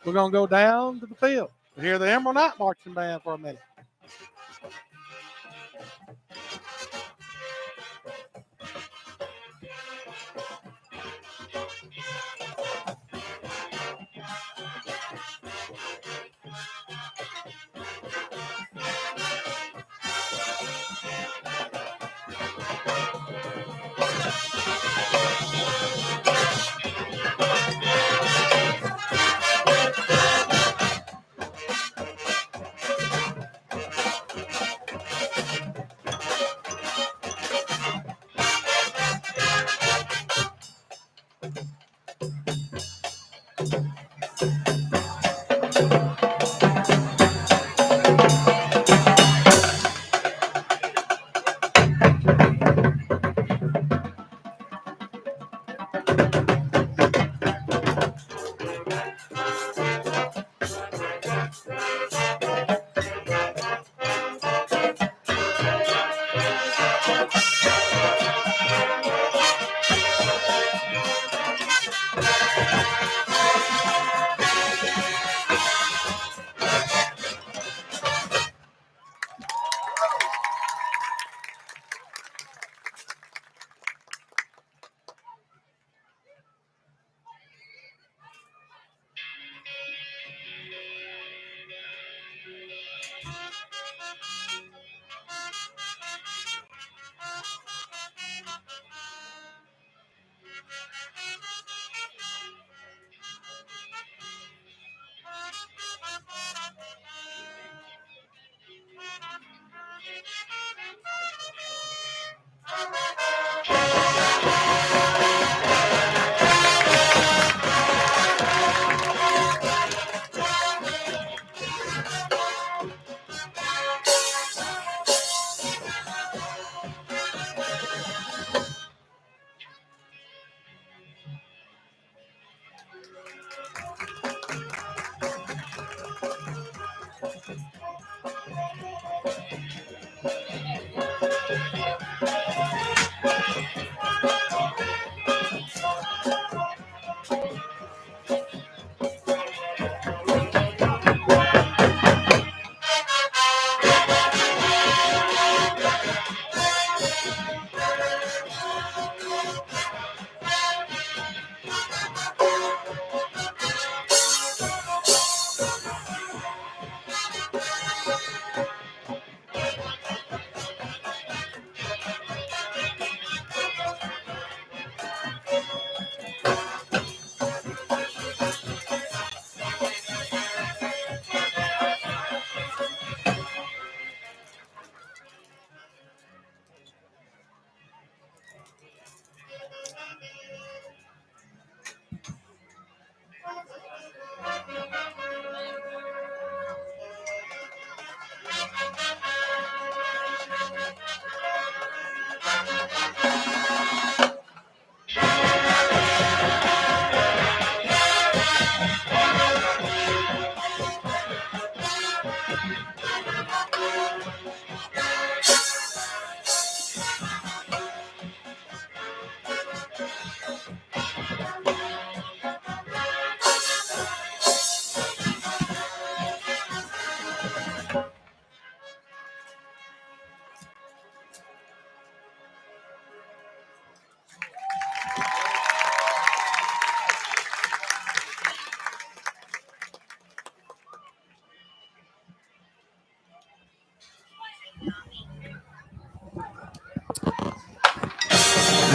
S2: We're going to go down to the field to hear the Emerald Night Marching Band for a minute.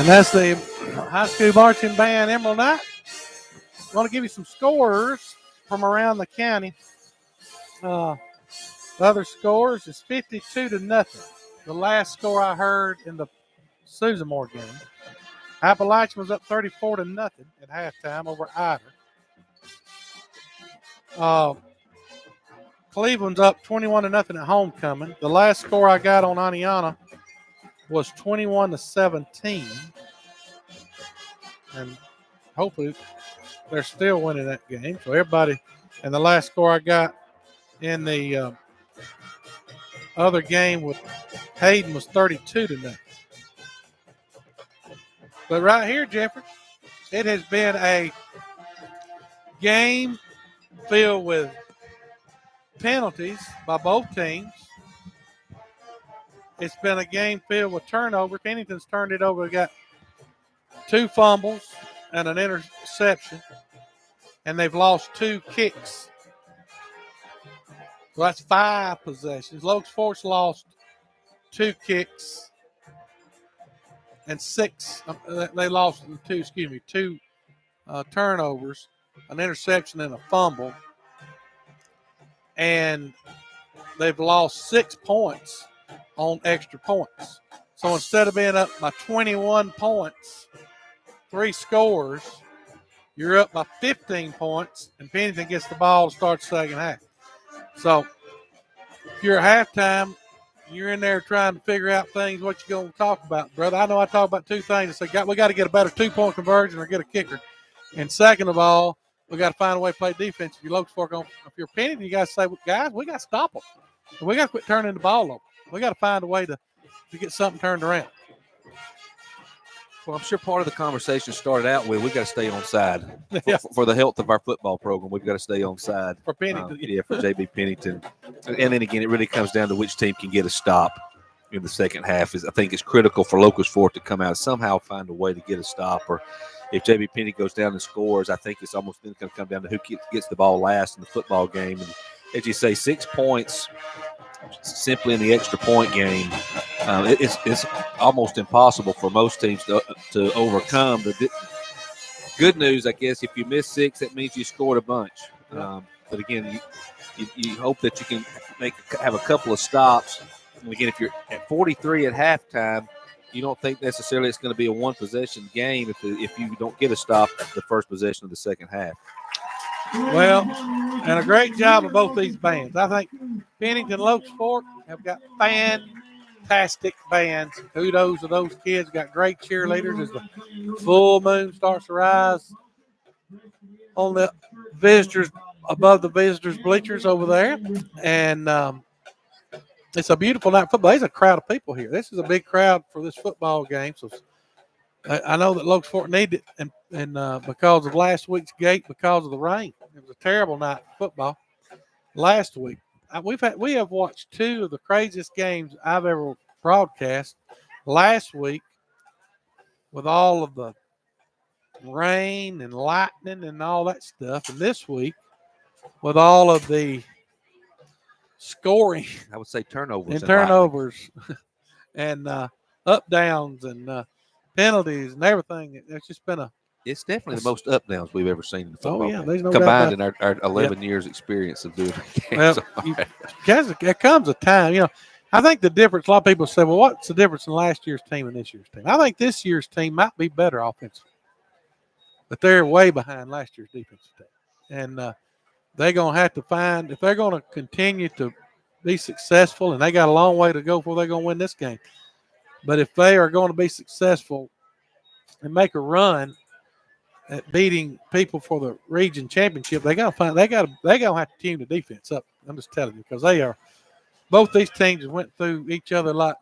S2: that's the high school marching band Emerald Knight. I want to give you some scores from around the county. The other scores is 52-0. The last score I heard in the Susan Moore game. Appalachian was up 34-0 at halftime over Ider. Cleveland's up 21-0 at homecoming. The last score I got on Aniana was 21-17. And hopefully they're still winning that game. So everybody, and the last score I got in the other game with Hayden was 32-0. But right here, Jeffrey, it has been a game filled with penalties by both teams. It's been a game filled with turnover. Pennington's turned it over. We got 2 fumbles and an interception, and they've lost 2 kicks. So that's 5 possessions. Locust Fork's lost 2 kicks and 6. They lost 2 turnovers, an interception, and a fumble. And they've lost 6 points on extra points. So instead of being up by 21 points, 3 scores, you're up by 15 points, and Pennington gets the ball to start the second half. So if you're at halftime, you're in there trying to figure out things, what you're going to talk about, brother. I know I talk about 2 things. I say, we got to get a better 2-point conversion or get a kicker. And second of all, we got to find a way to play defense. If you're Locust Fork, if you're Pennington, you got to say, guys, we got to stop them. We got to quit turning the ball over. We got to find a way to get something turned around.
S3: Well, I'm sure part of the conversation started out with we got to stay on side for the health of our football program. We've got to stay on side
S2: for Pennington.
S3: For JB Pennington, and then again, it really comes down to which team can get a stop in the second half. I think it's critical for Locust Fork to come out and somehow find a way to get a stop. Or if JB Pennington goes down and scores, I think it's almost going to come down to who gets the ball last in the football game. And as you say, 6 points simply in the extra point game. It's almost impossible for most teams to overcome. The good news, I guess, if you miss 6, that means you scored a bunch. But again, you hope that you can have a couple of stops. And again, if you're at 43 at halftime, you don't think necessarily it's going to be a 1-possession game if you don't get a stop at the first possession of the second half.
S2: Well, and a great job of both these bands. I think Pennington and Locust Fork have got fantastic bands. Kudos to those kids. Got great cheerleaders as the full moon starts to rise on the visitors, above the visitors' bleachers over there. And it's a beautiful night of football. There's a crowd of people here. This is a big crowd for this football game. So I know that Locust Fork needed it, and because of last week's gate, because of the rain. It was a terrible night of football last week. We have watched 2 of the craziest games I've ever broadcast. Last week, with all of the rain and lightning and all that stuff, and this week with all of the scoring,
S3: I would say turnovers
S2: and up downs and penalties and everything. It's just been
S3: it's definitely the most up downs we've ever seen in the football.
S2: Oh yeah, there's no
S3: combined
S2: doubt
S3: in our 11 years experience of doing
S2: games. Well, there comes a time, I think the difference, a lot of people say, well, what's the difference in last year's team and this year's team? I think this year's team might be better offensively, but they're way behind last year's defensive team. And they're going to have to find, if they're going to continue to be successful, and they got a long way to go before they're going to win this game. But if they are going to be successful and make a run at beating people for the region championship, they got to have to team the defense up. I'm just telling you, because they are. Both these teams went through each other like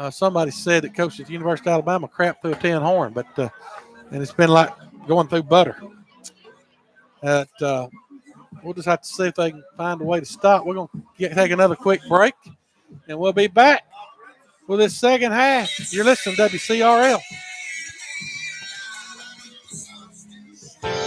S2: somebody said that coached at the University of Alabama crap through a tin horn, but and it's been like going through butter. We'll just have to see if they can find a way to stop. We're going to take another quick break, and we'll be back for this second half. You're listening to WCRL.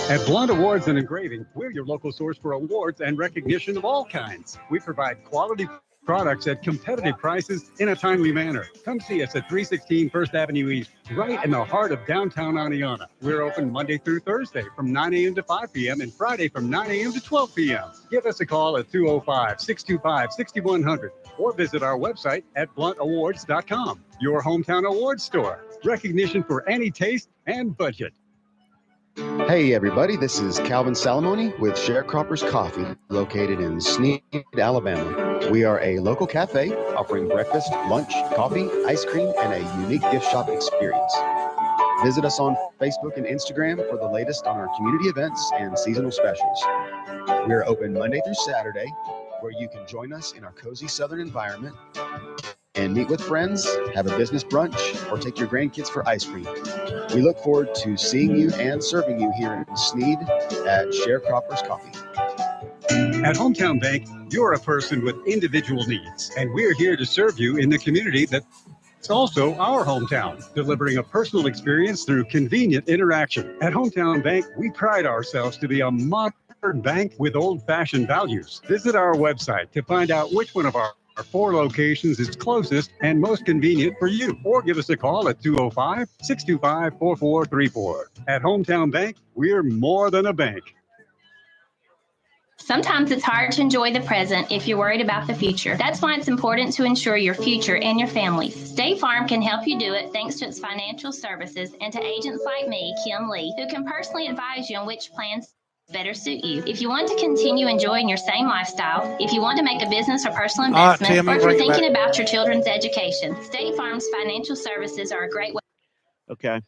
S6: At Blonde Awards and Engraving, we're your local source for awards and recognition of all kinds. We provide quality products at competitive prices in a timely manner. Come see us at 316 First Avenue East, right in the heart of downtown Oneonta. We're open Monday through Thursday from 9 a.m. to 5 p.m. and Friday from 9 a.m. to 12 p.m. Give us a call at 205-625-6100 or visit our website at bluntawards.com. Your hometown awards store. Recognition for any taste and budget.
S4: Hey everybody, this is Calvin Salamoni with Sharecroppers Coffee, located in Sneed, Alabama. We are a local cafe offering breakfast, lunch, coffee, ice cream, and a unique gift shop experience. Visit us on Facebook and Instagram for the latest on our community events and seasonal specials. We are open Monday through Saturday, where you can join us in our cozy southern environment and meet with friends, have a business brunch, or take your grandkids for ice cream. We look forward to seeing you and serving you here in Sneed at Sharecroppers Coffee.
S6: At Hometown Bank, you're a person with individual needs, and we're here to serve you in the community that's also our hometown, delivering a personal experience through convenient interaction. At Hometown Bank, we pride ourselves to be a modern bank with old-fashioned values. Visit our website to find out which one of our 4 locations is closest and most convenient for you, or give us a call at 205-625-4434. At Hometown Bank, we're more than a bank.
S22: Sometimes it's hard to enjoy the present if you're worried about the future. That's why it's important to ensure your future and your family's. State Farm can help you do it thanks to its financial services and to agents like me, Kim Lee, who can personally advise you on which plans better suit you. If you want to continue enjoying your same lifestyle, if you want to make a business or personal investment,
S2: Tim,
S22: or if you're thinking about your children's education, State Farm's financial services are a great way.
S1: Okay.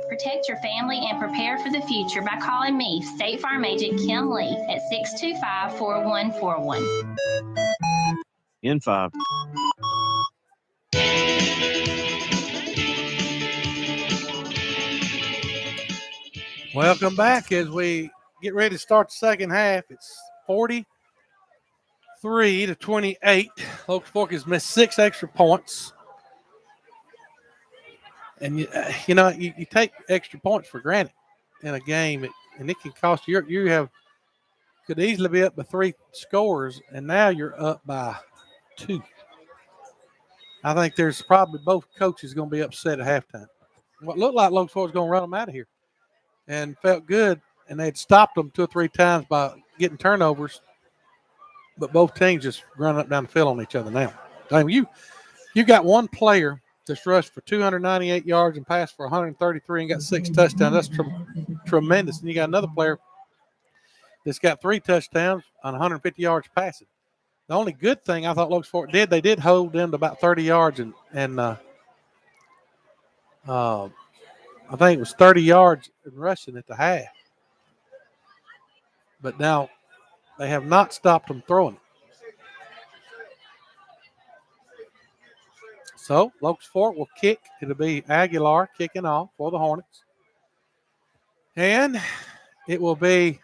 S22: Protect your family and prepare for the future by calling me, State Farm Agent Kim Lee, at 625-4141.
S1: N5.
S2: Welcome back as we get ready to start the second half. It's 43-28. Locust Fork has missed 6 extra points. And, you take extra points for granted in a game, and it can cost you. Could easily be up by 3 scores, and now you're up by 2. I think there's probably both coaches going to be upset at halftime. What looked like Locust Fork was going to run them out of here, and felt good, and they'd stopped them 2 or 3 times by getting turnovers, but both teams just run up down the field on each other now. I mean, you got one player that's rushed for 298 yards and passed for 133 and got 6 touchdowns. That's tremendous. And you got another player that's got 3 touchdowns on 150 yards passing. The only good thing I thought Locust Fork did, they did hold them to about 30 yards, and I think it was 30 yards in rushing at the half. But now they have not stopped them throwing it. So Locust Fork will kick. It'll be Aguilar kicking off for the Hornets. And it will be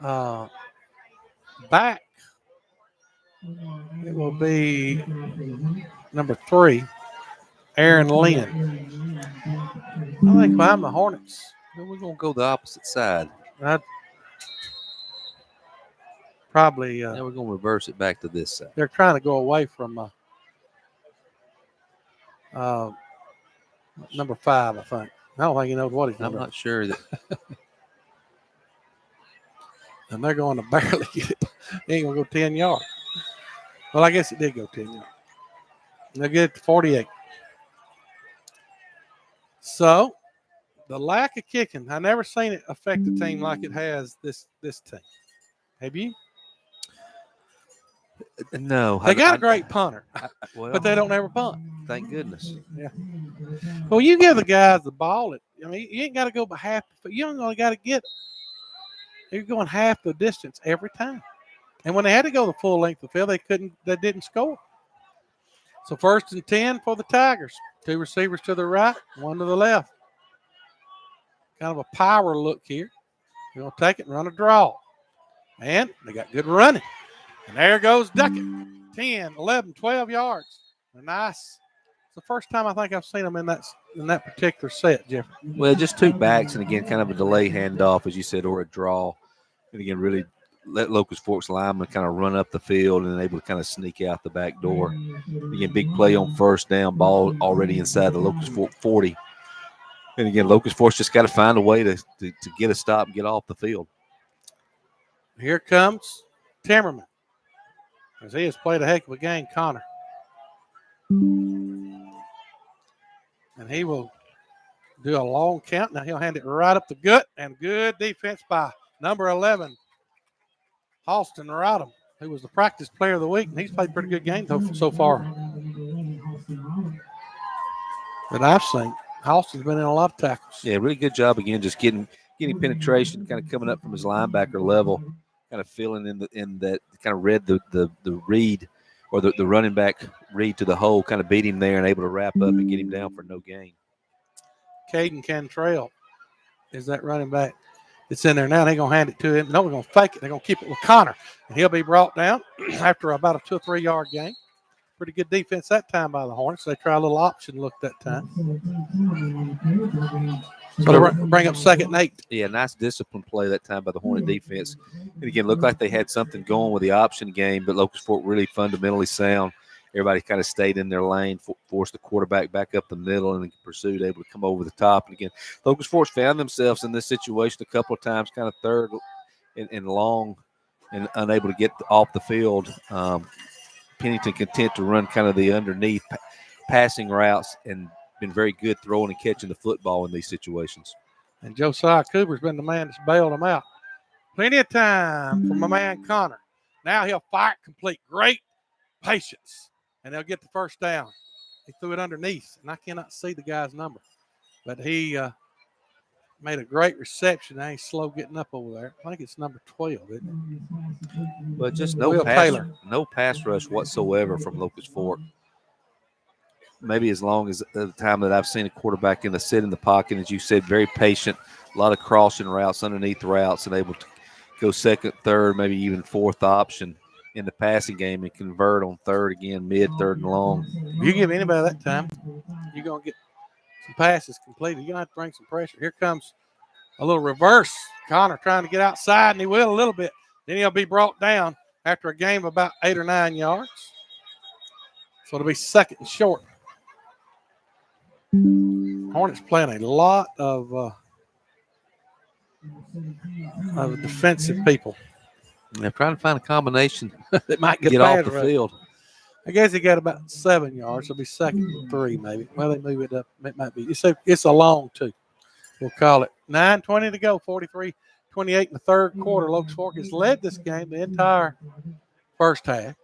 S2: back. It will be number 3, Aaron Lynn. I think behind the Hornets.
S3: We're going to go the opposite side.
S2: Probably.
S3: Now we're going to reverse it back to this side.
S2: They're trying to go away from number 5, I think. I don't think he knows what he's doing.
S3: I'm not sure that.
S2: And they're going to barely get it. He ain't going to go 10 yards. Well, I guess it did go 10 yards. They'll get it to 48. So, the lack of kicking, I never seen it affect a team like it has this team. Have you?
S3: No.
S2: They got a great punter, but they don't ever punt.
S3: Thank goodness.
S2: Yeah. Well, you give the guys the ball. You ain't got to go by half. You only got to get. You're going half the distance every time. And when they had to go the full length of the field, they didn't score. So 1st and 10 for the Tigers. 2 receivers to the right, 1 to the left. Kind of a power look here. You're going to take it and run a draw. And they got good running. And there goes Duckett. 10, 11, 12 yards. Nice. It's the first time I think I've seen them in that particular set, Jeffrey.
S3: Well, just 2 backs, and again, kind of a delay handoff, as you said, or a draw. And again, really let Locust Fork's linemen kind of run up the field and able to kind of sneak out the back door. Again, big play on first down, ball already inside the Locust Fork 40. And again, Locust Fork's just got to find a way to get a stop and get off the field.
S2: Here comes Timmerman, as he has played a heck of a game, Connor. And he will do a long count. Now he'll hand it right up the gut, and good defense by number 11, Halston Rodham, who was the practice player of the week, and he's played pretty good game so far that I've seen. Halston's been in a lot of tackles.
S3: Yeah, really good job again, just getting penetration, kind of coming up from his linebacker level, kind of filling in that kind of read the read or the running back read to the hole, kind of beat him there and able to wrap up and get him down for no gain.
S2: Caden Cantrell is that running back that's in there now. They're going to hand it to him. No, we're going to fake it. They're going to keep it with Connor, and he'll be brought down after about a 2 or 3 yard gain. Pretty good defense that time by the Hornets. They try a little option look that time. So they bring up 2nd and 8.
S3: Yeah, nice discipline play that time by the Hornet defense. And again, looked like they had something going with the option game, but Locust Fork really fundamentally sound. Everybody kind of stayed in their lane, forced the quarterback back up the middle, and in pursuit, able to come over the top. And again, Locust Fork found themselves in this situation a couple of times, kind of third and long and unable to get off the field. Pennington content to run kind of the underneath passing routes and been very good throwing and catching the football in these situations.
S2: And Josiah Cooper's been the man that's bailed him out. Plenty of time for my man Connor. Now he'll fire it complete. Great patience. And they'll get the first down. He threw it underneath, and I cannot see the guy's number. But he made a great reception. Now he's slow getting up over there. I think it's number 12, isn't it?
S3: But just
S2: Will Taylor.
S3: no pass rush whatsoever from Locust Fork. Maybe as long as the time that I've seen a quarterback sit in the pocket, as you said, very patient, a lot of crossing routes, underneath routes, and able to go second, third, maybe even fourth option in the passing game and convert on third again, mid, third, and long.
S2: You give anybody that time, you're going to get some passes completed. You're going to have to bring some pressure. Here comes a little reverse. Connor trying to get outside, and he will a little bit. Then he'll be brought down after a gain of about 8 or 9 yards. So it'll be 2nd and short. Hornets playing a lot of defensive people.
S3: They're trying to find a combination
S2: that might get
S3: off the field.
S2: I guess he got about 7 yards. It'll be 2nd and 3 maybe. Well, they move it up. It might be. It's a long 2. We'll call it. 9:20 to go, 43-28 in the third quarter. Locust Fork has led this game the entire first half.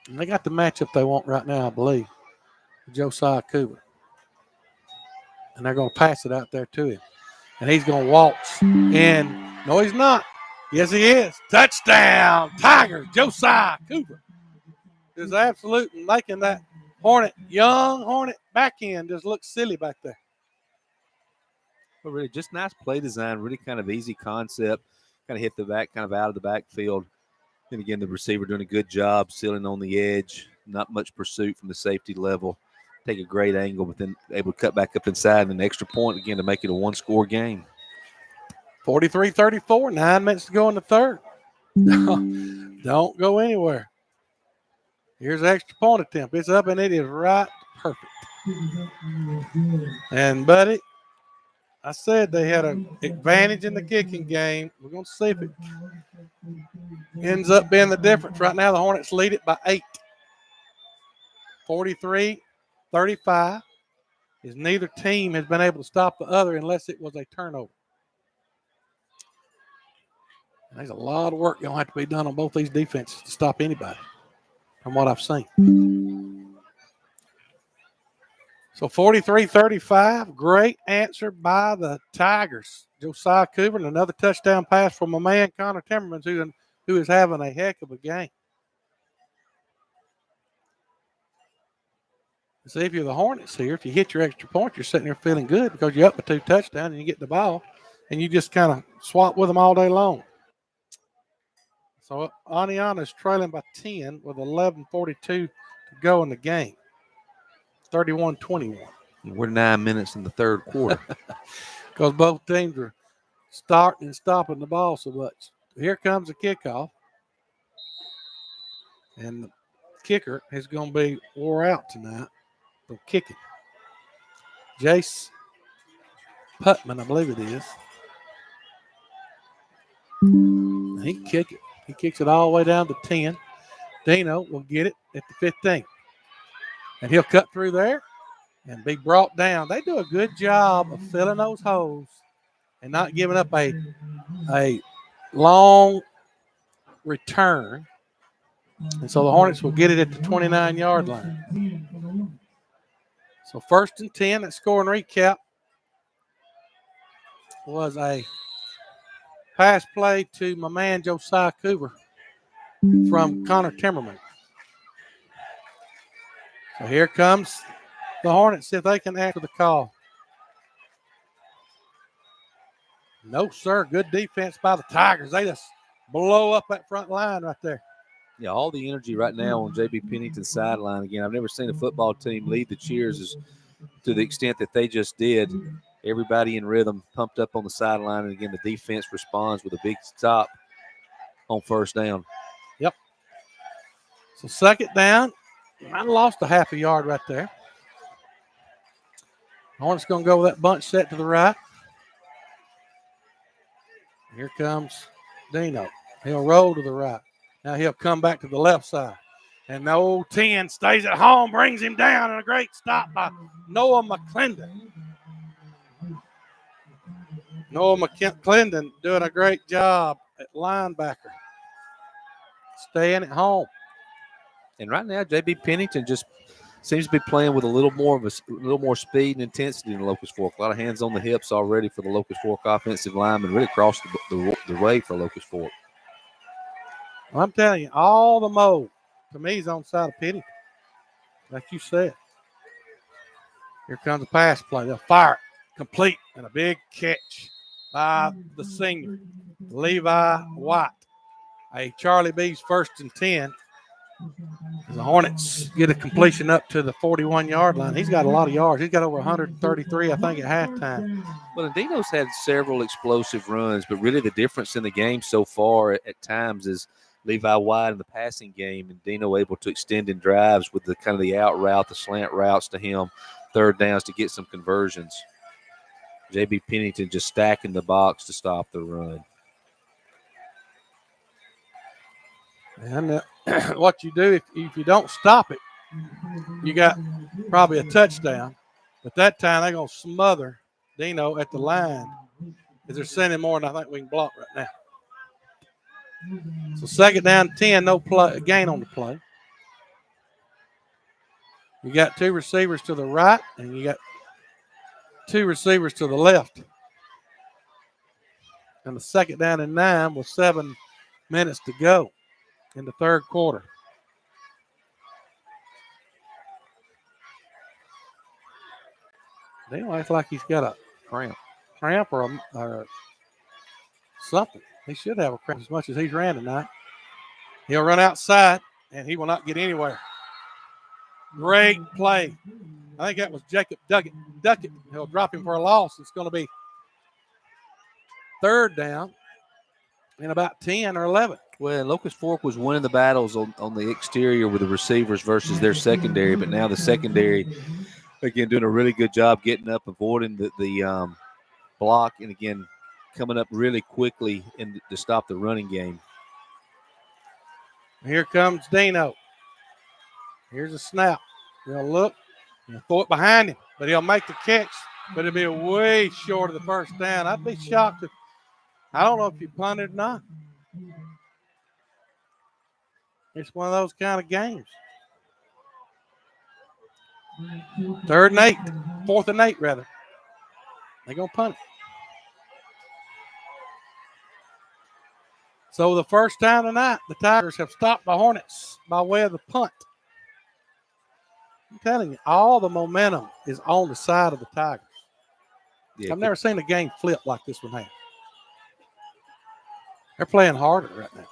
S2: And they got the matchup they want right now, I believe. Josiah Cooper. And they're going to pass it out there to him. And he's going to waltz in. No, he's not. Yes, he is. Touchdown, Tigers. Josiah Cooper is absolutely making that young Hornet back end just look silly back there.
S3: But really just nice play design, really kind of easy concept, kind of hit the back, kind of out of the backfield. And again, the receiver doing a good job sealing on the edge, not much pursuit from the safety level. Take a great angle, but then able to cut back up inside and an extra point again to make it a 1-score game.
S2: 43-34, 9 minutes to go in the third. Don't go anywhere. Here's the extra point attempt. It's up and it is right perfect. And, buddy, I said they had an advantage in the kicking game. We're going to see if it ends up being the difference. Right now, the Hornets lead it by 8. 43-35. Is neither team has been able to stop the other unless it was a turnover. And there's a lot of work going to have to be done on both these defenses to stop anybody from what I've seen. So 43-35, great answer by the Tigers. Josiah Cooper, and another touchdown pass from my man Connor Timmerman, who is having a heck of a game. See, if you're the Hornets here, if you hit your extra point, you're sitting there feeling good because you're up by 2 touchdowns and you get the ball, and you just kind of swap with them all day long. So Aniana is trailing by 10 with 11:42 to go in the game. 31-21.
S3: We're 9 minutes in the third quarter.
S2: Because both teams are starting and stopping the ball so much. Here comes the kickoff. And the kicker is going to be wore out tonight from kicking. Jace Putman, I believe it is. He can kick it. He kicks it all the way down to 10. Dino will get it at the 15. And he'll cut through there and be brought down. They do a good job of filling those holes and not giving up a long return. And so the Hornets will get it at the 29-yard line. So 1st and 10, that scoring recap was a pass play to my man Josiah Coover from Connor Timmerman. So here comes the Hornets, see if they can answer the call. No, sir. Good defense by the Tigers. They just blow up that front line right there.
S3: Yeah, all the energy right now on J.B. Pennington's sideline. Again, I've never seen a football team lead the cheers to the extent that they just did. Everybody in rhythm, pumped up on the sideline. And, again, the defense responds with a big stop on 1st down.
S2: Yep. So 2nd down. I lost a half a yard right there. Hornets going to go with that bunch set to the right. Here comes Dino. He'll roll to the right. Now he'll come back to the left side. And the old 10 stays at home, brings him down, and a great stop by Noah McClendon. Noah McClendon doing a great job at linebacker. Staying at home.
S3: And right now, J.B. Pennington just seems to be playing with a little more speed and intensity in Locust Fork. A lot of hands on the hips already for the Locust Fork offensive linemen, really across the way for Locust Fork.
S2: Well, I'm telling you, all the mold to me is on the side of Pennington, like you said. Here comes the pass play. They'll fire it, complete, and a big catch by the senior, Levi White. A Charlie B's 1st and 10. The Hornets get a completion up to the 41-yard line. He's got a lot of yards. He's got over 133, I think, at halftime.
S3: Well, and Dino's had several explosive runs, but really the difference in the game so far at times is Levi White in the passing game and Dino able to extend in drives with the kind of the out route, the slant routes to him, 3rd downs to get some conversions. J.B. Pennington just stacking the box to stop the run.
S2: And what you do, if you don't stop it, you got probably a touchdown. But that time they're going to smother Dino at the line because they're sending more than I think we can block right now. So 2nd down, 10, no play, gain on the play. You got 2 receivers to the right, and you got 2 receivers to the left. And the 2nd down and 9 with 7 minutes to go in the 3rd quarter. Dino acts like he's got a cramp or something. He should have a cramp as much as he's ran tonight. He'll run outside, and he will not get anywhere. Great play. I think that was Jacob Duckett. He'll drop him for a loss. It's going to be 3rd down in about 10 or 11.
S3: Well, Locust Fork was winning the battles on the exterior with the receivers versus their secondary, but now the secondary, again, doing a really good job getting up, avoiding the block, and, again, coming up really quickly to stop the running game.
S2: Here comes Dino. Here's a snap. He'll look. He'll throw it behind him, but he'll make the catch, but it'll be way short of the 1st down. I'd be shocked if – I don't know if you punted or not. It's one of those kind of games. 3rd and 8. 4th and 8, rather. They're going to punt it. So the first time tonight, the Tigers have stopped the Hornets by way of the punt. I'm telling you, all the momentum is on the side of the Tigers.
S3: Yeah,
S2: I've never seen a game flip like this one has. They're playing harder right now.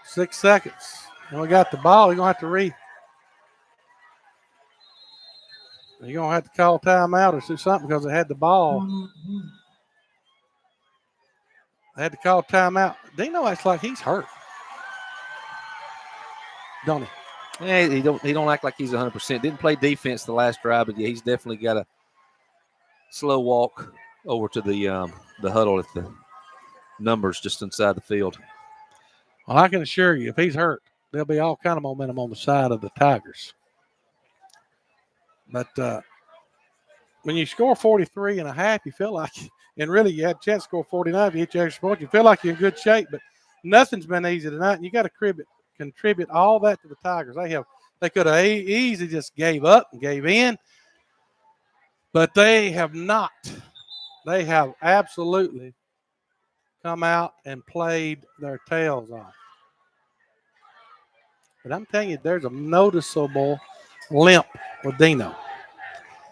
S2: 6 seconds. And we got the ball. You're going to have to You're going to have to call timeout or do something because they had the ball. They had to call timeout. Dino acts like he's hurt, don't he?
S3: Yeah, he don't act like he's 100%. Didn't play defense the last drive, but yeah, he's definitely got a slow walk over to the huddle at the numbers just inside the field.
S2: Well, I can assure you, if he's hurt, there'll be all kind of momentum on the side of the Tigers. But when you score 43 and a half, you feel like, and really you had a chance to score 49 if you hit your extra point, you feel like you're in good shape, but nothing's been easy tonight, and you got to contribute all that to the Tigers. They could have easily just gave up and gave in, but they have not. They have absolutely come out and played their tails off. But I'm telling you, there's a noticeable limp with Dino.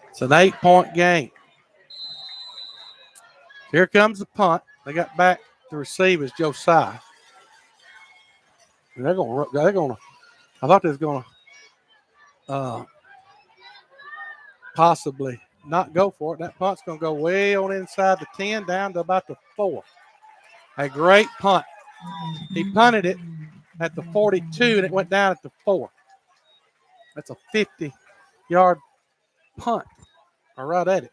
S2: It's an 8-point game. Here comes the punt. They got back to receive as Josiah. And they're gonna. I thought they was gonna possibly not go for it. That punt's gonna go way on inside the 10, down to about the 4. A great punt. He punted it at the 42, and it went down at the 4. That's a 50-yard punt. Or right at it.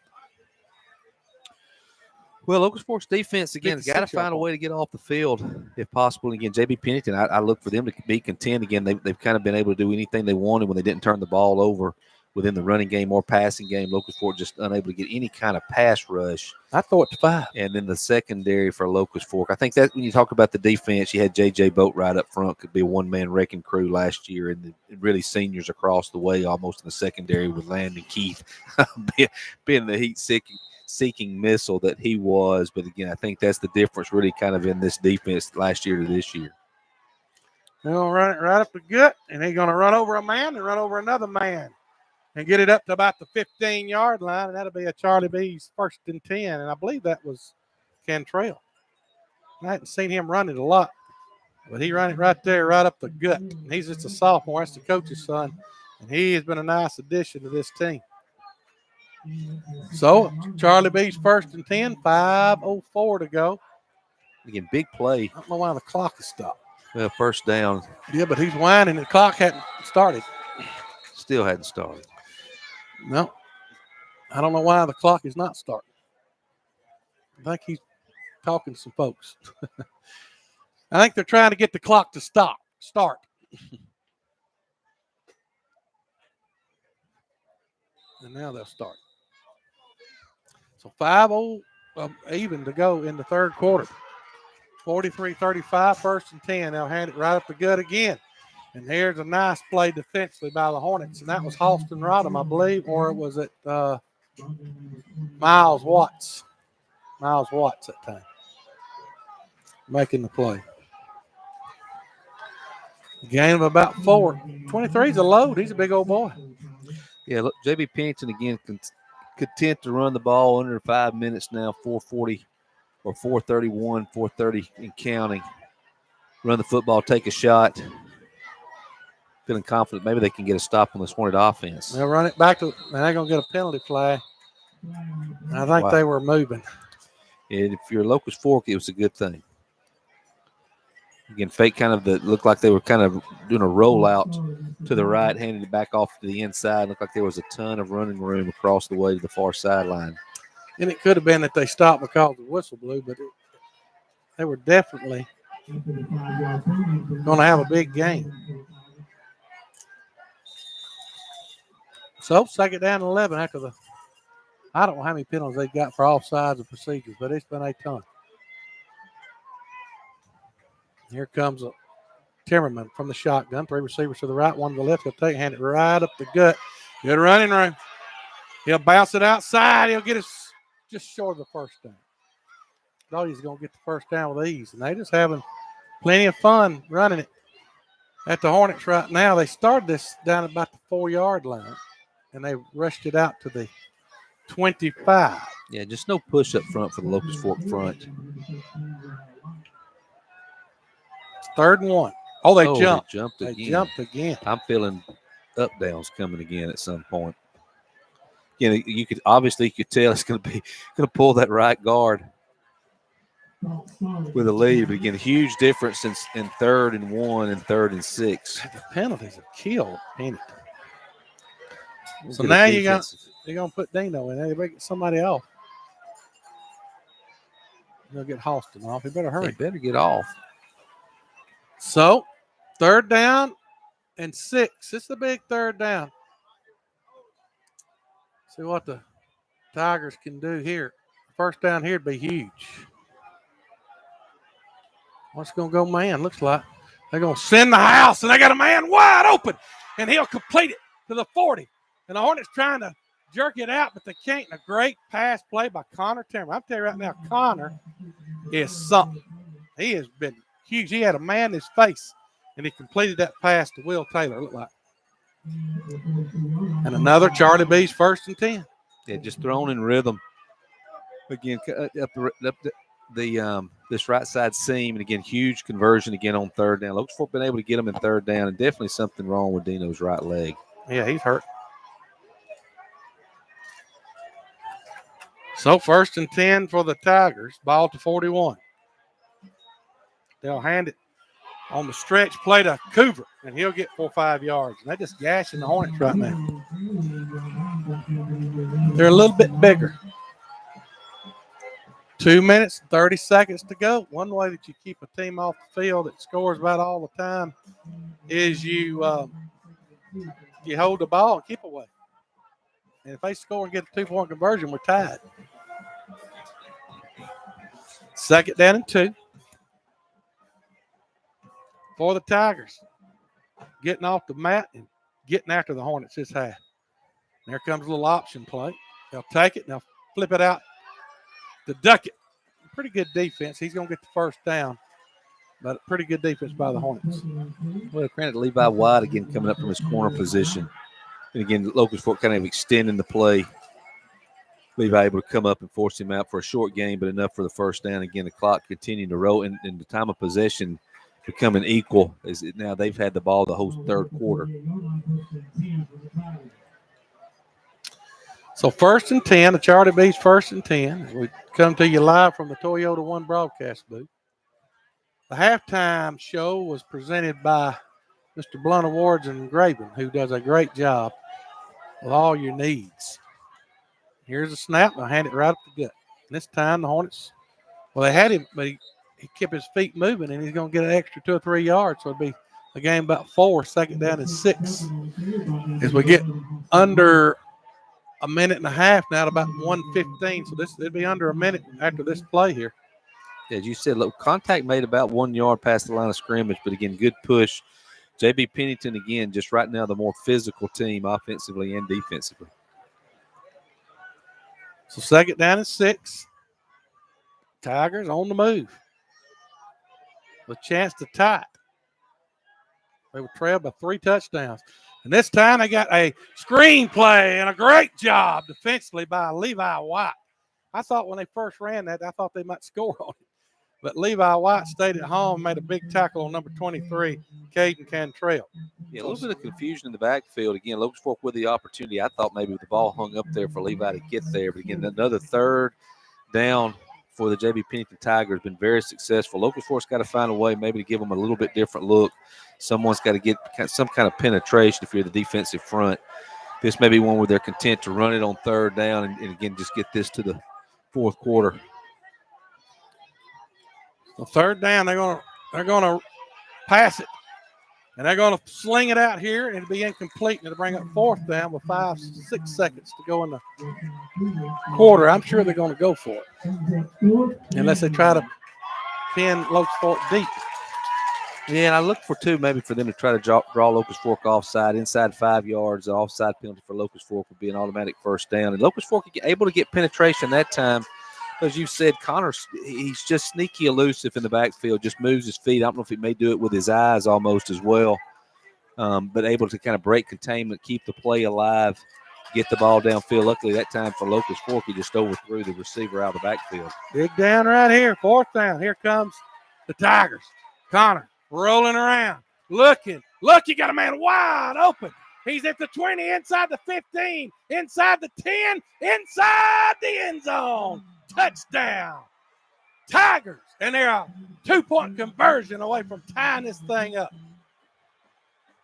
S3: Well, Locust Fork's defense, again, has got to find a way to get off the field if possible. And again, J.B. Pennington, I look for them to be content. Again, they've kind of been able to do anything they wanted when they didn't turn the ball over within the running game or passing game. Locust Fork just unable to get any kind of pass rush.
S2: I throw it to 5.
S3: And then the secondary for Locust Fork. I think that when you talk about the defense, you had J.J. Boatwright up front, could be a one-man wrecking crew last year, and really seniors across the way almost in the secondary with Landon Keith being the heat-seeking missile that he was. But again, I think that's the difference really kind of in this defense last year to this year.
S2: They're going to run it right up the gut, and they're going to run over a man and run over another man and get it up to about the 15-yard line, and that'll be a Charlie B's 1st and 10, and I believe that was Cantrell. I hadn't seen him run it a lot, but he ran it right there, right up the gut. And he's just a sophomore. That's the coach's son, and he has been a nice addition to this team. So, Charlie B's 1st and 10, 5:04 to go.
S3: Again, big play.
S2: I don't know why the clock is stopped.
S3: Well, first down.
S2: Yeah, but he's whining. The clock hadn't started.
S3: Still hadn't started.
S2: No. I don't know why the clock is not starting. I think he's talking to some folks. I think they're trying to get the clock to start. And now they'll start. So 5:00 even to go in the third quarter. 43-35, 1st and 10. They'll hand it right up the gut again. And here's a nice play defensively by the Hornets. And that was Halston Rodham, I believe, or it was at Miles Watts. Miles Watts that time. Making the play. Gain of about 4. 23 is a load. He's a big old boy.
S3: Yeah, look, J.B. Pennington again content to run the ball under 5 minutes now, 4:40 or 4:31, 4:30 and counting. Run the football, take a shot. Feeling confident maybe they can get a stop on this Hornet offense.
S2: They'll run it back to, and they're going to get a penalty flag. I think they were moving.
S3: And if you're Locust Fork, it was a good thing. Again, fake kind of looked like they were kind of doing a rollout to the right, handing it back off to the inside. Looked like there was a ton of running room across the way to the far sideline.
S2: And it could have been that they stopped because the whistle blew, but they were definitely going to have a big game. So, 2nd down and 11 after I don't know how many penalties they've got for offsides and procedures, but it's been a ton. Here comes a Timmerman from the shotgun. 3 receivers to the right, 1 to the left. He'll hand it right up the gut. Good running room. He'll bounce it outside. He'll get us just short of the 1st down. Thought he's going to get the 1st down with ease. And they just having plenty of fun running it at the Hornets right now. They started this down at about the 4-yard line, and they rushed it out to the 25.
S3: Yeah, just no push up front for the Locust Fork front.
S2: 3rd and 1. Oh, they jumped.
S3: They
S2: jumped again.
S3: I'm feeling up downs coming again at some point. You know, you could tell it's going to pull that right guard. with a lead. But again, huge difference in 3rd and 1 and 3rd and 6.
S2: The penalties have killed Pennington. So
S3: Get a
S2: now you're
S3: defensive.
S2: going to put Dino in there. They better get somebody off. They'll get Halston off. He better hurry.
S3: He better get off.
S2: So 3rd down and 6. It's the big 3rd down. See what the Tigers can do here. First down here would be huge. What's going to go man? Looks like they're going to send the house, and they got a man wide open, and he'll complete it to the 40. And the Hornets trying to jerk it out, but they can't. And a great pass play by Connor Timmer. I'm telling you right now, Connor is something. He has been huge. He had a man in his face, and he completed that pass to Will Taylor, it looked like. And another Charlie B's 1st and 10.
S3: Yeah, just thrown in rhythm. Again, up this right side seam, and again, huge conversion again on 3rd down. Locust Fork been able to get them in 3rd down, and definitely something wrong with Dino's right leg.
S2: Yeah, he's hurt. So 1st and 10 for the Tigers. Ball to 41. They'll hand it on the stretch play to Coover, and he'll get 4 or 5 yards. And they're just gashing the Hornets right now. They're a little bit bigger. 2 minutes and 30 seconds to go. One way that you keep a team off the field that scores about all the time is you hold the ball and keep away. And if they score and get a 2-point conversion, we're tied. 2nd down and 2 for the Tigers. Getting off the mat and getting after the Hornets this half. And there comes a little option play. They'll take it and they'll flip it out to Duckett. Pretty good defense. He's going to get the 1st down, but pretty good defense by the Hornets.
S3: Well, granted, Levi White again coming up from his corner position. And again, Locust Fork kind of extending the play. Levi able to come up and force him out for a short game, but enough for the 1st down. Again, the clock continuing to roll, and the time of possession becoming equal. As now they've had the ball the whole 3rd quarter.
S2: So 1st and 10, the Charlie B's 1st and 10. We come to you live from the Toyota One broadcast booth. The halftime show was presented by Mr. Blunt Awards and Engraving, who does a great job with all your needs. Here's a snap. I'll hand it right up the gut. And this time the Hornets, well, they had him, but he kept his feet moving, and he's going to get an extra 2 or 3 yards. So it'll be a game about 4, 2nd down and 6. As we get under a minute and a half now, at about 1:15. So it'll be under a minute after this play here.
S3: As you said, look, contact made about 1 yard past the line of scrimmage, but again, good push. JB Pennington, again, just right now the more physical team offensively and defensively.
S2: So 2nd down and 6. Tigers on the move. With a chance to tie it. They were trailed by 3 touchdowns. And this time they got a screen play and a great job defensively by Levi White. I thought when they first ran that, I thought they might score on it. But Levi White stayed at home, made a big tackle on number 23, Caden Cantrell.
S3: Yeah, a little bit of confusion in the backfield. Again, Locust Fork with the opportunity. I thought maybe the ball hung up there for Levi to get there. But again, another 3rd down for the JB Pennington Tigers. Been very successful. Locust Fork's got to find a way maybe to give them a little bit different look. Someone's got to get some kind of penetration if you're the defensive front. This may be one where they're content to run it on 3rd down and again, just get this to the 4th quarter.
S2: So 3rd down, they're gonna pass it, and they're gonna sling it out here, and it'll be incomplete, and it'll bring up 4th down with 5, 6 seconds to go in the quarter. I'm sure they're gonna go for it, unless they try to pin Locust Fork deep.
S3: Yeah, and I look for maybe for them to try to draw Locust Fork offside, inside 5 yards. The offside penalty for Locust Fork would be an automatic 1st down. And Locust Fork able to get penetration that time. As you said, Connor, he's just sneaky elusive in the backfield, just moves his feet. I don't know if he may do it with his eyes almost as well, but able to kind of break containment, keep the play alive, get the ball downfield. Luckily, that time for Locust Fork, he just overthrew the receiver out of the backfield.
S2: Big down right here, 4th down. Here comes the Tigers. Connor rolling around, looking. Look, you got a man wide open. He's at the 20, inside the 15, inside the 10, inside the end zone. Touchdown. Tigers, and they're a 2-point conversion away from tying this thing up.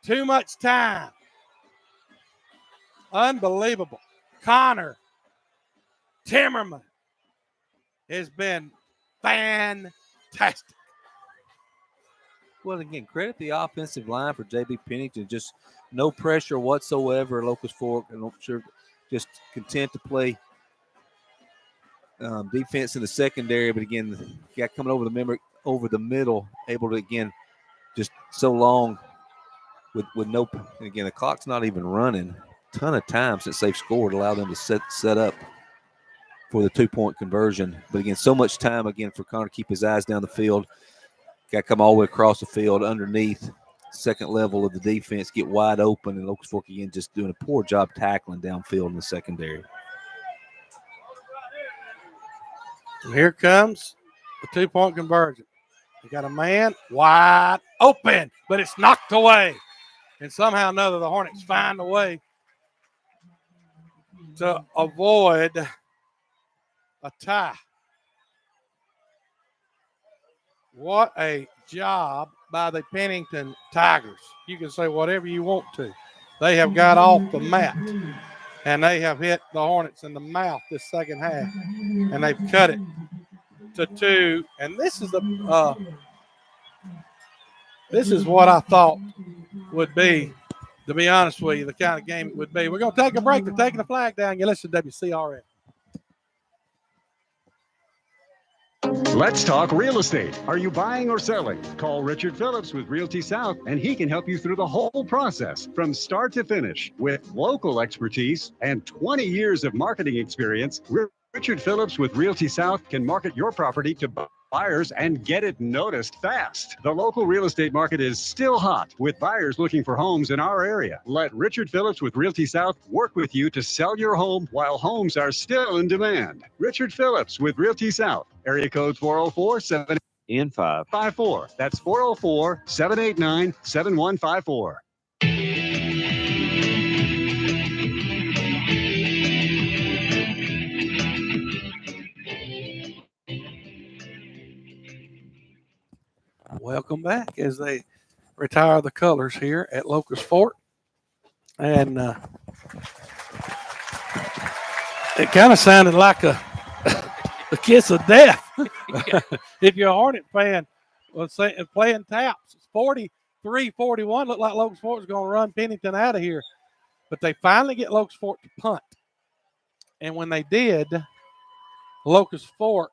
S2: Too much time. Unbelievable. Connor Timmerman has been fantastic.
S3: Well, again, credit the offensive line for J.B. Pennington. Just no pressure whatsoever. Locust Fork, and I'm sure just content to play defense in the secondary. But again, got coming over the middle, able to again just so long with no. And again, the clock's not even running. Ton of time since they've scored, allow them to set up for the 2-point conversion. But again, so much time again for Connor to keep his eyes down the field. Got to come all the way across the field underneath second level of the defense, get wide open, and Locust Fork again just doing a poor job tackling downfield in the secondary.
S2: And here comes the 2-point conversion. You got a man wide open, but it's knocked away. And somehow or another, the Hornets find a way to avoid a tie. What a job by the Pennington Tigers. You can say whatever you want to. They have got off the mat, and they have hit the Hornets in the mouth this second half, and they've cut it to 2. And this is what I thought would be, to be honest with you, the kind of game it would be. We're going to take a break. They're taking the flag down. You listen to WCRN.
S6: Let's talk real estate. Are you buying or selling? Call Richard Phillips with Realty South, and he can help you through the whole process from start to finish with local expertise and 20 years of marketing experience. Richard Phillips with Realty South can market your property to buyers and get it noticed fast. The local real estate market is still hot with buyers looking for homes in our area. Let Richard Phillips with Realty South work with you to sell your home while homes are still in demand. Richard Phillips with Realty South. Area code 404-754. That's 404-789-7154.
S2: Welcome back as they retire the colors here at Locust Fork. And it kind of sounded like a kiss of death. If you're a Hornet fan, let's say playing taps, it's 43-41. Looked like Locust Fork was going to run Pennington out of here. But they finally get Locust Fork to punt. And when they did, Locust Fork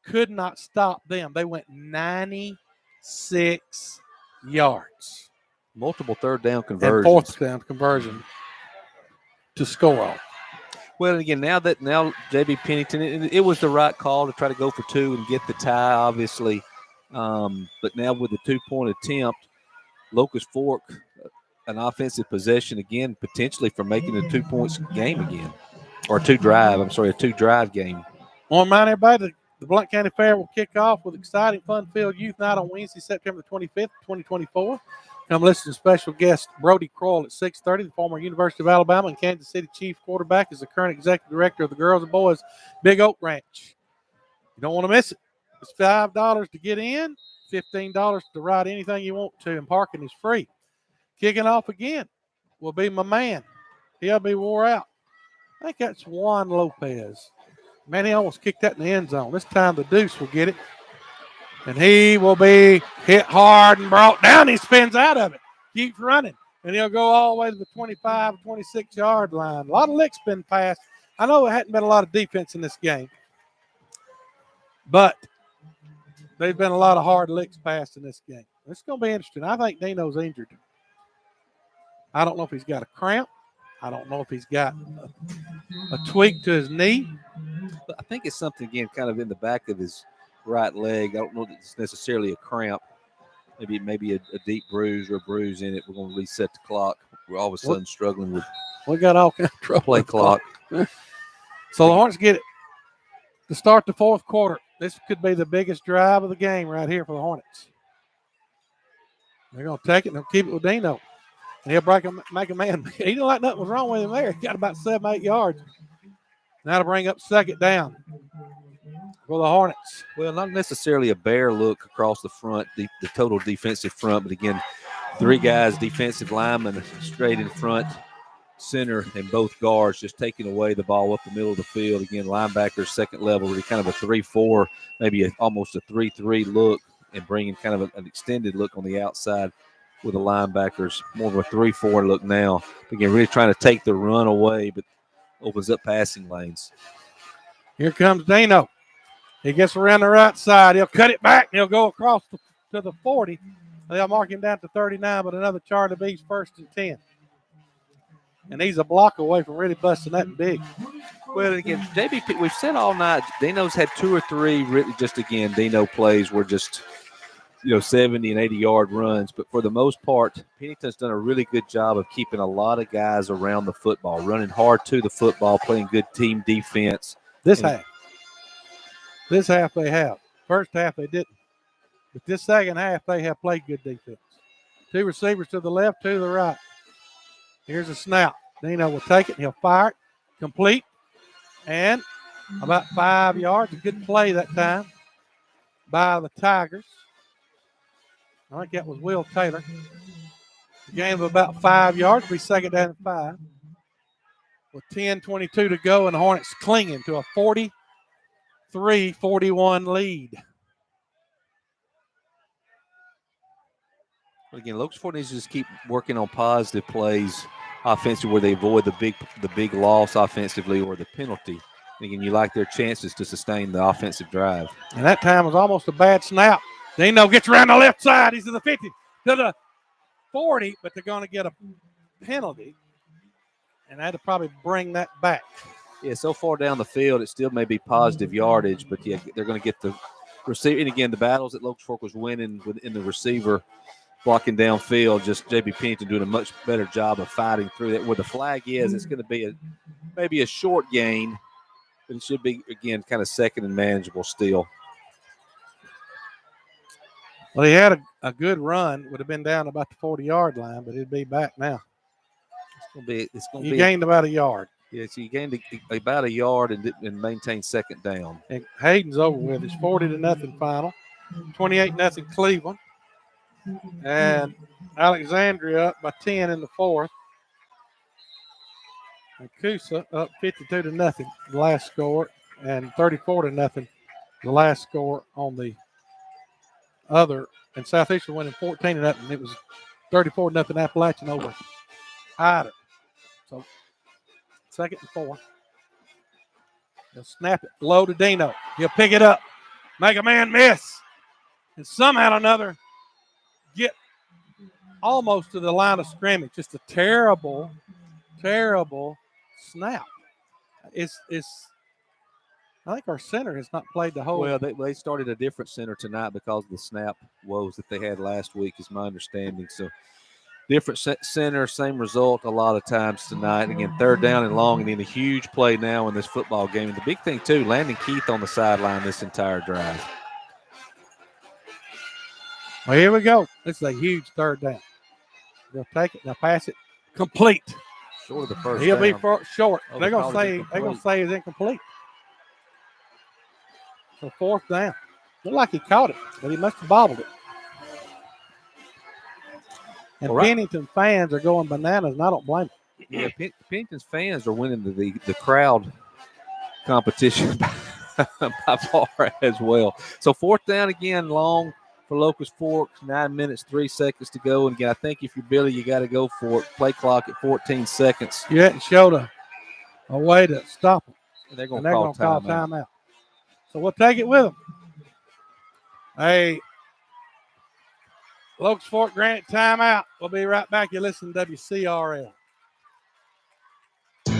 S2: could not stop them. They went 96 yards.
S3: Multiple third down conversions.
S2: And fourth down conversion to score on.
S3: Well, again, now J.B. Pennington, it was the right call to try to go for 2 and get the tie, obviously. But now with the 2-point attempt, Locust Fork, an offensive possession again, potentially for making a 2-point game again. Or a 2-drive game.
S2: I want to remind everybody the Blount County Fair will kick off with exciting fun-filled youth night on Wednesday, September 25th, 2024. Come listen to special guest Brody Kroll at 6:30. The former University of Alabama and Kansas City Chief quarterback is the current executive director of the Girls and Boys Big Oak Ranch. You don't want to miss it. It's $5 to get in, $15 to ride anything you want to, and parking is free. Kicking off again will be my man. He'll be wore out. I think that's Juan Lopez. Man, he almost kicked that in the end zone. This time the Deuce will get it. And he will be hit hard and brought down. He spins out of it. Keeps running. And he'll go all the way to the 25, 26-yard line. A lot of licks been passed. I know there hadn't been a lot of defense in this game. But there's been a lot of hard licks passed in this game. It's going to be interesting. I think Dino's injured. I don't know if he's got a cramp. I don't know if he's got a tweak to his knee.
S3: I think it's something, again, kind of in the back of his right leg. I don't know that it's necessarily a cramp. Maybe a deep bruise or a bruise in it. We're going to reset the clock. We're all of a sudden struggling with
S2: we got all kinds of trouble.
S3: Play clock.
S2: So the Hornets get it to start the fourth quarter. This could be the biggest drive of the game right here for the Hornets. They're going to take it and they'll keep it with Dino. And he'll make a man. He didn't like nothing was wrong with him there. He got about 7-8 yards. Now to bring up second down. for the Hornets.
S3: Well, not necessarily a bare look across the front, the total defensive front, but again, 3 guys, defensive linemen straight in front, center, and both guards just taking away the ball up the middle of the field. Again, linebackers, second level, really kind of a 3-4, maybe almost a 3-3 look, and bringing kind of an extended look on the outside with the linebackers, more of a 3-4 look now. Again, really trying to take the run away, but opens up passing lanes.
S2: Here comes Dano. He gets around the right side. He'll cut it back, and he'll go across to the 40. They'll mark him down to 39, but another Charlie B's 1st and 10. And he's a block away from really busting that big.
S3: Well, again, JBP, we've said all night, Dino's had 2 or 3 really just, again, Dino plays were just, 70 and 80-yard runs. But for the most part, Pennington's done a really good job of keeping a lot of guys around the football, running hard to the football, playing good team defense.
S2: This half they have. First half they didn't. But this second half they have played good defense. 2 receivers to the left, 2 to the right. Here's a snap. Dino will take it. He'll fire it. Complete. And about 5 yards. A good play that time by the Tigers. I think that was Will Taylor. A gain of about 5 yards. We second down and 5. With 10:22 to go, and the Hornets clinging to a 43-41 lead.
S3: Again, Locust Fort needs to just keep working on positive plays offensively where they avoid the big loss offensively or the penalty. And again, you like their chances to sustain the offensive drive.
S2: And that time was almost a bad snap. Dino gets around the left side. He's to the 50, to the 40, but they're going to get a penalty. And I had to probably bring that back.
S3: Yeah, so far down the field, it still may be positive yardage, but yeah, they're going to get the receiver. And again, the battles that Locust Fork was winning in the receiver blocking downfield, just J.B. Pennington doing a much better job of fighting through that. Where the flag is, it's going to be maybe a short gain, but it should be, again, kind of second and manageable still.
S2: Well, he had a good run. Would have been down about the 40-yard line, but he'd be back now.
S3: It's going to
S2: He
S3: be
S2: gained about a yard.
S3: Yeah, so you gained about a yard and maintained second down.
S2: And Hayden's over with. It's 40-0 final. 28-0 Cleveland. And Alexandria up by 10 in the 4th. And Coosa up 52-0, the last score, and 34-0, the last score on the other. And Southeastern winning 14-0. It was 34-0 Appalachian over Hyder. So 2nd and 4. He'll snap it low to Dino. He'll pick it up, make a man miss, and somehow or another get almost to the line of scrimmage. Just a terrible, terrible snap. I think our center has not played the whole.
S3: Well, they started a different center tonight because of the snap woes that they had last week, is my understanding. So different center, same result a lot of times tonight. Again, 3rd down and long, and then a huge play now in this football game. And the big thing, too, Landon Keith on the sideline this entire drive.
S2: Well, here we go. This is a huge 3rd down. They'll take it. They'll pass it. Complete.
S3: Short of the first
S2: He'll
S3: down.
S2: be short.
S3: Oh,
S2: they're going to say it's incomplete. So 4th down. Looked like he caught it, but he must have bobbled it. And Pennington fans are going bananas, and I don't blame them.
S3: Yeah, Pennington's fans are winning the crowd competition by far as well. So 4th down again, long for Locust Fork, 9 minutes, 3 seconds to go. And again, I think if you're Billy, you got to go for it. Play clock at 14 seconds.
S2: You hadn't showed a way to stop them.
S3: And they're going to call
S2: timeout. So we'll take it with them. Hey, Locust Fork Granite timeout. We'll be right back. You listen to WCRL.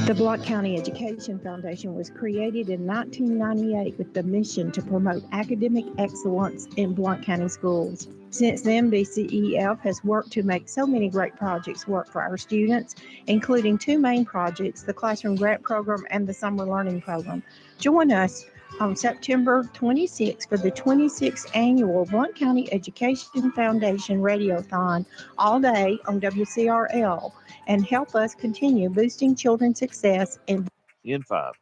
S14: The Blount County Education Foundation was created in 1998 with the mission to promote academic excellence in Blount County schools. Since then, BCEF has worked to make so many great projects work for our students, including 2 main projects, the Classroom Grant Program and the Summer Learning Program. Join us on September 26th for the 26th Annual Blount County Education Foundation Radiothon all day on WCRL and help us continue boosting children's success in
S1: 5.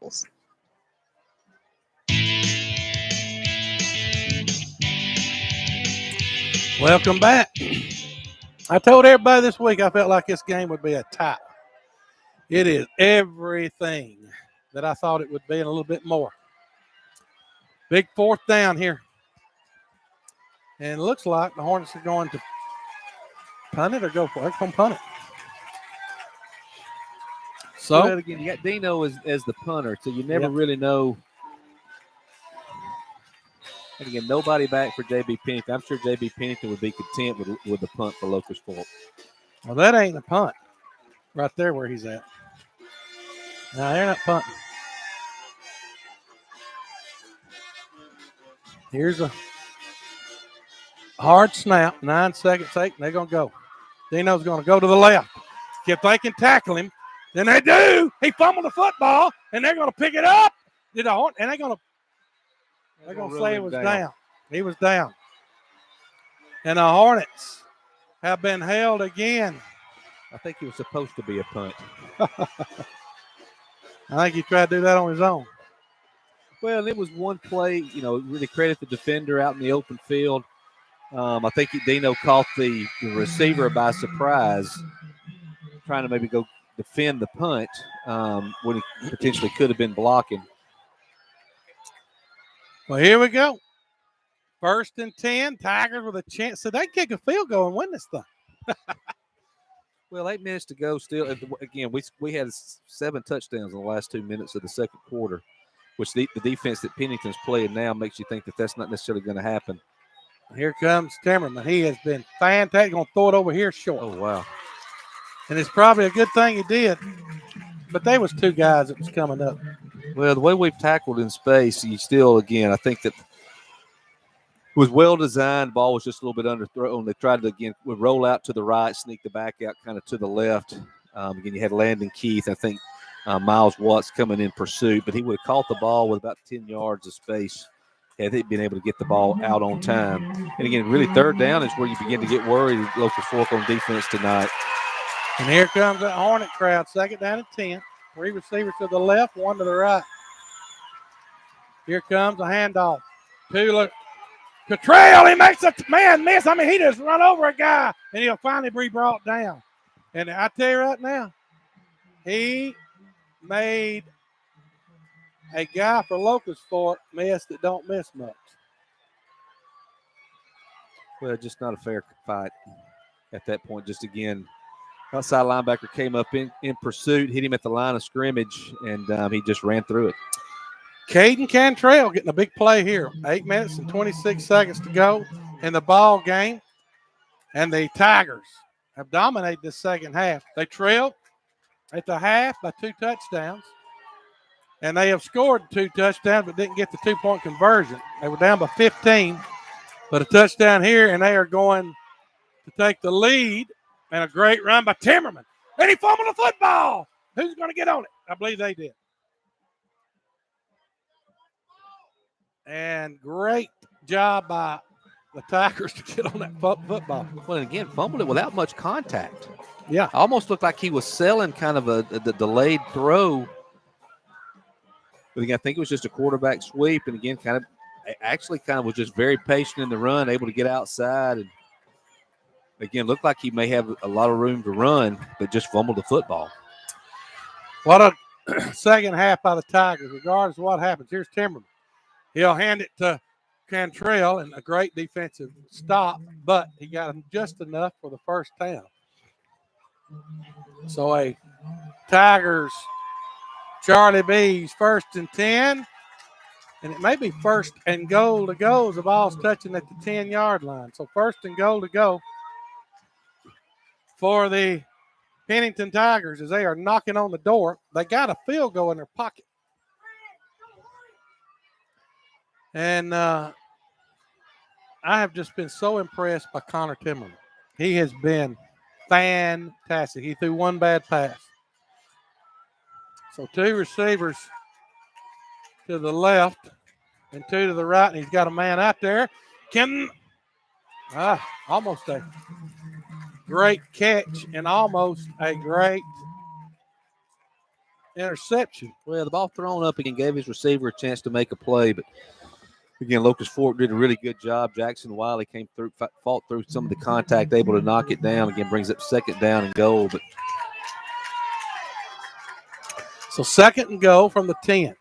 S2: Welcome back. I told everybody this week I felt like this game would be a tie. It is everything that I thought it would be and a little bit more. Big fourth down here. And it looks like the Hornets are going to punt it or go for it. They're going to punt it. So,
S3: well, again, you got Dino as the punter, so you never really know. And again, nobody back for J.B. Pennington. I'm sure J.B. Pennington would be content with the punt for Locust Fork.
S2: Well, that ain't a punt right there where he's at. No, they're not punting. Here's a hard snap, 9 seconds taken. They're going to go. Dino's going to go to the left. If they can tackle him, then they do. He fumbled the football, and they're going to pick it up. And they're going to say it was down. He was down. And the Hornets have been held again.
S3: I think he was supposed to be a punt.
S2: I think he tried to do that on his own.
S3: Well, it was one play, really credit the defender out in the open field. I think Dino caught the receiver by surprise, trying to maybe go defend the punt when he potentially could have been blocking.
S2: Well, here we go. 1st and 10. Tigers with a chance. So they kick a field goal and win this thing.
S3: Well, 8 minutes to go still. Again, we had 7 touchdowns in the last 2 minutes of the second quarter, which the defense that Pennington's playing now makes you think that that's not necessarily going to happen.
S2: Here comes Timmerman. He has been fantastic. Going to throw it over here short.
S3: Oh, wow.
S2: And it's probably a good thing he did. But there was 2 guys that was coming up.
S3: Well, the way we've tackled in space, you still, again, I think that it was well designed. The ball was just a little bit underthrown. They tried to, again, roll out to the right, sneak the back out kind of to the left. Again, you had Landon Keith. I think Miles Watts coming in pursuit, but he would have caught the ball with about 10 yards of space had he been able to get the ball out on time. And again, really 3rd down is where you begin to get worried. Locust Fork on defense tonight.
S2: And here comes that Hornet crowd. 2nd down and 10. 3 receivers to the left, 1 to the right. Here comes a handoff. 2 Cottrell, he makes a man miss. I mean, he just run over a guy, and he'll finally be brought down. And I tell you right now, he made a guy for Locust Fork miss that don't miss much.
S3: Well, just not a fair fight at that point. Just again, outside linebacker came up in pursuit, hit him at the line of scrimmage, and he just ran through it.
S2: Caden Cantrell getting a big play here. 8 minutes and 26 seconds to go in the ball game. And the Tigers have dominated this second half. They trailed at the half by 2 touchdowns. And they have scored 2 touchdowns but didn't get the 2-point conversion. They were down by 15. But a touchdown here, and they are going to take the lead. And a great run by Timmerman. And he fumbled the football. Who's going to get on it? I believe they did. And great job by the Tigers to get on that football.
S3: Well, and again, fumbled it without much contact.
S2: Yeah.
S3: Almost looked like he was selling kind of the delayed throw. But again, I think it was just a quarterback sweep. And again, kind of was just very patient in the run, able to get outside. And again, looked like he may have a lot of room to run, but just fumbled the football.
S2: What a second half by the Tigers, regardless of what happens. Here's Timmerman. He'll hand it to Cantrell, and a great defensive stop, but he got him just enough for the first down. So a Tigers, Charlie B's 1st and 10, and it may be 1st and goal to go as the ball's touching at the 10-yard line. So 1st and goal to go for the Pennington Tigers as they are knocking on the door. They got a field goal in their pocket. And I have just been so impressed by Connor Timmerman. He has been fantastic. He threw 1 bad pass. So 2 receivers to the left and 2 to the right, and he's got a man out there. Almost a great catch and almost a great interception.
S3: Well, the ball thrown up again gave his receiver a chance to make a play, but Again, Locust Fork did a really good job. Jackson Wiley came through, fought through some of the contact, able to knock it down. Again, brings up 2nd down and goal. But
S2: So 2nd and goal from the 10.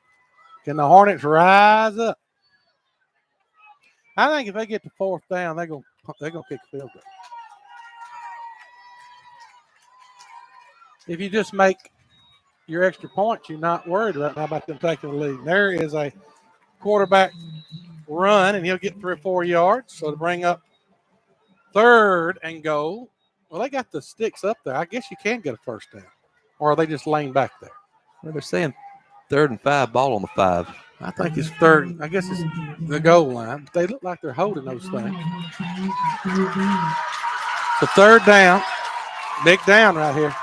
S2: Can the Hornets rise up? I think if they get to 4th down, they're gonna kick a field goal. If you just make your extra points, you're not worried about them taking the lead. There is a quarterback run, and he'll get 3 or 4 yards. So to bring up 3rd and goal. Well, they got the sticks up there. I guess you can get a 1st down. Or are they just laying back there?
S3: Well, they're saying 3rd and 5, ball on the 5.
S2: I think it's 3rd. I guess it's the goal line. They look like they're holding those things. So 3rd down. Big down right here.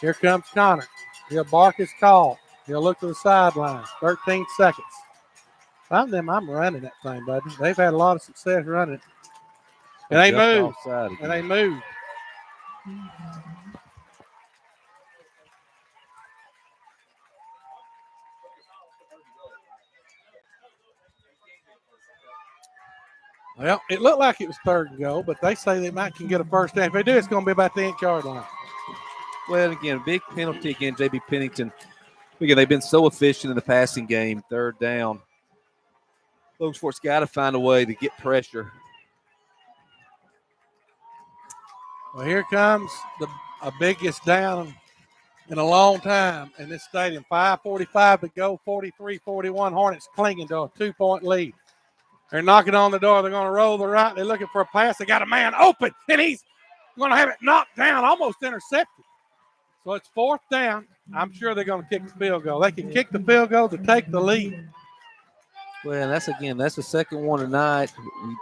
S2: Here comes Connor. He'll bark his call. He'll look to the sideline. 13 seconds. I'm running that thing, buddy. They've had a lot of success running it. And they moved. And they moved. Well, it looked like it was 3rd and goal, but they say they might can get a 1st down. If they do, it's going to be about the 8-yard line.
S3: Well, again, big penalty again, JB Pennington. Again, they've been so efficient in the passing game. 3rd down. Locust Fork's got to find a way to get pressure.
S2: Well, here comes a biggest down in a long time in this stadium. 5:45 to go, 43-41. Hornets clinging to a 2-point lead. They're knocking on the door. They're going to roll the right. They're looking for a pass. They got a man open, and he's going to have it knocked down, almost intercepted. So it's 4th down. I'm sure they're going to kick the field goal. They can kick the field goal to take the lead.
S3: Well, that's the 2nd one tonight. We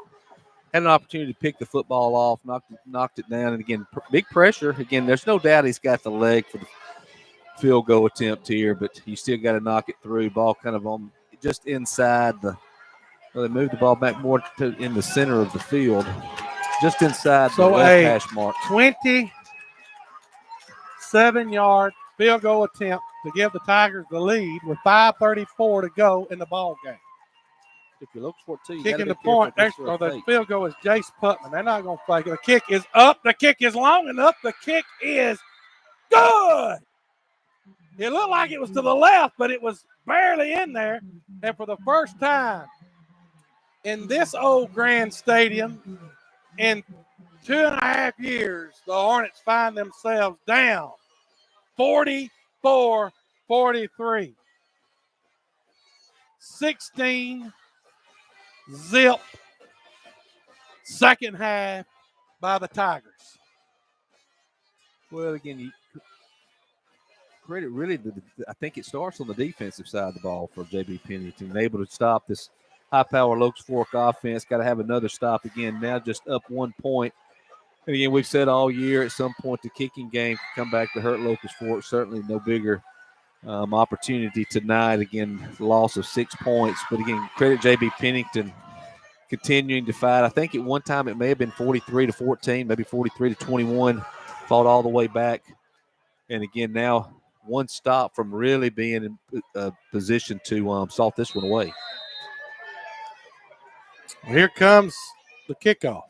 S3: had an opportunity to pick the football off, knocked it down. And, again, big pressure. Again, there's no doubt he's got the leg for the field goal attempt here, but you still got to knock it through. Ball kind of on just inside the – well, they moved the ball back more in the center of the field, just inside the left hash mark.
S2: 27-yard field goal attempt to give the Tigers the lead with 5:34 to go in the ball game.
S3: If you look for it, too,
S2: kicking the point, or the field goal is Jace Putman. They're not going to fake it. The kick is up. The kick is long enough. The kick is good. It looked like it was to the left, but it was barely in there. And for the first time in this old Grand Stadium in 2.5 years, the Hornets find themselves down 44-43. 16 zip second half by the Tigers.
S3: Well, again, credit really, I think it starts on the defensive side of the ball for JB Pennington, able to stop this high-power Locust Fork offense. Got to have another stop again. Now just up 1 point. And again, we've said all year at some point the kicking game can come back to hurt Locust Fork. Certainly no bigger opportunity tonight. Again, loss of 6 points. But again, credit JB Pennington continuing to fight. I think at one time it may have been 43-14, maybe 43-21. Fought all the way back. And again, now one stop from really being in a position to salt this one away.
S2: Well, here comes the kickoff.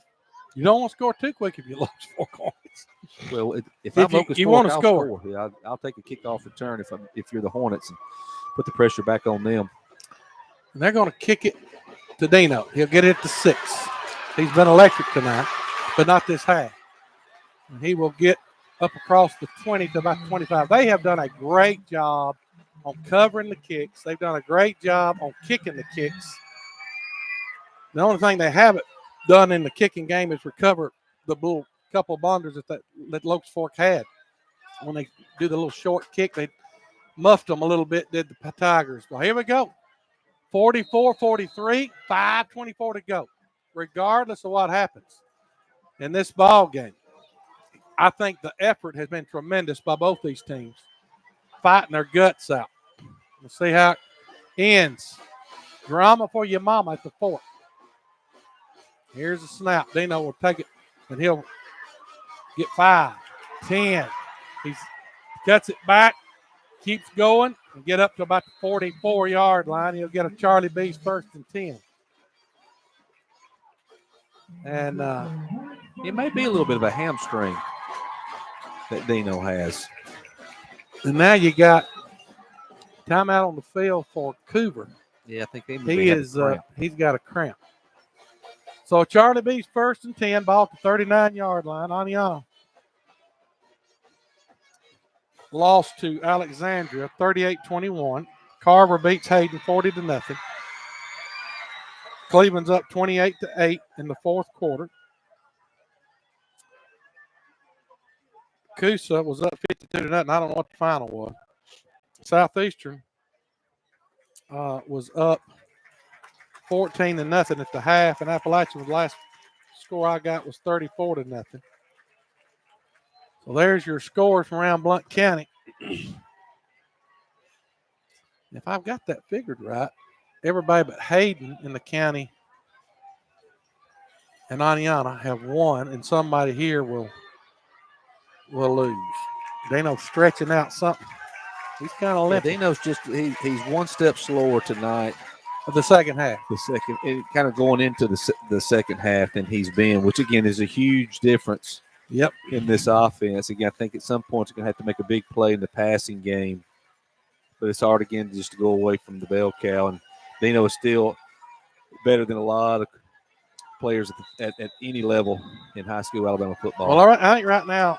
S2: You don't want to score too quick if you lose 4 points.
S3: Well, if I'm Locust
S2: you
S3: Fork,
S2: want to
S3: I'll
S2: score.
S3: Yeah, I'll take a kickoff return if you're the Hornets and put the pressure back on them.
S2: And they're going to kick it to Dino. He'll get it to 6. He's been electric tonight, but not this half. And he will get up across the 20 to about 25. They have done a great job on covering the kicks. They've done a great job on kicking the kicks. The only thing they haven't done in the kicking game is recover the little couple of blunders that Locust Fork had. When they do the little short kick, they muffed them a little bit, did the Tigers. Well, here we go. 44-43, 5:24 to go. Regardless of what happens in this ball game, I think the effort has been tremendous by both these teams, fighting their guts out. We'll see how it ends. Drama for your mama at the 4th. Here's a snap. Dino will take it, and he'll get 5, 10. He cuts it back, keeps going and get up to about the 44-yard line, he'll get a Charlie B's 1st and 10. And
S3: it may be a little bit of a hamstring that Dino has.
S2: And now you got timeout on the field for Coover.
S3: Yeah, I think
S2: he's got a cramp. So Charlie B's 1st and 10, ball at the 39-yard line. Aniana lost to Alexandria 38-21. Carver beats Hayden 40-0. Cleveland's up 28-8 in the 4th quarter. Coosa was up 52-0. I don't know what the final was. Southeastern was up 14-0 at the half, and Appalachian, the last score I got was 34-0. So there's your scores from around Blount County. If I've got that figured right, everybody but Hayden in the county and Aniana have won, and somebody here will lose. Dino's stretching out something. He's kind of limping.
S3: Dino's just he's one step slower tonight.
S2: Of the second half.
S3: Kind of going into the second half than he's been, which again is a huge difference.
S2: Yep.
S3: In this offense. Again, I think at some point you're going to have to make a big play in the passing game. But it's hard again just to go away from the bell cow. And Dino is still better than a lot of players at any level in high school Alabama football.
S2: Well, all right, I think right now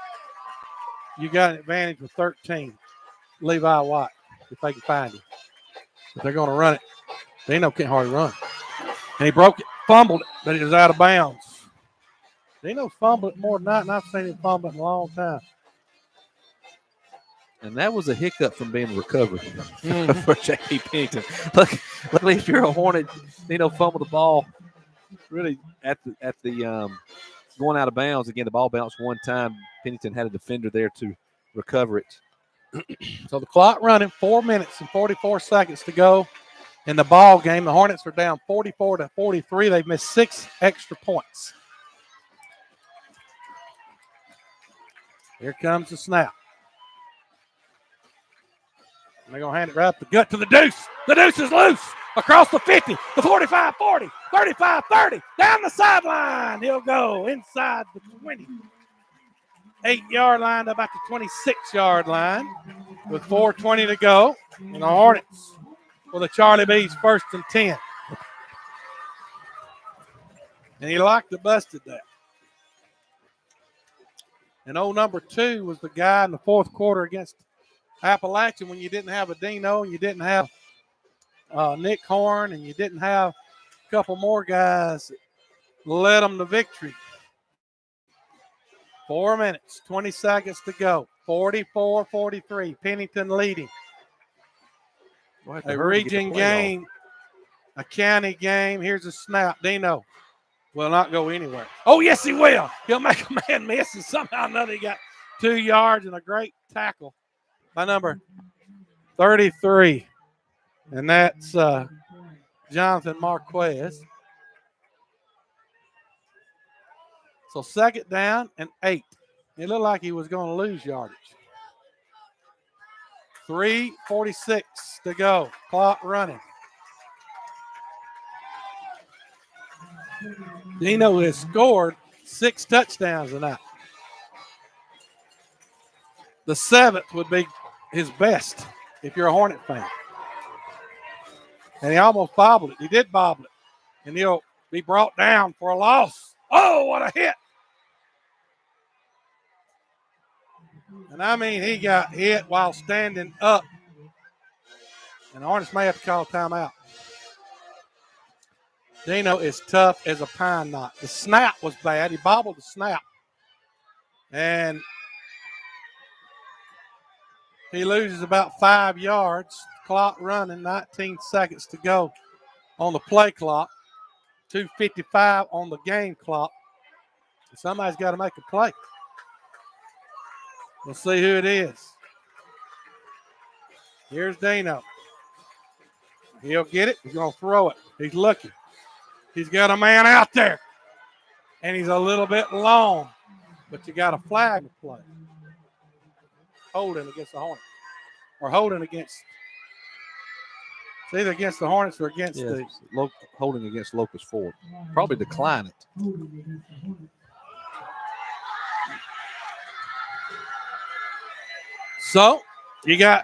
S2: you got an advantage with 13. Levi White, if they can find him. But they're going to run it. Dino can't hardly run. And he broke it, fumbled it, but it was out of bounds. Dino's fumbled it more than that, and I've seen him fumble it in a long time.
S3: And that was a hiccup from being recovered for J.P. Pennington. Luckily, if you're a Hornet, Dino fumbled the ball really at the going out of bounds. Again, the ball bounced one time. Pennington had a defender there to recover it.
S2: So the clock running, 4 minutes and 44 seconds to go in the ball game. The Hornets are down 44-43. They've missed 6 extra points. Here comes the snap. And they're going to hand it right up the gut to the Deuce. The Deuce is loose across the 50, the 45, 40, 35, 30, down the sideline. He'll go inside the 28-yard line to about the 26-yard line with 4:20 to go. And the Hornets with a Charlie B's 1st and 10. And he locked it, busted that. And old number 2 was the guy in the 4th quarter against Appalachian when you didn't have a Dino and you didn't have Nick Horn and you didn't have a couple more guys that led them to victory. 4 minutes, 20 seconds to go. 44-43. Pennington leading. A region game, a county game. Here's a snap. Dino will not go anywhere. Oh, yes, he will. He'll make a man miss, and somehow or another he got 2 yards and a great tackle by number 33. And that's Jonathan Marquez. So 2nd down and 8. It looked like he was going to lose yardage. 3:46 to go. Clock running. Dino has scored 6 touchdowns tonight. The 7th would be his best if you're a Hornet fan. And he almost bobbled it. He did bobble it. And he'll be brought down for a loss. Oh, what a hit. And I mean, he got hit while standing up. And the Hornets may have to call a timeout. Dino is tough as a pine knot. The snap was bad. He bobbled the snap. And he loses about 5 yards. Clock running, 19 seconds to go on the play clock. 2:55 on the game clock. Somebody's got to make a play. We'll see who it is. Here's Dino. He'll get it. He's going to throw it. He's looking. He's got a man out there. And he's a little bit long. But you got a flag to play. Holding against the Hornets. or holding against. It's either against the Hornets or against the
S3: holding against Locust Fork. Probably decline it.
S2: So you got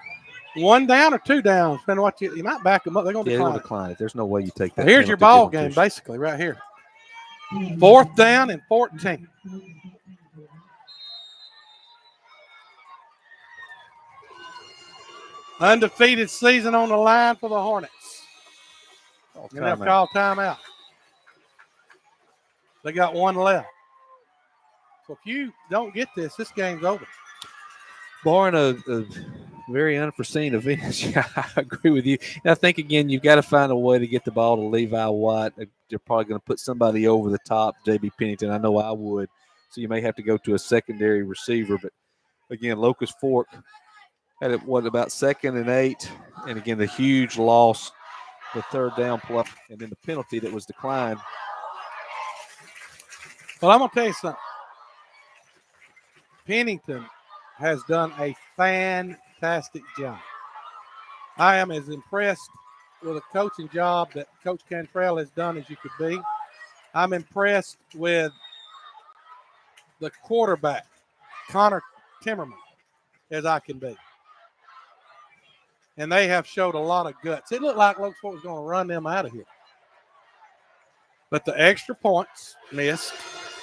S2: one down or two down. Depending on what you might back them up. They're going to
S3: decline it. There's no way you take that.
S2: Here's your ball game, basically, right here. 4th down and 14. Undefeated season on the line for the Hornets. And they'll call timeout. They got one left. So if you don't get this game's over.
S3: Barring a very unforeseen event, I agree with you. And I think, again, you've got to find a way to get the ball to Levi White. You're probably going to put somebody over the top, J.B. Pennington. I know I would. So you may have to go to a secondary receiver. But, again, Locust Fork had it, about 2nd and 8. And, again, the huge loss, the 3rd down play, and then the penalty that was declined.
S2: Well, I'm going to tell you something. Pennington has done a fantastic job. I am as impressed with a coaching job that Coach Cantrell has done as you could be. I'm impressed with the quarterback, Connor Timmerman, as I can be. And they have showed a lot of guts. It looked like Locust Fork was going to run them out of here. But the extra points missed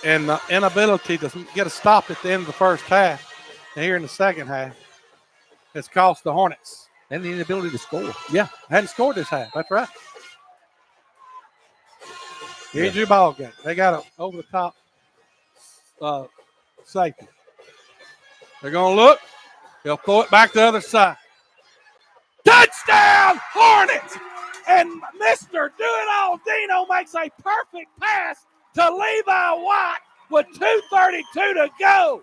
S2: and the inability to get a stop at the end of the first half and here in the second half has cost the Hornets.
S3: And the inability to score.
S2: Yeah, hadn't scored this half. That's right. Here's your ball game. They got an over-the-top safety. They're going to look. They'll throw it back to the other side. Touchdown, Hornets! And Mr. Do-It-All Dino makes a perfect pass to Levi White with 2:32 to go.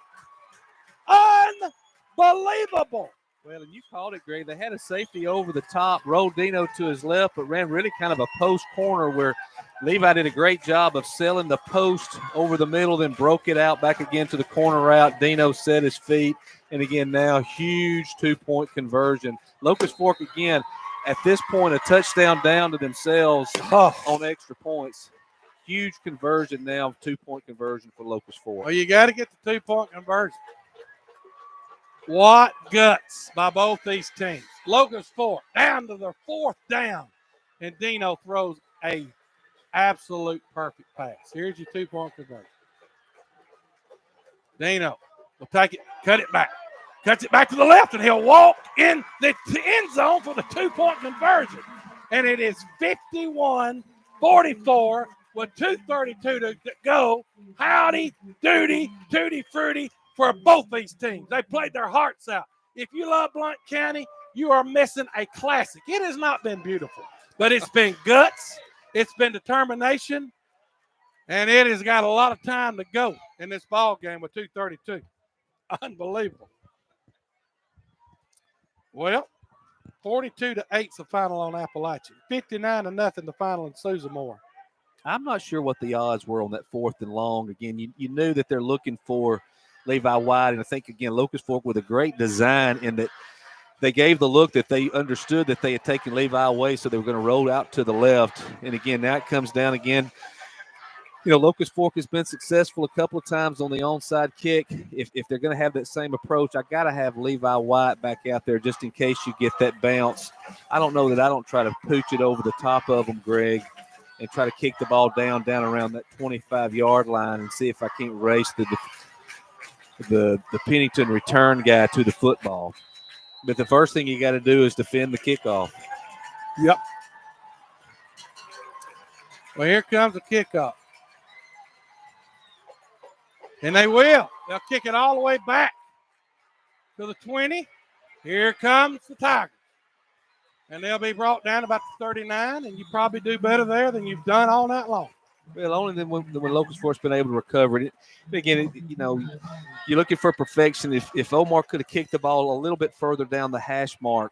S2: Unbelievable.
S3: Well, and you called it, Greg. They had a safety over the top, rolled Dino to his left, but ran really kind of a post corner where Levi did a great job of selling the post over the middle, then broke it out back again to the corner route. Dino set his feet, and again now huge 2-point conversion. Locust Fork, again, at this point, a touchdown down to themselves on extra points. Huge conversion now, 2-point conversion for Locust Fork.
S2: Well, you got to get the 2-point conversion. What guts by both these teams. Locust Fork down to their 4th down, and Dino throws a absolute perfect pass. Here's your 2-point conversion. Dino will take it, cut it back. Cuts it back to the left, and he'll walk in the end zone for the 2-point conversion. And it is 51-44 with 2:32 to go. Howdy, doody, tutti frutti for both these teams. They played their hearts out. If you love Blount County, you are missing a classic. It has not been beautiful, but it's been guts. It's been determination, and it has got a lot of time to go in this ball game with 2:32. Unbelievable. Well, 42-8 is the final on Appalachian. 59-0 the final in Susan Moore.
S3: I'm not sure what the odds were on that 4th and long. Again, you knew that they're looking for Levi White, and I think, again, Locust Fork with a great design in that they gave the look that they understood that they had taken Levi away, so they were going to roll out to the left. And, again, now it comes down again. You know, Locust Fork has been successful a couple of times on the onside kick. If they're going to have that same approach, I got to have Levi White back out there just in case you get that bounce. I don't know that I don't try to pooch it over the top of them, Greg, and try to kick the ball down around that 25-yard line and see if I can't race the Pennington return guy to the football. But the first thing you got to do is defend the kickoff.
S2: Yep. Well, here comes the kickoff. And they will. They'll kick it all the way back to the 20. Here comes the Tigers. And they'll be brought down about the 39, and you probably do better there than you've done all night long.
S3: Well, only than when Locust Fork's been able to recover it. Again, you know, you're looking for perfection. If Omar could have kicked the ball a little bit further down the hash mark,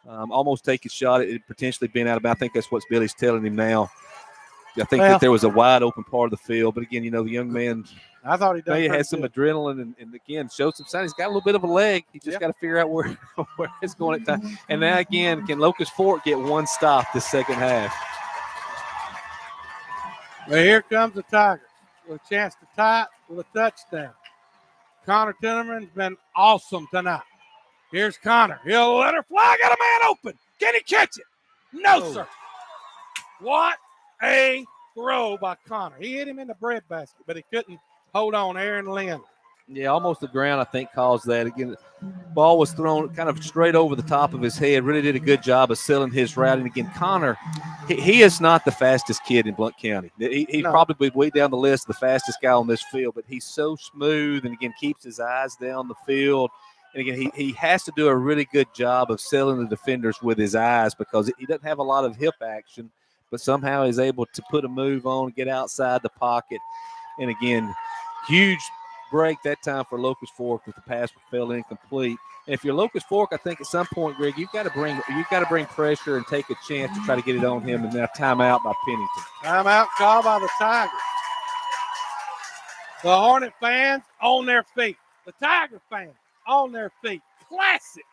S3: almost take a shot at it potentially being out of bounds. I think that's what Billy's telling him now. I think that there was a wide open part of the field. But again, the young man,
S2: I thought he
S3: may had some adrenaline and again showed some signs. He's got a little bit of a leg. He just got to figure out where it's going at time. And now again, can Locust Fork get one stop this second half?
S2: Well, here comes the Tigers with a chance to tie it with a touchdown. Connor Timmerman's been awesome tonight. Here's Connor. He'll let her fly. Got a man open. Can he catch it? No, sir. What a throw by Connor. He hit him in the breadbasket, but he couldn't hold on. Aaron Lynn.
S3: Yeah, almost the ground, I think, caused that. Again, ball was thrown kind of straight over the top of his head. Really did a good job of selling his route. And again, Connor, he is not the fastest kid in Blount County. He's probably way down the list, the fastest guy on this field, but he's so smooth and, again, keeps his eyes down the field. And, again, he has to do a really good job of selling the defenders with his eyes because he doesn't have a lot of hip action, but somehow he's able to put a move on, get outside the pocket. And, again, huge break that time for Locust Fork with the pass fell incomplete. And if you're Locust Fork, I think at some point, Greg, you've got to bring pressure and take a chance to try to get it on him. And now timeout by Pennington.
S2: Timeout called by the Tigers. The Hornet fans on their feet. The Tiger fans on their feet. Classic.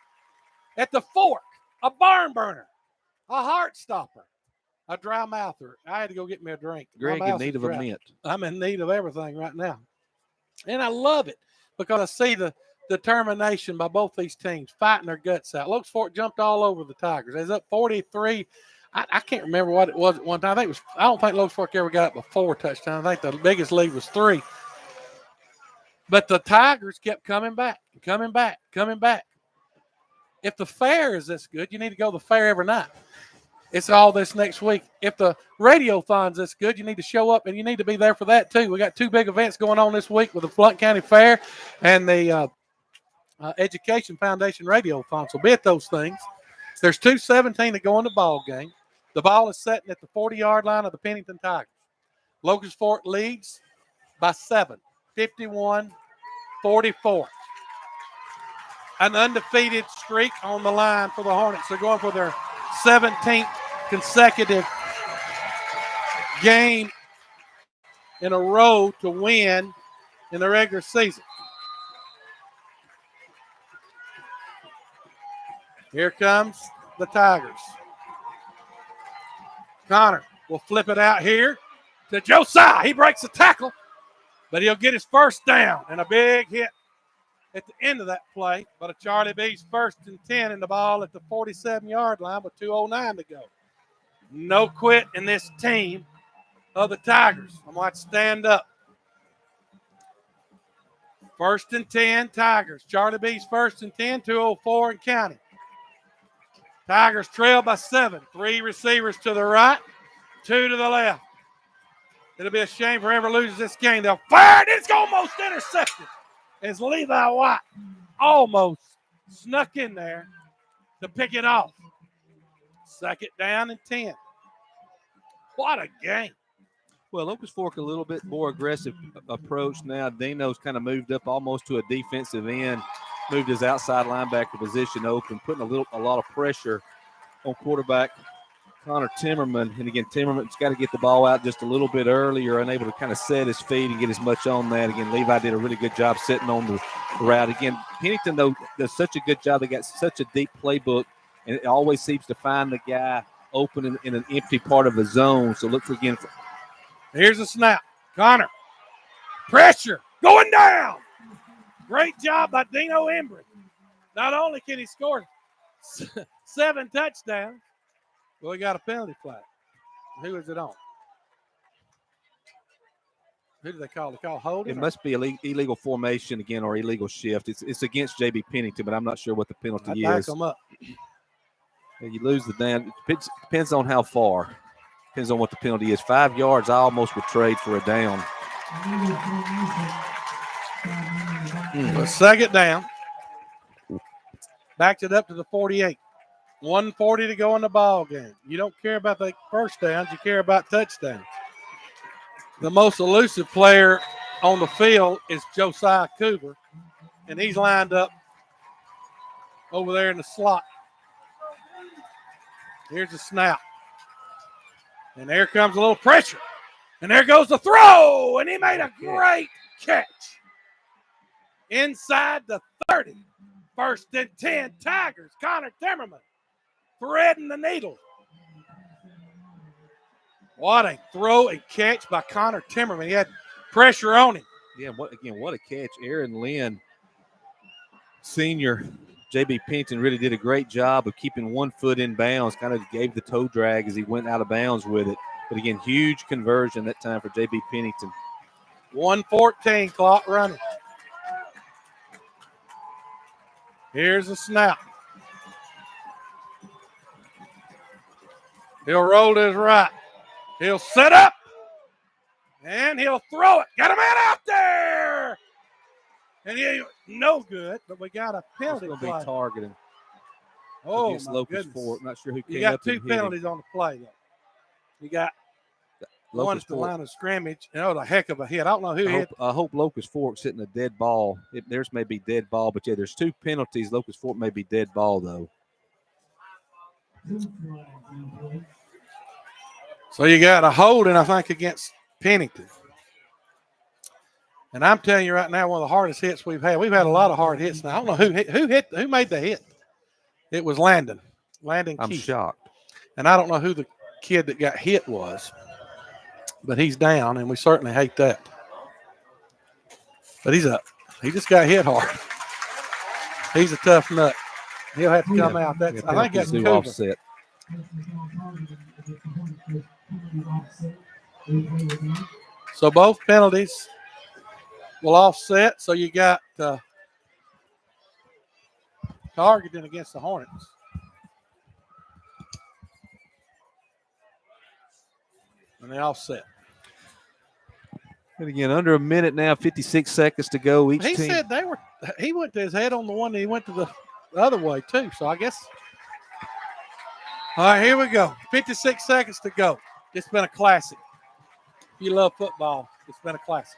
S2: At the Fork, a barn burner, a heart stopper, a dry mouther. I had to go get me a drink.
S3: Greg in need of a mint.
S2: I'm in need of everything right now. And I love it because I see the determination by both these teams fighting their guts out. Locust Fork jumped all over the Tigers. They was up 43. I can't remember what it was at one time. I don't think Locust Fork ever got up by 4 touchdowns. I think the biggest lead was 3. But the Tigers kept coming back. If the fair is this good, you need to go to the fair every night. It's all this next week. If the radiothon's this good, you need to show up, and you need to be there for that too. We got 2 big events going on this week with the Blount County Fair and the Education Foundation Radiothon. So be at those things. There's 2:17 to go in the ball game. The ball is setting at the 40-yard line of the Pennington Tigers. Locust Fork leads by 7, 51-44. An undefeated streak on the line for the Hornets. They're going for their 17th consecutive game in a row to win in the regular season. Here comes the Tigers. Connor will flip it out here to Josiah. He breaks the tackle, but he'll get his first down and a big hit at the end of that play. But a Charlie B's 1st and 10 in the ball at the 47-yard line with 2:09 to go. No quit in this team of the Tigers. I'm going to stand up. 1st and 10, Tigers. Charlie B's 1st and 10, 2:04 in counting. Tigers trail by 7. 3 receivers to the right, 2 to the left. It'll be a shame for whoever loses this game. They'll fire it. It's almost intercepted as Levi White almost snuck in there to pick it off. 2nd down and 10. What a game.
S3: Well, Locust Fork a little bit more aggressive approach now. Dino's kind of moved up almost to a defensive end, moved his outside linebacker position open, putting a lot of pressure on quarterback Connor Timmerman. And again, Timmerman's got to get the ball out just a little bit earlier, unable to kind of set his feet and get as much on that. Again, Levi did a really good job setting on the route. Again, Pennington, though, does such a good job. They got such a deep playbook, and it always seems to find the guy open in an empty part of the zone. So look for, again.
S2: Here's a snap. Connor. Pressure. Going down. Great job by Dino Embry. Not only can he score 7 touchdowns, but we got a penalty flag. Who is it on? Who do they call? They call holding?
S3: It must be illegal formation again or illegal shift. It's against J.B. Pennington, but I'm not sure what the penalty is.
S2: Back them up.
S3: And you lose the down. It depends on how far. Depends on what the penalty is. 5 yards, I almost would trade for a down.
S2: A 2nd down. Backed it up to the 48. 1:40 to go in the ball game. You don't care about the first downs. You care about touchdowns. The most elusive player on the field is Josiah Cooper, and he's lined up over there in the slot. Here's the snap. And there comes a little pressure. And there goes the throw, and he made a great catch. Inside the 30. 1st and 10, Tigers. Connor Timmerman threading the needle. What a throw and catch by Connor Timmerman. He had pressure on him.
S3: Yeah, what a catch. Aaron Lynn, senior, J.B. Pennington really did a great job of keeping 1 foot in bounds, kind of gave the toe drag as he went out of bounds with it. But again, huge conversion that time for J.B. Pennington.
S2: 1:14 clock running. Here's a snap. He'll roll to his right. He'll set up. And he'll throw it. Got a man out there. And he no good, but we got a penalty.
S3: It's going to be targeting.
S2: Oh,
S3: against
S2: my
S3: Locust
S2: goodness.
S3: Fork. Not sure who came
S2: You got
S3: up and
S2: 2
S3: hit
S2: penalties
S3: him.
S2: on the play, though. You got one
S3: Locust
S2: at the
S3: Fork.
S2: line of scrimmage. And it was a heck of a hit. I don't know who hit.
S3: I hope Locust Fork's hitting a dead ball. Theirs may be dead ball, but yeah, there's 2 penalties. Locust Fork may be dead ball, though.
S2: So you got a holding, I think, against Pennington. And I'm telling you right now, one of the hardest hits we've had. We've had a lot of hard hits now. I don't know who made the hit. It was Landon
S3: I'm
S2: Keith.
S3: shocked.
S2: And I don't know who the kid that got hit was, but he's down, and we certainly hate that. But he just got hit hard. He's a tough nut. He'll have to come out. I think that's Cooper.
S3: Offset.
S2: So both penalties will offset. So you got targeting against the Hornets. And they offset.
S3: And again, under a minute now, 56 seconds to go. Each
S2: He
S3: team.
S2: said he went to his head on the one and he went to the other way too. So I guess. All right, here we go. 56 seconds to go. It's been a classic. If you love football, it's been a classic.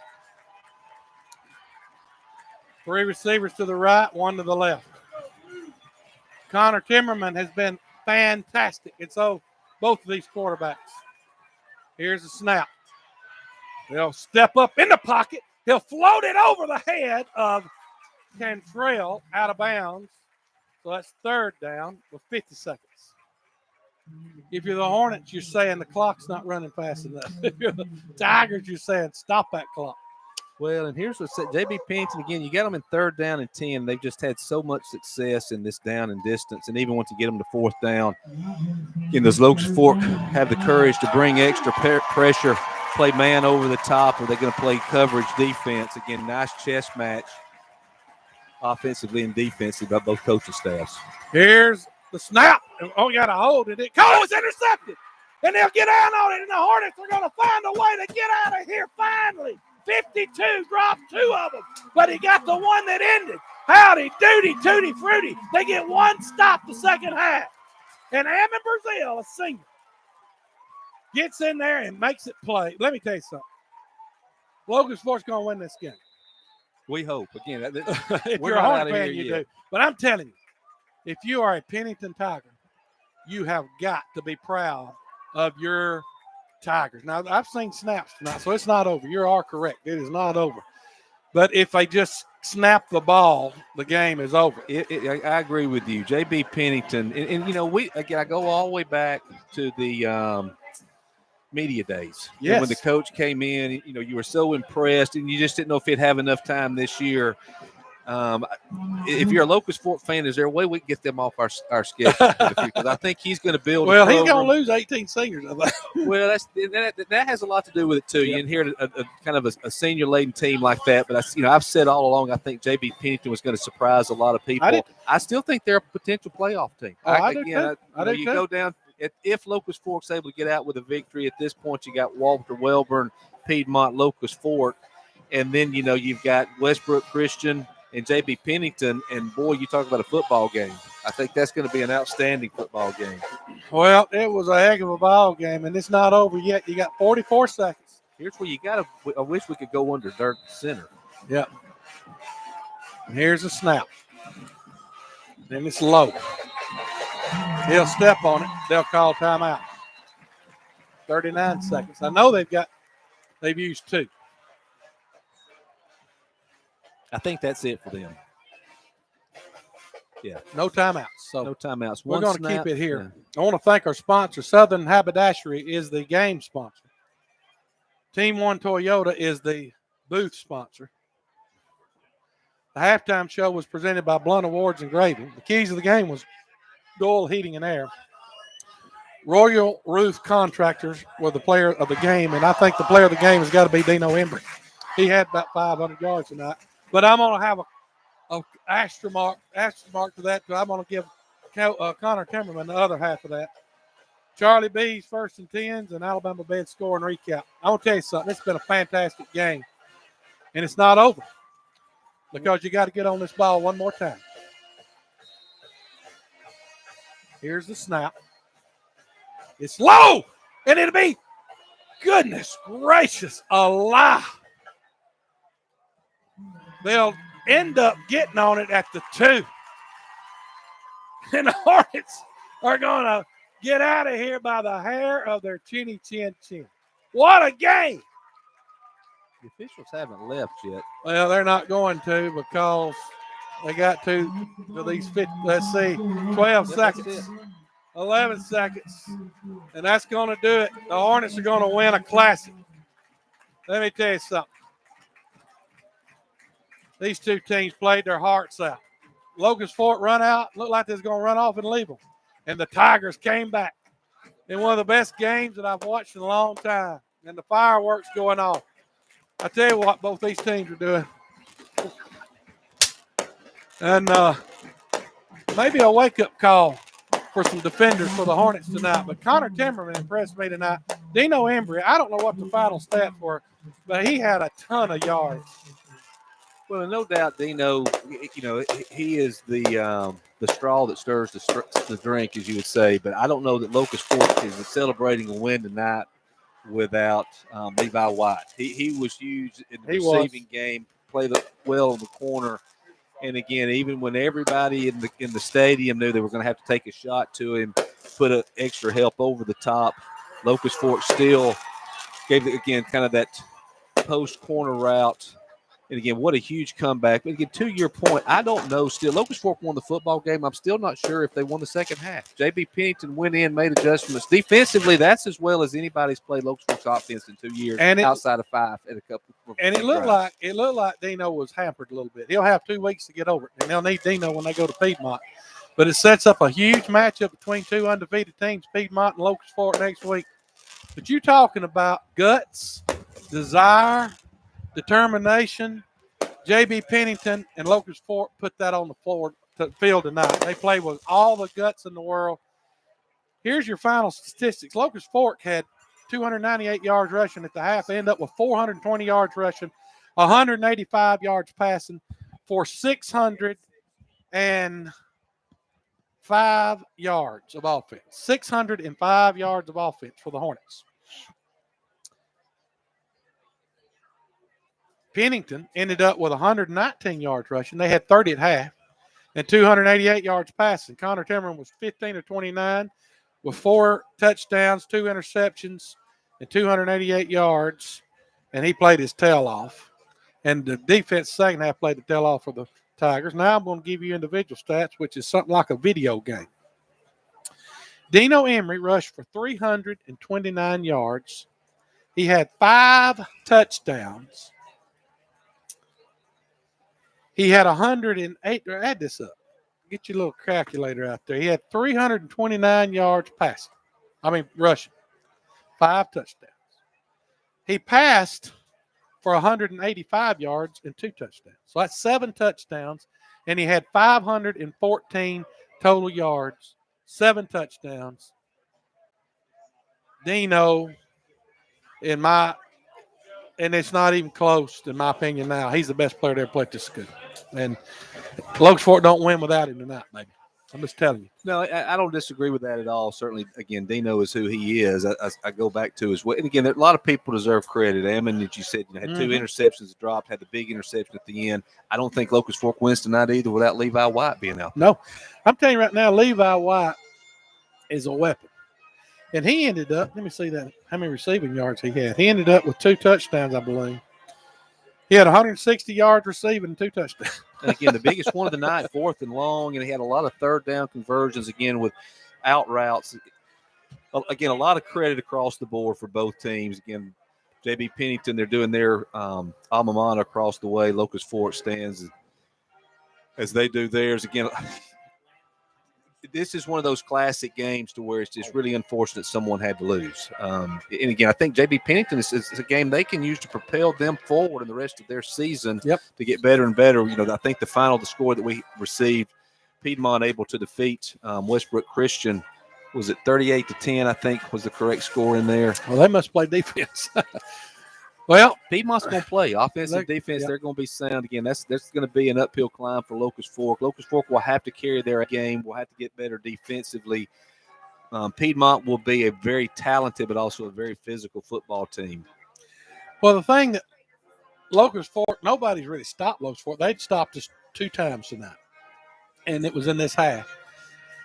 S2: 3 receivers to the right, 1 to the left. Connor Timmerman has been fantastic. And so both of these quarterbacks. Here's a snap. They'll step up in the pocket. He'll float it over the head of Cantrell out of bounds. So that's 3rd down with 50 seconds. If you're the Hornets, you're saying the clock's not running fast enough. If you're the Tigers, you're saying stop that clock.
S3: Well, and here's what J.B. Pennington, again, you got them in 3rd down and 10. They've just had so much success in this down and distance, and even once you get them to 4th down. Again, does Locust Fork have the courage to bring extra pressure, play man over the top, or are they going to play coverage defense? Again, nice chess match offensively and defensively by both coaching staffs.
S2: Here's the snap. Oh, got a hold of it. Oh, it's intercepted. And they'll get out on it, and the Hornets are going to find a way to get out of here finally. 52 dropped 2 of them, but he got the one that ended. Howdy doody, tutti fruity. They get 1 stop the second half. And Ammon Brazil, a senior, gets in there and makes it play. Let me tell you something. Locust Fork's going to win this game.
S3: We hope. Again,
S2: if you're a Hornet fan, you do. But I'm telling you, if you are a Pennington Tiger, you have got to be proud of your Tigers. Now, I've seen snaps tonight, so it's not over. You are correct. It is not over. But if they just snap the ball, the game is over.
S3: I agree with you. J.B. Pennington, and you know, I go all the way back to the media days.
S2: Yes.
S3: When the coach came in, you know, you were so impressed, and you just didn't know if he'd have enough time this year. If you're a Locust Fork fan, is there a way we can get them off our schedule? Because I think he's going to build.
S2: Well, he's going to lose 18 seniors.
S3: Well, that has a lot to do with it too. Yep. You inherit a kind of a senior laden team like that. But I've said all along, I think J.B. Pennington was going to surprise a lot of people. I still think they're a potential playoff team.
S2: I do too.
S3: You go down. If Locust Fork's able to get out with a victory at this point, you got Walter Wellborn, Piedmont, Locust Fork, and then you've got Westbrook Christian and J.B. Pennington, and boy, you talk about a football game. I think that's going to be an outstanding football game.
S2: Well, it was a heck of a ball game, and it's not over yet. You got 44 seconds.
S3: Here's where you got to – I wish we could go under dirt center.
S2: Yep. And here's a snap. Then it's low. He'll step on it. They'll call timeout. 39 seconds. I know they've got They've used 2.
S3: I think that's it for them. Yeah.
S2: No timeouts. So
S3: no timeouts.
S2: We're
S3: One
S2: going to
S3: snap,
S2: keep it here.
S3: yeah.
S2: I want to thank our sponsor. Southern Haberdashery is the game sponsor. Team One Toyota is the booth sponsor. The halftime show was presented by Blunt Awards Engraving. The keys of the game was Doyle Heating and Air. Royal Roof Contractors were the player of the game, and I think the player of the game has got to be Dino Embry. He had about 500 yards tonight. But I'm going to have a asterisk mark to that. I'm going to give Connor Timmerman the other half of that. Charlie B's first and 10s and Alabama bed score and recap. I want to tell you something. It's been a fantastic game, and it's not over because you got to get on this ball one more time. Here's the snap. It's low, and it'll be, goodness gracious, alive. They'll end up getting on it at the 2. And the Hornets are going to get out of here by the hair of their chinny chin chin. What a game.
S3: The officials haven't left yet.
S2: Well, they're not going to because they got to these 50, let's see, 12 seconds. 11 seconds. And that's going to do it. The Hornets are going to win a classic. Let me tell you something. These two teams played their hearts out. Locust Fort run out, looked like they was going to run off and leave them. And the Tigers came back in one of the best games that I've watched in a long time. And the fireworks going off. I tell you what, both these teams are doing. And maybe a wake-up call for some defenders for the Hornets tonight. But Connor Timmerman impressed me tonight. Dino Embry, I don't know what the final stats were, but he had a ton of yards.
S3: Well, no doubt, Dino, he is the straw that stirs the drink, as you would say. But I don't know that Locust Fork is celebrating a win tonight without Levi White. He was huge in the receiving game, played well in the corner. And again, even when everybody in the stadium knew they were going to have to take a shot to him, put an extra help over the top, Locust Fork still gave it, again, kind of that post corner route. And again, what a huge comeback. But again, to your point, I don't know still. Locust Fork won the football game. I'm still not sure if they won the second half. J.B. Pennington went in, made adjustments. Defensively, that's as well as anybody's played Locust Fork's offense in 2 years, and outside of 5 at a couple.
S2: And it looked like Dino was hampered a little bit. He'll have 2 weeks to get over it, and they'll need Dino when they go to Piedmont. But it sets up a huge matchup between 2 undefeated teams, Piedmont and Locust Fork, next week. But you talking about guts, desire, determination. J.B. Pennington and Locust Fork put that on the field tonight. They played with all the guts in the world. Here's your final statistics. Locust Fork had 298 yards rushing at the half. They ended up with 420 yards rushing, 185 yards passing for 605 yards of offense. 605 yards of offense for the Hornets. Pennington ended up with 119 yards rushing. They had 30 at half and 288 yards passing. Connor Timmerman was 15 of 29 with 4 touchdowns, 2 interceptions, and 288 yards, and he played his tail off. And the defense second half played the tail off for the Tigers. Now I'm going to give you individual stats, which is something like a video game. Dino Embry rushed for 329 yards. He had 5 touchdowns. He had 108. Add this up. Get your little calculator out there. He had 329 yards rushing. 5 touchdowns. He passed for 185 yards and 2 touchdowns. So that's 7 touchdowns. And he had 514 total yards, 7 touchdowns. Dino, and it's not even close, in my opinion now. He's the best player to ever play at this school. And Locust Fork don't win without him tonight, baby. I'm just telling you.
S3: No, I don't disagree with that at all. Certainly, again, Dino is who he is. I go back to as well. And again, a lot of people deserve credit. Ammon, that you said, had 2 interceptions dropped, had the big interception at the end. I don't think Locust Fork wins tonight either without Levi White being out there.
S2: No. I'm telling you right now, Levi White is a weapon. And he ended up, let me see that, how many receiving yards he had. He ended up with 2 touchdowns, I believe. He had 160 yards receiving and 2 touchdowns.
S3: And again, the biggest one of the night, 4th and long, and he had a lot of third down conversions, again, with out routes. Again, a lot of credit across the board for both teams. Again, J.B. Pennington, they're doing their alma mater across the way. Locust Fork stands as they do theirs. Again, this is one of those classic games to where it's just really unfortunate someone had to lose. And again, I think J.B. Pennington is a game they can use to propel them forward in the rest of their season to get better and better. I think the score that we received, Piedmont able to defeat Westbrook Christian, was it 38-10, I think was the correct score in there.
S2: Well, they must play defense. Well,
S3: Piedmont's going to play offense and defense. They're going to be sound again. That's going to be an uphill climb for Locust Fork. Locust Fork will have to carry their game. Will have to get better defensively. Piedmont will be a very talented but also a very physical football team.
S2: Well, the thing that Locust Fork, nobody's really stopped Locust Fork. They'd stopped us 2 times tonight, and it was in this half.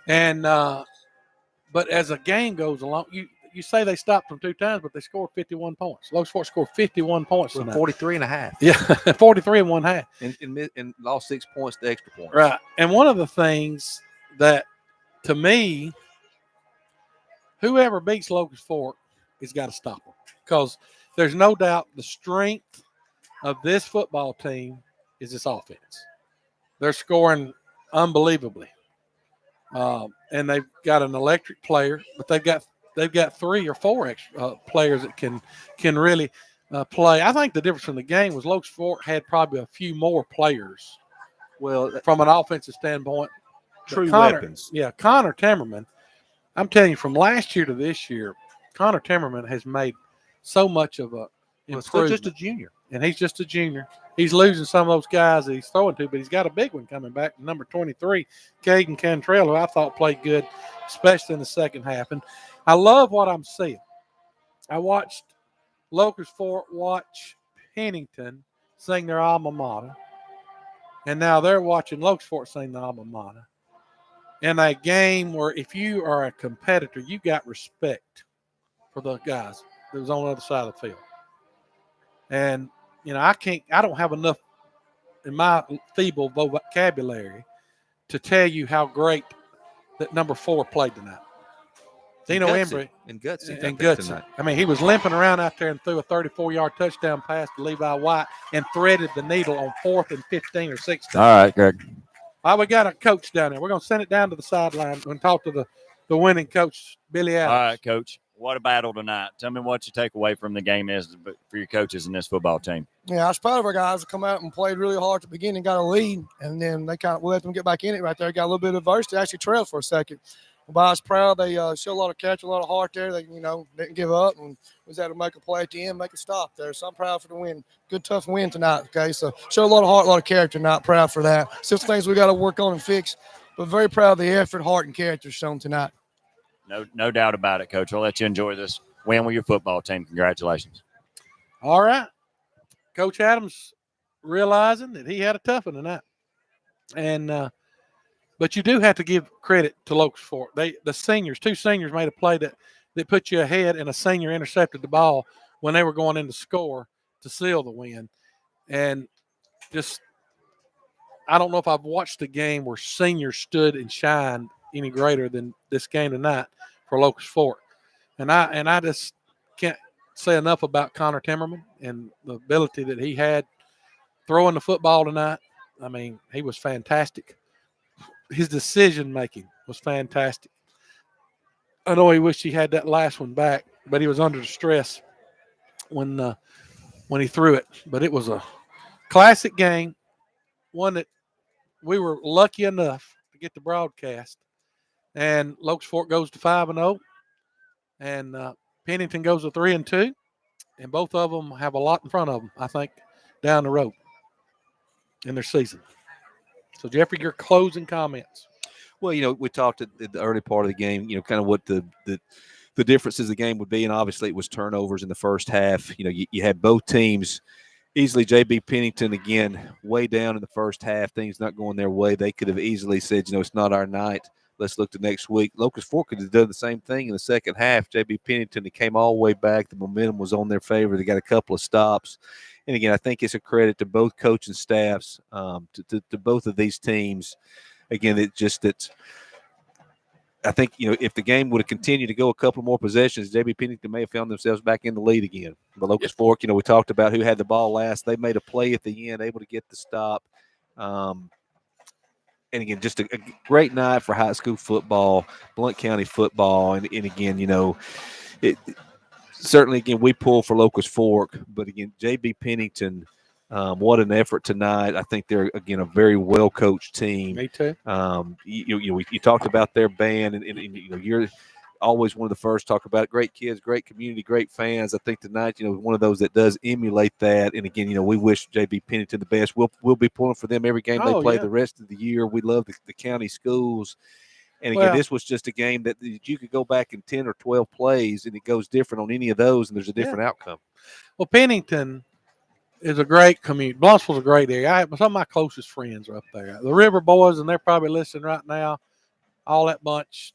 S2: And but as a game goes along, you say they stopped them 2 times, but they scored 51 points. Locust Fork scored 51 points tonight.
S3: 43 and a half.
S2: Yeah, 43 and 1/2.
S3: And lost 6 points to extra points.
S2: Right. And one of the things that, to me, whoever beats Locust Fork has got to stop them, because there's no doubt the strength of this football team is this offense. They're scoring unbelievably. And they've got an electric player, but they've got 3 or 4 extra players that can really play. I think the difference in the game was Locust Fork had probably a few more players.
S3: Well,
S2: from an offensive standpoint,
S3: true weapons.
S2: Yeah, Connor Timmerman. I'm telling you, from last year to this year, Connor Timmerman has made so much of a improvement.
S3: Still just a junior,
S2: and he's just a junior. He's losing some of those guys that he's throwing to, but he's got a big one coming back, number 23, Caden Cantrell, who I thought played good, especially in the second half. And I love what I'm seeing. I watched Locust Fork watch Pennington sing their alma mater, and now they're watching Locust Fork sing the alma mater. In a game where if you are a competitor, you got respect for the guys that was on the other side of the field. And, I don't have enough in my feeble vocabulary to tell you how great that number 4 played tonight. Dino Embry.
S3: And Gutsy.
S2: And Gutsy. I mean, he was limping around out there and threw a 34-yard touchdown pass to Levi White and threaded the needle on 4th and 15 or 16.
S9: All right, Greg.
S2: All right, we got a coach down there. We're going to send it down to the sideline and talk to the winning coach, Billy Adams.
S9: All right, Coach. What a battle tonight. Tell me what you take away from the game is for your coaches in this football team.
S5: Yeah, I was proud of our guys to come out and played really hard at the beginning, got a lead, and then they kind of let them get back in it right there. Got a little bit of adversity, actually trailed for a second. But I was proud. They showed a lot of catch, a lot of heart there. They, didn't give up and was able to make a play at the end, make a stop there. So I'm proud for the win. Good, tough win tonight, okay? So show a lot of heart, a lot of character, not proud for that. Still things we got to work on and fix, but very proud of the effort, heart, and character shown tonight.
S9: No doubt about it, Coach. I'll let you enjoy this win with your football team. Congratulations.
S2: All right. Coach Adams realizing that he had a tough one tonight. And but you do have to give credit to Locust Fork. The seniors, 2 seniors made a play that put you ahead, and a senior intercepted the ball when they were going in to score to seal the win. And just, I don't know if I've watched a game where seniors stood and shined any greater than this game tonight for Locust Fork. And I just can't say enough about Connor Timmerman and the ability that he had throwing the football tonight. I mean, he was fantastic. His decision-making was fantastic. I know he wished he had that last one back, but he was under the stress when he threw it. But it was a classic game, one that we were lucky enough to get the broadcast. And Locust Fork goes to 5-0, and Pennington goes to 3-2, and both of them have a lot in front of them, I think, down the road in their season. So, Jeffrey, your closing comments.
S3: Well, we talked at the early part of the game, kind of what the differences of the game would be, and obviously it was turnovers in the first half. You had both teams easily. J.B. Pennington, again, way down in the first half, things not going their way. They could have easily said, it's not our night. let's look to next week. Locust Fork could have done the same thing in the second half. J.B. Pennington, they came all the way back. The momentum was on their favor. They got a couple of stops. And, again, I think it's a credit to both coaching staffs, to both of these teams. Again, I think, if the game would have continued to go a couple more possessions, J.B. Pennington may have found themselves back in the lead again. But Locust Fork, we talked about who had the ball last. They made a play at the end, able to get the stop. And, again, just a great night for high school football, Blount County football. And again, certainly, again, we pull for Locust Fork. But, again, J.B. Pennington, what an effort tonight. I think they're, again, a very well-coached team.
S2: Me too.
S3: You talked about their band, and you're always one of the first to talk about it. Great kids, great community, great fans. I think tonight, one of those that does emulate that. And, again, we wish J.B. Pennington the best. We'll be pulling for them every game they play the rest of the year. We love the county schools. And, again, this was just a game that you could go back in 10 or 12 plays, and it goes different on any of those, and there's a different outcome.
S2: Well, Pennington is a great community. Bluffsville's a great area. Some of my closest friends are up there. The River Boys, and they're probably listening right now. All that bunch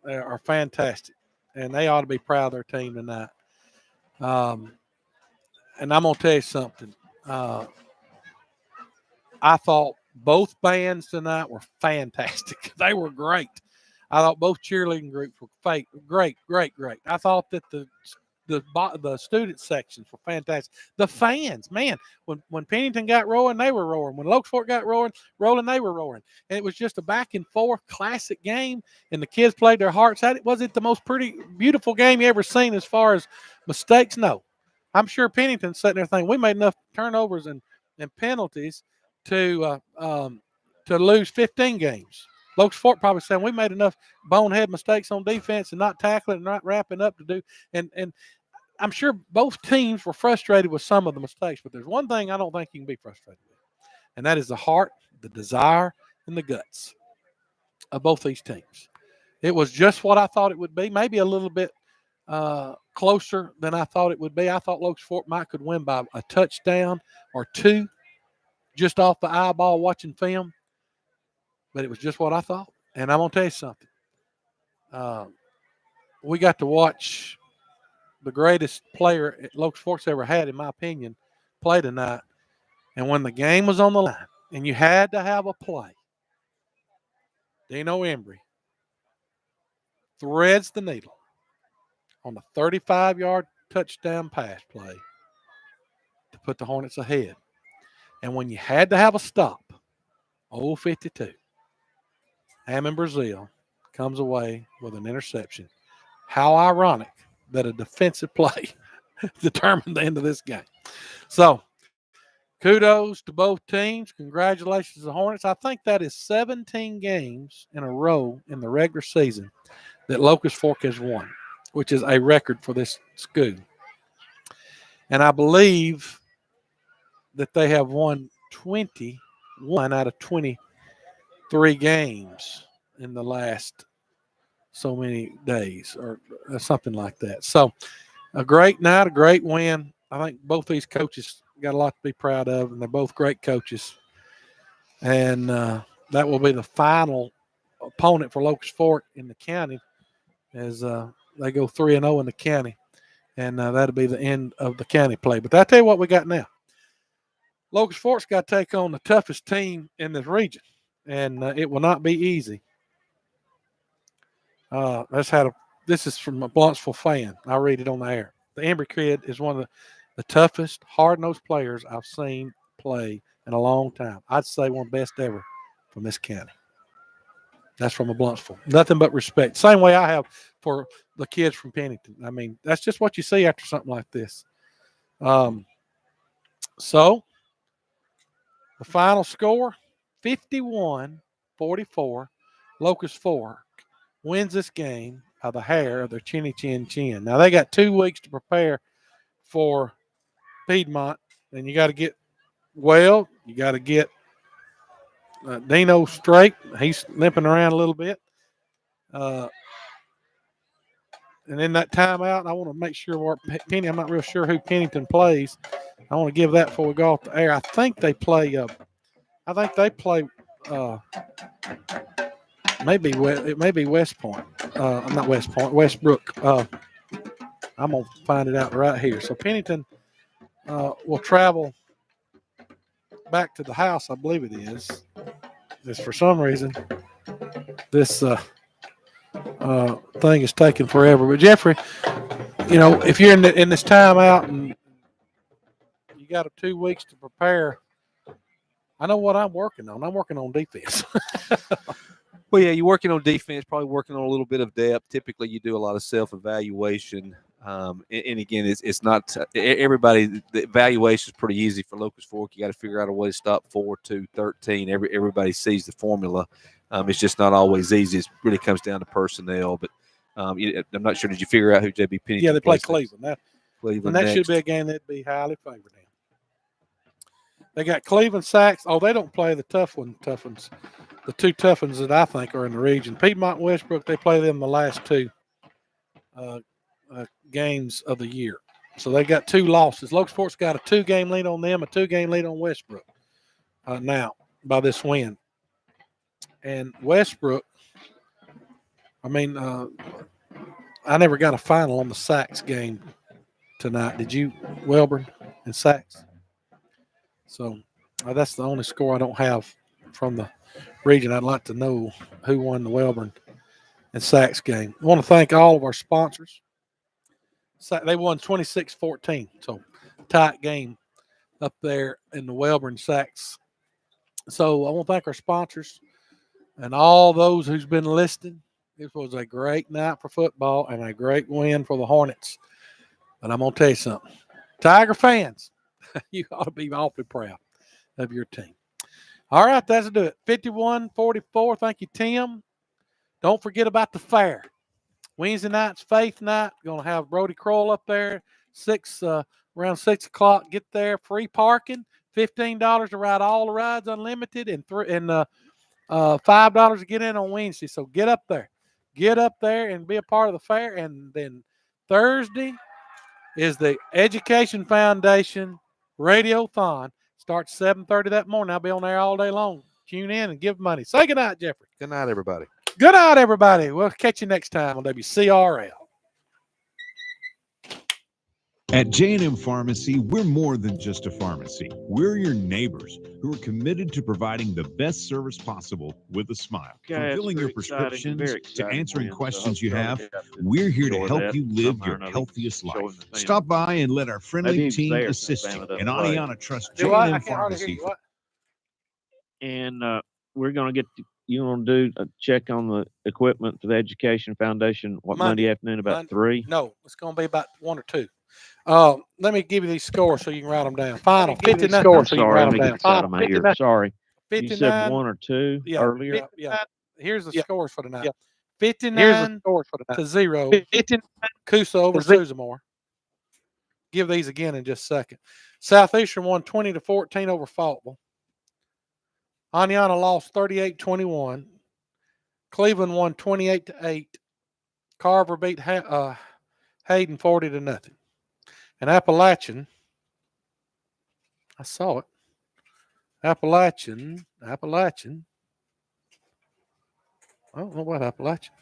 S2: are fantastic, and they ought to be proud of their team tonight. And I'm going to tell you something. I thought both bands tonight were fantastic. They were great. I thought both cheerleading groups were great. I thought that the student sections were fantastic. The fans, man, when Pennington got rolling, they were roaring. When Locust Fork got rolling, they were roaring. And it was just a back and forth classic game, and the kids played their hearts out. Was it the most beautiful game you ever seen as far as mistakes? No. I'm sure Pennington's sitting there thinking, we made enough turnovers and penalties to lose 15 games. Locust Fork probably saying we made enough bonehead mistakes on defense and not tackling and not wrapping up to do. And I'm sure both teams were frustrated with some of the mistakes, but there's one thing I don't think you can be frustrated with, and that is the heart, the desire, and the guts of both these teams. It was just what I thought it would be, maybe a little bit closer than I thought it would be. I thought Locust Fork could win by a touchdown or two just off the eyeball watching film, but it was just what I thought. And I'm going to tell you something. We got to watch the greatest player Locust Fork's ever had, in my opinion, play tonight. And when the game was on the line and you had to have a play, Dino Embry threads the needle on a 35-yard touchdown pass play to put the Hornets ahead. And when you had to have a stop, 0-52, Hammond Brazil comes away with an interception. How ironic that a defensive play determined the end of this game. So, kudos to both teams. Congratulations to the Hornets. I think that is 17 games in a row in the regular season that Locust Fork has won, which is a record for this school. And I believe that they have won 21 out of 23 games in the last so many days or something like that. So a great night, a great win. I think both these coaches got a lot to be proud of, and they're both great coaches. And that will be the final opponent for Locust Fork in the county as they go 3-0 in the county. And that'll be the end of the county play. But I'll tell you what we got now. Locust Fork's got to take on the toughest team in this region, and it will not be easy. This is from a Bluffsville fan. I'll read it on the air. The Embry kid is one of the toughest, hard-nosed players I've seen play in a long time. I'd say one of the best ever from this county. That's from a Bluffsville. Nothing but respect. Same way I have for the kids from Pennington. I mean, that's just what you see after something like this. So, the final score, 51-44. Locust Fork wins this game by the hair of their chinny chin chin. Now, they got 2 weeks to prepare for Piedmont, and you got to get Dino straight. He's limping around a little bit. And in that timeout, I want to make sure I'm not real sure who Pennington plays. I want to give that before we go off the air. I think they play It may be West Point. Not West Point. Westbrook. I'm gonna find it out right here. So Pennington will travel back to the house. I believe it is. Just for some reason, this thing is taking forever. But Jeffrey, if you're in this timeout and you got 2 weeks to prepare, I know what I'm working on. I'm working on defense.
S3: Well, yeah, you're working on defense, probably working on a little bit of depth. Typically, you do a lot of self-evaluation. And again, it's not everybody. The evaluation is pretty easy for Locust Fork. You got to figure out a way to stop 4-2-13. Everybody sees the formula. It's just not always easy. It really comes down to personnel. But I'm not sure. Did you figure out who JB Pennington?
S2: Yeah, they play
S3: plays
S2: Cleveland.
S3: Cleveland.
S2: And that should be a game that'd be highly favored in. They got Cleveland Sachs. Oh, they don't play the tough ones. The 2 tough ones that I think are in the region. Piedmont and Westbrook, they play them the last 2 games of the year. So they got 2 losses. Locust Fork's got a 2-game lead on them, a 2-game lead on Westbrook now by this win. And Westbrook, I never got a final on the Sachs game tonight. Did you, Welborn and Sachs? So that's the only score I don't have from the region. I'd like to know who won the Welborn and Sachs game. I want to thank all of our sponsors. They won 26-14, so tight game up there in the Welborn Sachs. So I want to thank our sponsors and all those who's been listening. This was a great night for football and a great win for the Hornets. But I'm going to tell you something. Tiger fans, you ought to be awfully proud of your team. All right, that'll do it. 51-44. Thank you, Tim. Don't forget about the fair. Wednesday night's Faith Night. Going to have Brody Kroll up there around 6 o'clock. Get there. Free parking. $15 to ride all the rides, unlimited, and $5 to get in on Wednesday. So get up there. Get up there and be a part of the fair. And then Thursday is the Education Foundation Radiothon. Starts 7:30 that morning. I'll be on there all day long. Tune in and give money. Say good night, Jeffrey.
S3: Good night, everybody.
S2: Good night, everybody. We'll catch you next time on WCRL.
S13: At J&M Pharmacy, we're more than just a pharmacy. We're your neighbors who are committed to providing the best service possible with a smile. From filling your prescriptions to answering questions you have, we're here to help you live your healthiest life. Stop by and let our friendly team assist you. And Aniana trusts J&M Pharmacy.
S1: And we're going to get you want to do a check on the equipment for the Education Foundation Monday afternoon about 3?
S2: No, it's going to be about 1 or 2. Let me give you these scores so you can write them down. Final 59.
S1: Sorry.
S2: 59,
S1: you said 1 or 2 earlier.
S2: Here's the scores for tonight. 59-0. Coosa over Susamore. Give these again in just a second. Southeastern won 20-14 over Faultville. Aniana lost 38-21. Cleveland won 28-8. Carver beat Hayden 40-0. And Appalachian, I saw it. Appalachian. I don't know about Appalachian.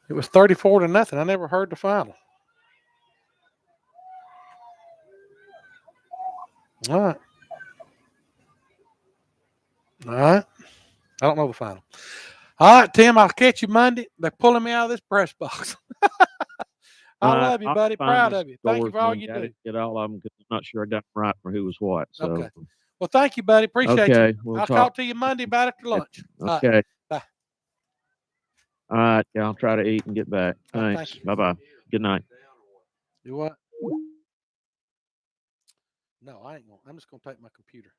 S2: It was 34-0. I never heard the final. All right. I don't know the final. All right, Tim, I'll catch you Monday. They're pulling me out of this press box. I love you, buddy. Proud of you. Thank you for all you do.
S1: Get all of them because I'm not sure I got them right for who was what. So.
S2: Okay. Well, thank you, buddy. Appreciate you.
S1: We'll
S2: I'll talk to you Monday about after lunch.
S1: Okay.
S2: Right. Bye.
S1: All right. Yeah, I'll try to eat and get back. Thanks. Bye-bye. Good night.
S2: Do what? No, I ain't going. I'm just going to take my computer.